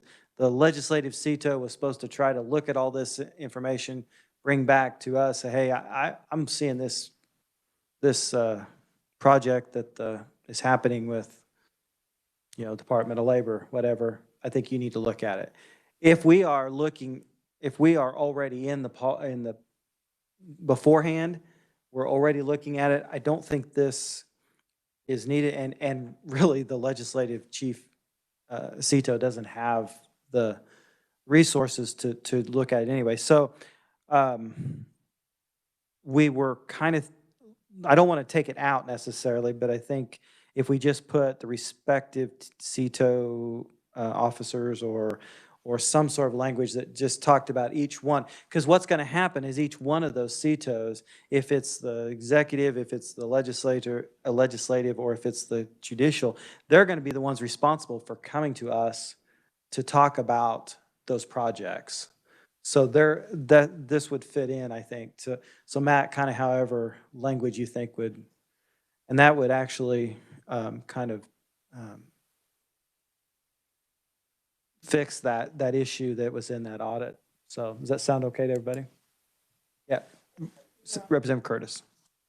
legislative CETO was supposed to try to look at all this information, bring back to us, say, hey, I'm seeing this project that is happening with, Department of Labor, whatever. I think you need to look at it. If we are already in the beforehand, we're already looking at it, I don't think this is needed, and really the legislative chief, CETO, doesn't have the resources to look at it anyway. So we were kind of, I don't want to take it out necessarily, but I think if we just put the respective CETO officers or some sort of language that just talked about each one, because what's going to happen is each one of those CETOs, if it's the executive, if it's the legislative, or if it's the judicial, they're going to be the ones responsible for coming to us to talk about those projects. So this would fit in, I think. So Matt, kind of however language you think would, and that would actually kind of fix that issue that was in that audit. So does that sound okay to everybody? Yeah. Representative Curtis.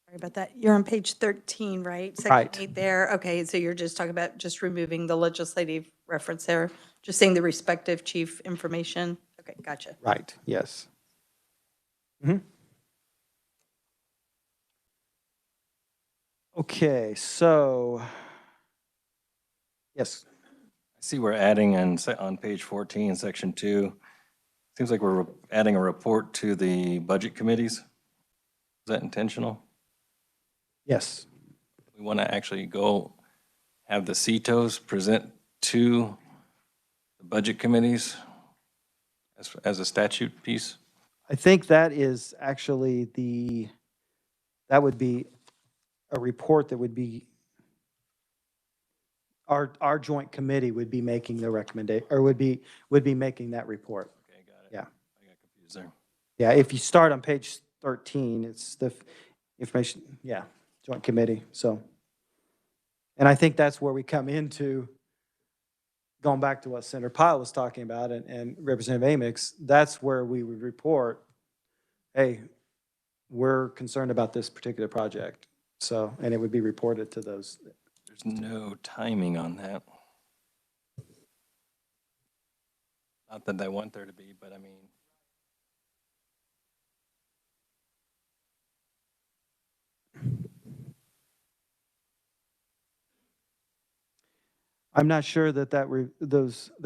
Sorry about that. You're on page 13, right? Right. Section 8 there. Okay, so you're just talking about just removing the legislative reference there, just saying the respective chief information. Okay, gotcha. Right, yes. Mm-hmm. Okay, so, yes. I see we're adding on page 14, section 2, seems like we're adding a report to the budget committees. Is that intentional? Yes. We want to actually go have the CETOs present to the budget committees as a statute piece? I think that is actually that would be a report that would be our joint committee would be making the recommendation, or would be making that report. Okay, got it. Yeah. I got confused there. Yeah, if you start on page 13, it's the information, yeah, joint committee, so. And I think that's where we come into, going back to what Senator Pyle was talking about and Representative Amix, that's where we would report, hey, we're concerned about this particular project. So, and it would be reported to those. There's no timing on that. Not that I want there to be, but I mean. I'm not sure that that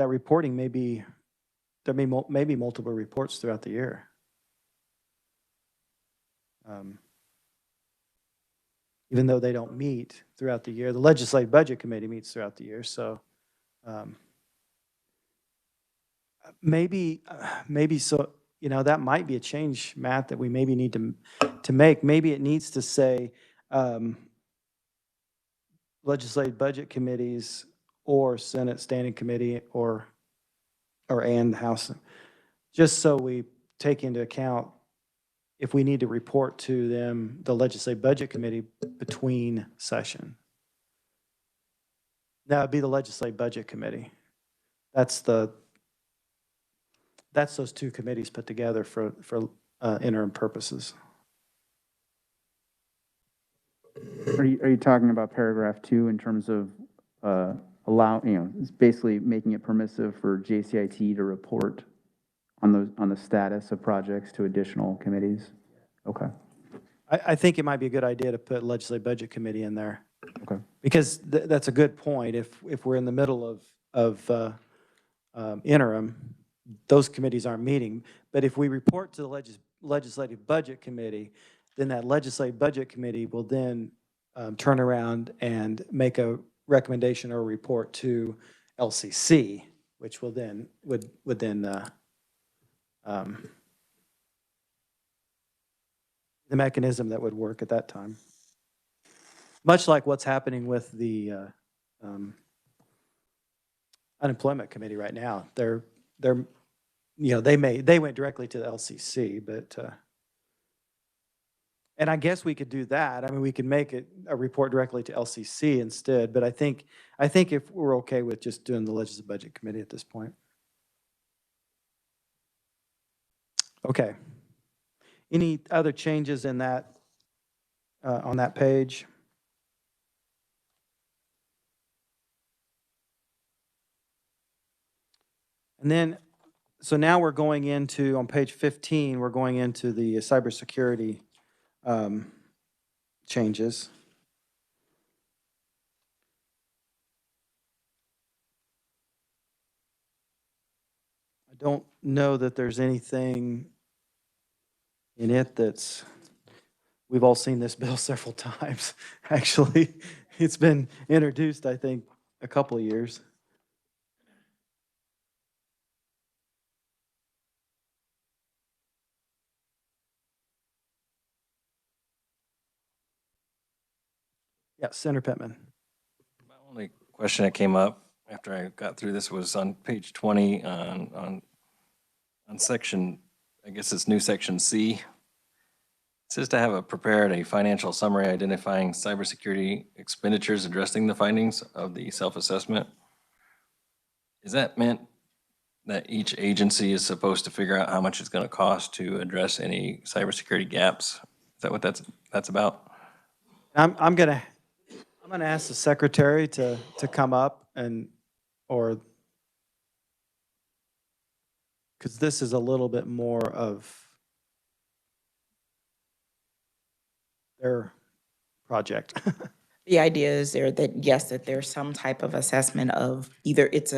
reporting may be, there may be multiple reports throughout the year. Even though they don't meet throughout the year, the Legislative Budget Committee meets throughout the year, so maybe so, you know, that might be a change, Matt, that we maybe need to make. Maybe it needs to say Legislative Budget Committees or Senate Standing Committee and House, just so we take into account if we need to report to them, the Legislative Budget Committee, between session. That would be the Legislative Budget Committee. That's those two committees put together for interim purposes. Are you talking about paragraph 2 in terms of it's basically making it permissive for JCIT to report on the status of projects to additional committees? Okay. I think it might be a good idea to put Legislative Budget Committee in there. Okay. Because that's a good point. If we're in the middle of interim, those committees aren't meeting. But if we report to the Legislative Budget Committee, then that Legislative Budget Committee will then turn around and make a recommendation or report to LCC, which will then, would then the mechanism that would work at that time. Much like what's happening with the Unemployment Committee right now. They're you know, they went directly to the LCC, but and I guess we could do that. I mean, we could make it a report directly to LCC instead, but I think if we're okay with just doing the Legislative Budget Committee at this point. Okay. Any other changes in that, on that page? And then, so now we're going into, on page 15, we're going into the cybersecurity changes. I don't know that there's anything in it that's, we've all seen this bill several times, actually. It's been introduced, I think, a couple of years. Yeah, Senator Pittman. My only question that came up after I got through this was on page 20 on section, I guess it's new section C. It says to have prepared a financial summary identifying cybersecurity expenditures addressing the findings of the self-assessment. Is that meant that each agency is supposed to figure out how much it's going to cost to address any cybersecurity gaps? Is that what that's about? I'm gonna ask the secretary to come up or because this is a little bit more of their project. The idea is there that, yes, that there's some type of assessment of either it's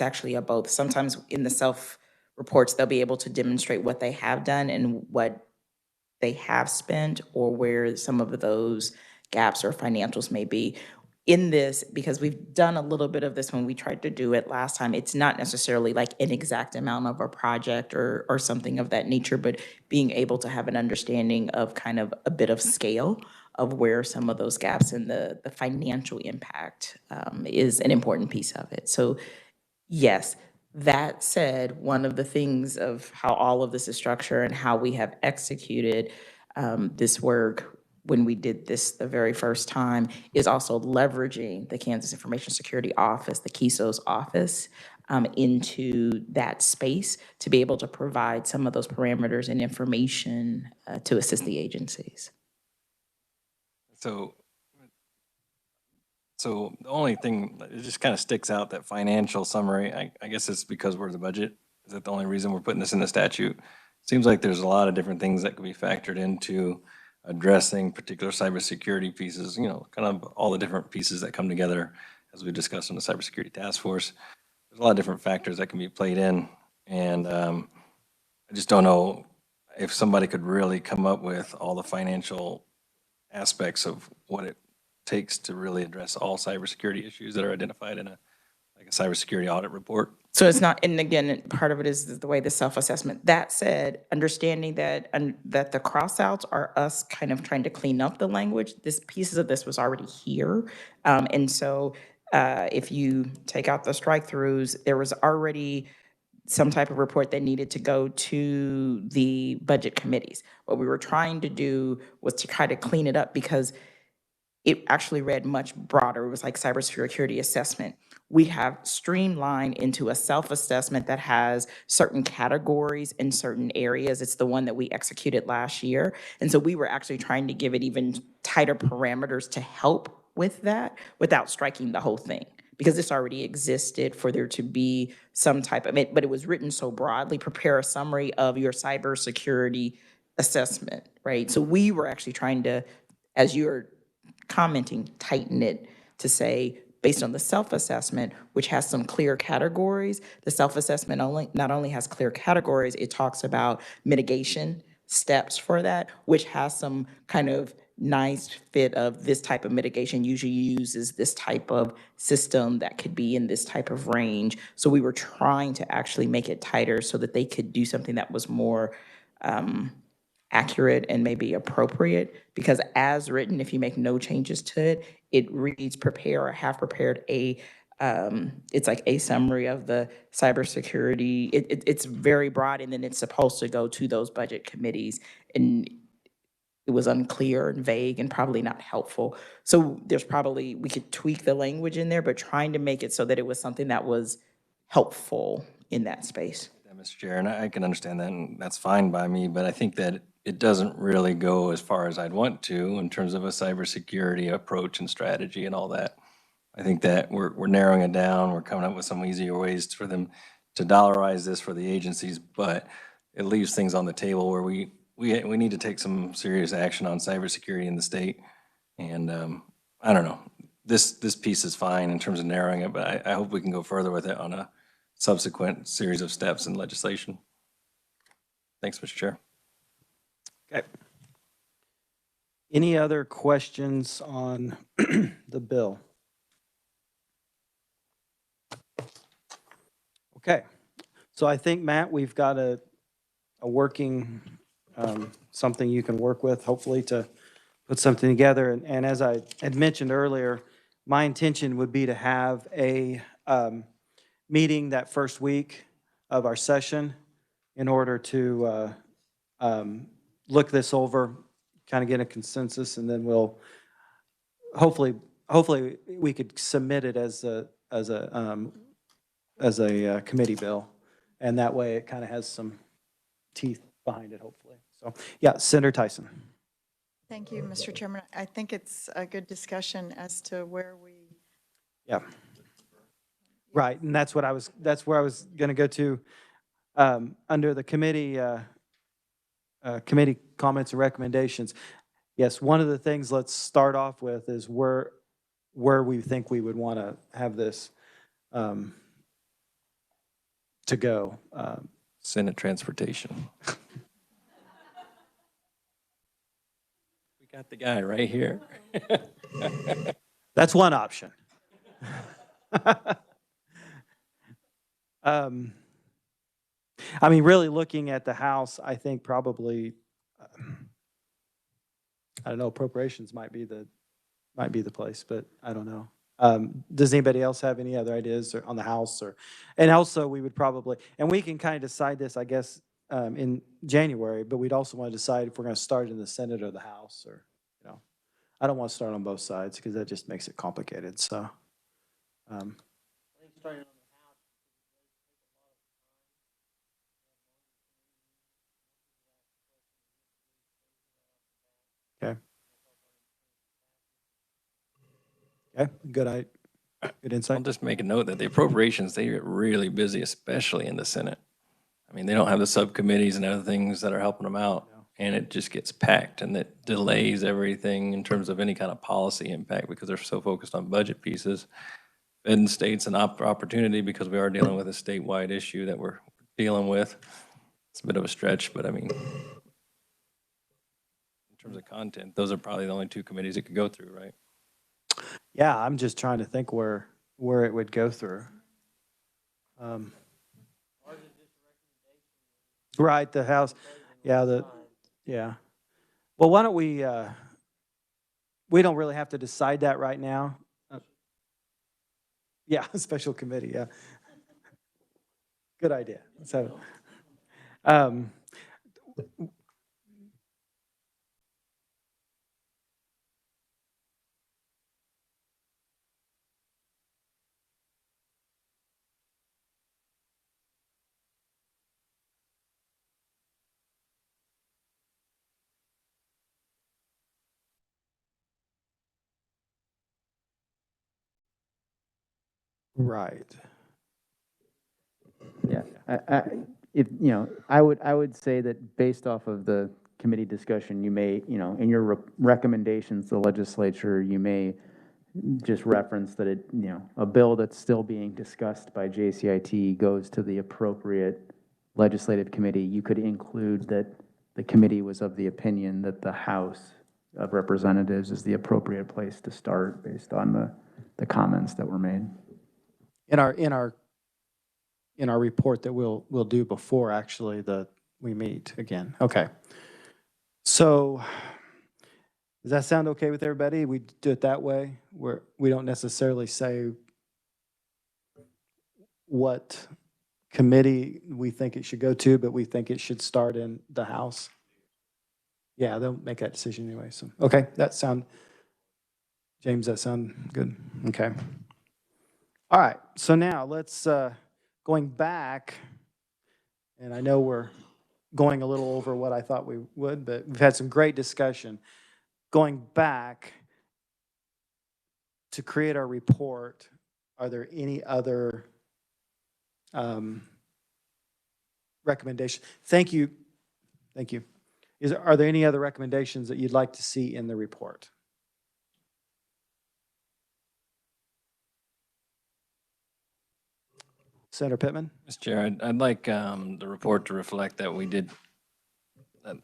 actually a both. Sometimes in the self-reports, they'll be able to demonstrate what they have done and what they have spent, or where some of those gaps or financials may be. In this, because we've done a little bit of this when we tried to do it last time, it's not necessarily like an exact amount of a project or something of that nature, but being able to have an understanding of kind of a bit of scale of where some of those gaps and the financial impact is an important piece of it. So yes, that said, one of the things of how all of this is structured and how we have executed this work when we did this the very first time is also leveraging the Kansas Information Security Office, the KSO's office, into that space to be able to provide some of those parameters and information to assist the agencies. So the only thing, it just kind of sticks out, that financial summary, I guess it's because we're the budget. Is that the only reason we're putting this in the statute? Seems like there's a lot of different things that could be factored into addressing particular cybersecurity pieces, you know, kind of all the different pieces that come together as we discussed on the cybersecurity task force. There's a lot of different factors that can be played in. And I just don't know if somebody could really come up with all the financial aspects of what it takes to really address all cybersecurity issues that are identified in a cybersecurity audit report. So it's not, and again, part of it is the way the self-assessment. That said, understanding that that the cross-outs are us kind of trying to clean up the language. This pieces of this was already here. And so if you take out the strike-throughs, there was already some type of report that needed to go to the budget committees. What we were trying to do was to try to clean it up because it actually read much broader. It was like cybersecurity assessment. We have streamlined into a self-assessment that has certain categories in certain areas. It's the one that we executed last year. And so we were actually trying to give it even tighter parameters to help with that without striking the whole thing. Because this already existed for there to be some type of it, but it was written so broadly, prepare a summary of your cybersecurity assessment, right? So we were actually trying to, as you're commenting, tighten it to say, based on the self-assessment, which has some clear categories, the self-assessment not only has clear categories, it talks about mitigation steps for that, which has some kind of nice fit of this type of mitigation usually uses this type of system that could be in this type of range. So we were trying to actually make it tighter so that they could do something that was more accurate and maybe appropriate, because as written, if you make no changes to it, it reads prepare or have prepared it's like a summary of the cybersecurity. It's very broad, and then it's supposed to go to those budget committees, and it was unclear and vague and probably not helpful. So there's probably, we could tweak the language in there, but trying to make it so that it was something that was helpful in that space. Yeah, Mr. Chair, and I can understand that, and that's fine by me, but I think that it doesn't really go as far as I'd want to in terms of a cybersecurity approach and strategy and all that. I think that we're narrowing it down, we're coming up with some easier ways for them to dollarize this for the agencies, but it leaves things on the table where we need to take some serious action on cybersecurity in the state. And I don't know, this piece is fine in terms of narrowing it, but I hope we can go further with it on a subsequent series of steps in legislation. Thanks, Mr. Chair. Okay. Any other questions on the bill? Okay. So I think, Matt, we've got a working, something you can work with, hopefully, to put something together. And as I had mentioned earlier, my intention would be to have a meeting that first week of our session in order to look this over, kind of get a consensus, and then we'll hopefully we could submit it as a committee bill, and that way it kind of has some teeth behind it, hopefully. So, yeah, Senator Tyson. Thank you, Mr. Chairman. I think it's a good discussion as to where we. Yeah. Right, and that's where I was going to go to. Under the committee comments and recommendations. Yes, one of the things let's start off with is where we think we would want to have this to go. Senate Transportation. We got the guy right here. That's one option. I mean, really looking at the House, I think probably, I don't know, appropriations might be the place, but I don't know. Does anybody else have any other ideas on the House and also we would probably, and we can kind of decide this, I guess, in January, but we'd also want to decide if we're going to start in the Senate or the House or, I don't want to start on both sides because that just makes it complicated, so. I think starting on the House. Okay. Okay, good I'll insight. just make a note that the appropriations, they get really busy, especially in the Senate. I mean, they don't have the subcommittees and other things that are helping them out, and it just gets packed, and it delays everything in terms of any kind of policy impact because they're so focused on budget pieces. Fed and state's an opportunity because we are dealing with a statewide issue that we're dealing with. It's a bit of a stretch, but I mean, in terms of content, those are probably the only two committees it could go through, right? Yeah, I'm just trying to think where it would go through. Right, the House, yeah, yeah. Well, why don't we don't really have to decide that right now. Yeah, a special committee, yeah. Good idea. So, right. Yeah, I would say that based off of the committee discussion, you may, in your recommendations to the legislature, you may just reference that a bill that's still being discussed by JCIT goes to the appropriate legislative committee. You could include that the committee was of the opinion that the House of Representatives is the appropriate place to start based on the comments that were made. In our report that we'll do before actually we meet again. Okay. So does that sound okay with everybody? We do it that way where we don't necessarily say what committee we think it should go to, but we think it should start in the House. Yeah, they'll make that decision anyway. So, okay, James, that sound good? Okay. All right, so now let's, going back, and I know we're going a little over what I thought we would, but we've had some great discussion. Going back to create our report, are there any other recommendations? Thank you. Thank you. Are there any other recommendations that you'd like to see in the report? Senator Pittman? Mr. Chair, I'd like the report to reflect that we did,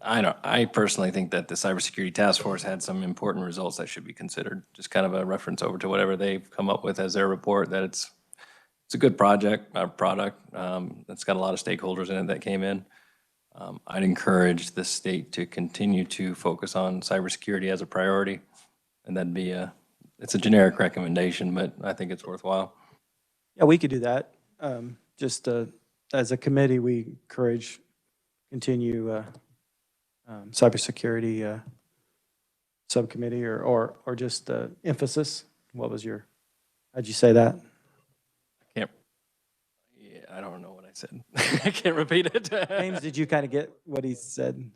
I personally think that the Cybersecurity Task Force had some important results that should be considered. Just kind of a reference over to whatever they've come up with as their report, that it's a good product. It's got a lot of stakeholders in it that came in. I'd encourage the state to continue to focus on cybersecurity as a priority. And that'd be it's a generic recommendation, but I think it's worthwhile. Yeah, we could do that. As a committee, we encourage continue cybersecurity subcommittee or just emphasis. What was how'd you say that? I don't know what I said. I can't repeat it. James, did you kind of get what he said?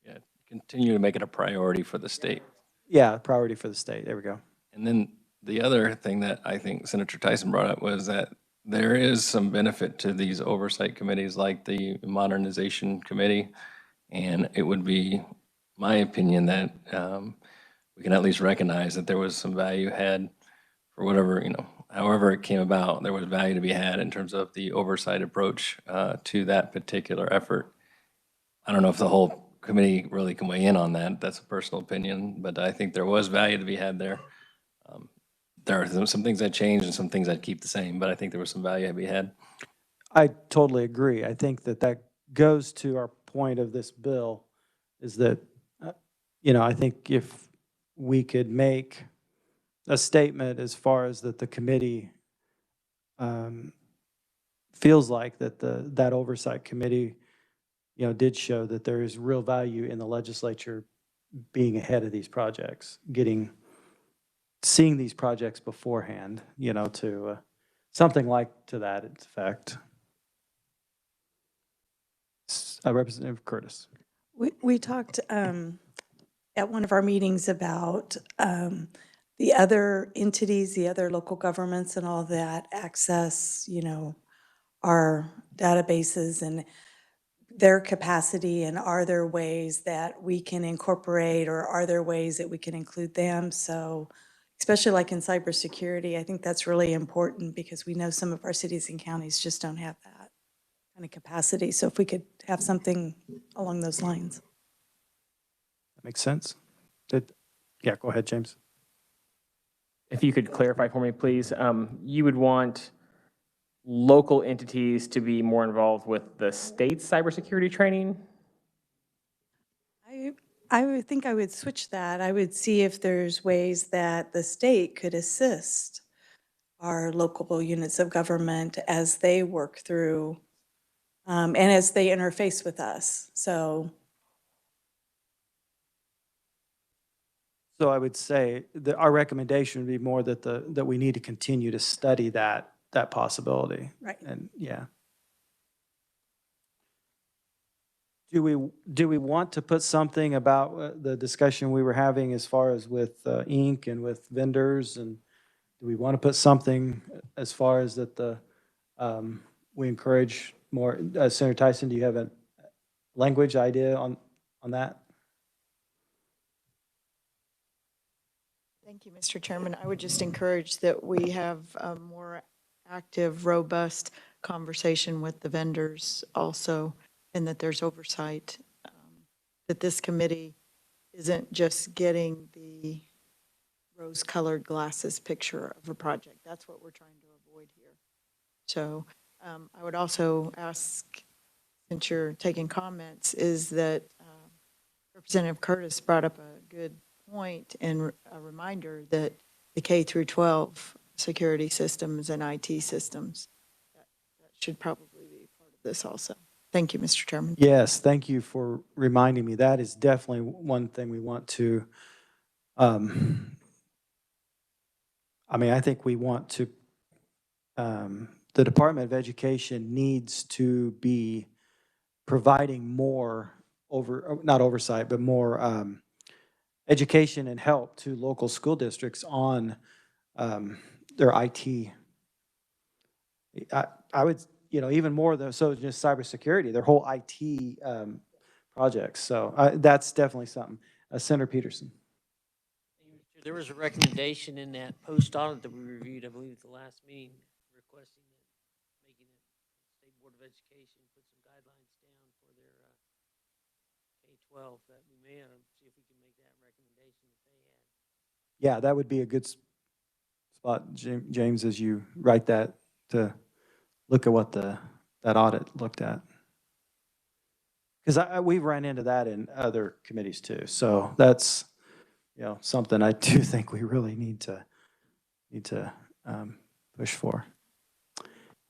Yeah, continue to make it a priority for the state. Yeah, priority for the state. There we go. And then the other thing that I think Senator Tyson brought up was that there is some benefit to these oversight committees like the Modernization Committee. And it would be my opinion that we can at least recognize that there was some value had for whatever, however it came about, there was value to be had in terms of the oversight approach to that particular effort. I don't know if the whole committee really can weigh in on that. That's a personal opinion, but I think there was value to be had there. There are some things that changed and some things that keep the same, but I think there was some value to be had. I totally agree. I think that goes to our point of this bill is that, I think if we could make a statement as far as that the committee feels like that that oversight committee, did show that there is real value in the legislature being ahead of these projects, seeing these projects beforehand, to something like to that effect. Representative Curtis. We talked at one of our meetings about the other entities, the other local governments and all that access, our databases and their capacity, and are there ways that we can incorporate, or are there ways that we can include them? So especially like in cybersecurity, I think that's really important because we know some of our cities and counties just don't have that kind of capacity. So if we could have something along those lines. That makes sense. Yeah, go ahead, James. If you could clarify for me, please, you would want local entities to be more involved with the state's cybersecurity training? I would think I would switch that. I would see if there's ways that the state could assist our local units of government as they work through and as they interface with us. So I would say that our recommendation would be more that that we need to continue to study that possibility. Right. And yeah. Do we want to put something about the discussion we were having as far as with ink and with vendors, and do we want to put something as far as that we encourage more? Senator Tyson, do you have a language idea on that? Thank you, Mr. Chairman. I would just encourage that we have a more active, robust conversation with the vendors also, and that there's oversight, that this committee isn't just getting the rose-colored glasses picture of a project. That's what we're trying to avoid here. So I would also ask, since you're taking comments, is that Representative Curtis brought up a good point and a reminder that the K through 12 security systems and IT systems, that should probably be part of this also. Thank you, Mr. Chairman. Yes, thank you for reminding me. That is definitely one thing we want to, I think we want to, the Department of Education needs to be providing more not oversight, but more education and help to local school districts on their IT. I would, even more than so just cybersecurity, their whole IT projects. So that's definitely something. Senator Peterson. There was a recommendation in that post audit that we reviewed, I believe, at the last meeting, requesting that, making it State Board of Education put some guidelines down for their K-12, that we may see if we can make that recommendation that they had. Yeah, that would be a good spot, James, as you write that, to look at what that audit looked at. Because we've run into that in other committees too. So that's, something I do think we really need to push for.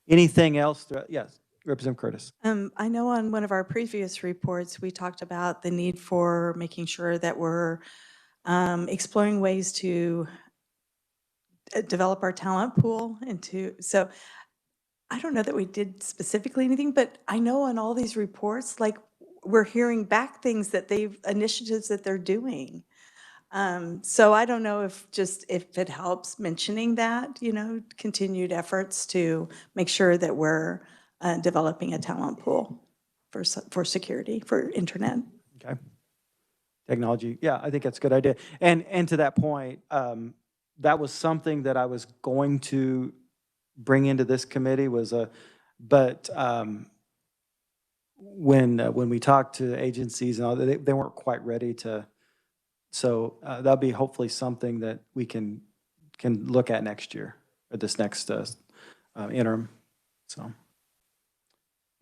Anything else? Yes, Representative Curtis. I know on one of our previous reports, we talked about the need for making sure that we're exploring ways to develop our talent pool so I don't know that we did specifically anything, but I know on all these reports, like, we're hearing back things that initiatives that they're doing. So I don't know if it helps mentioning that, continued efforts to make sure that we're developing a talent pool for security, for internet. Okay. Technology. Yeah, I think that's a good idea. And to that point, that was something that I was going to bring into this committee but when we talked to agencies and all, they weren't quite ready to. So that'll be hopefully something that we can look at next year, or this next interim. So,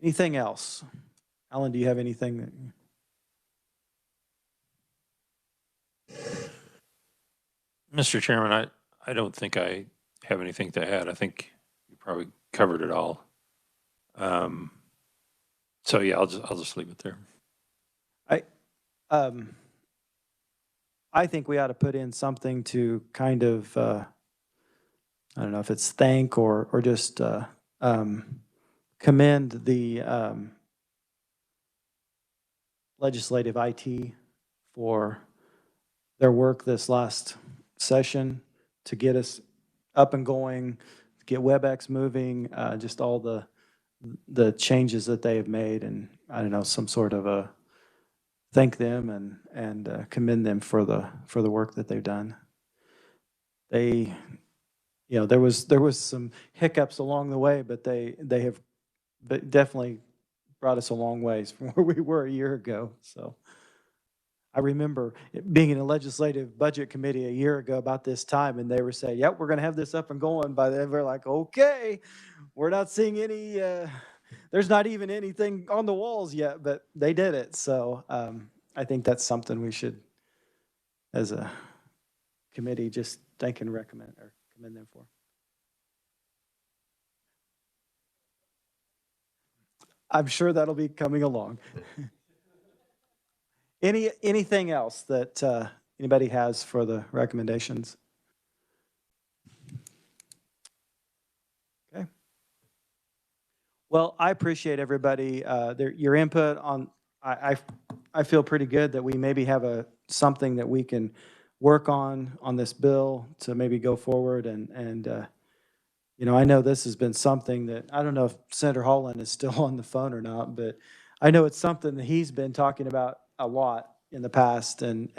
anything else? Alan, do you have anything? Mr. Chairman, I don't think I have anything to add. I think you probably covered it all. So yeah, I'll just leave it there. I think we ought to put in something to kind of, I don't know if it's thank or just commend the legislative IT for their work this last session to get us up and going, get WebEx moving, just all the changes that they have made, and I don't know, some sort of a thank them and commend them for the work that they've done. They, you know, there was some hiccups along the way, but they have definitely brought us a long ways from where we were a year ago. So I remember being in a legislative budget committee a year ago about this time, and they were saying, yep, we're going to have this up and going. By then, we're like, okay, we're not seeing any, there's not even anything on the walls yet, but they did it. So I think that's something we should, as a committee, just thank and recommend or commend them for. I'm sure that'll be coming along. Anything else that anybody has for the recommendations? Okay. Well, I appreciate everybody, your input on, I feel pretty good that we maybe have something that we can work on this bill to maybe go forward and you know, I know this has been something that, I don't know if Senator Holland is still on the phone or not, but I know it's something that he's been talking about a lot in the past, and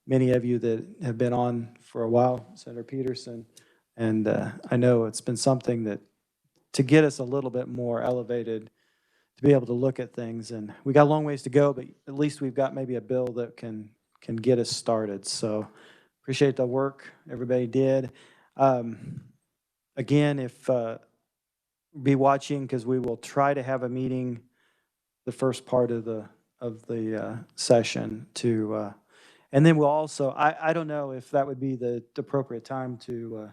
many of you that have been on for a while, Senator Peterson, and I know it's been something that, to get us a little bit more elevated, to be able to look at things, and we got a long ways to go, but at least we've got maybe a bill that can get us started. So appreciate the work everybody did. Again, if be watching, because we will try to have a meeting the first part of the session to, and then we'll also, I don't know if that would be the appropriate time to,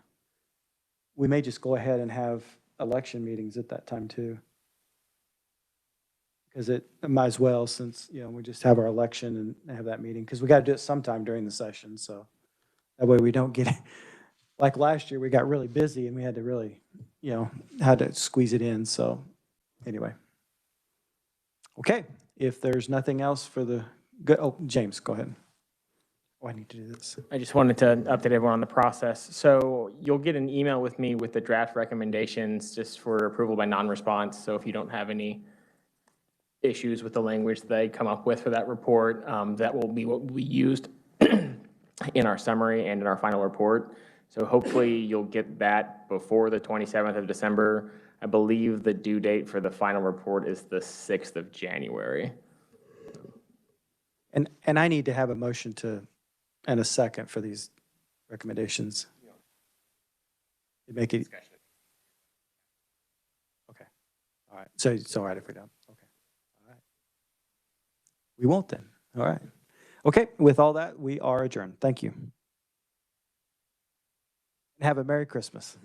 we may just go ahead and have election meetings at that time too. Because it might as well, since, you know, we just have our election and have that meeting, because we got to do it sometime during the session, so that way we don't get, like last year, we got really busy and we had to really, you know, had to squeeze it in, so anyway. Okay, if there's nothing else for the good, oh, James, go ahead. Oh, I need to do this. I just wanted to update everyone on the process. So you'll get an email with me with the draft recommendations just for approval by non-response. So if you don't have any issues with the language they come up with for that report, that will be what we used in our summary and in our final report. So hopefully you'll get that before the 27th of December. I believe the due date for the final report is the 6th of January. And I need to have a motion and a second for these recommendations. You make it. Okay. All right. So it's all right if we don't. Okay. All right. We won't then. All right. Okay. With all that, we are adjourned. Thank you. Have a Merry Christmas.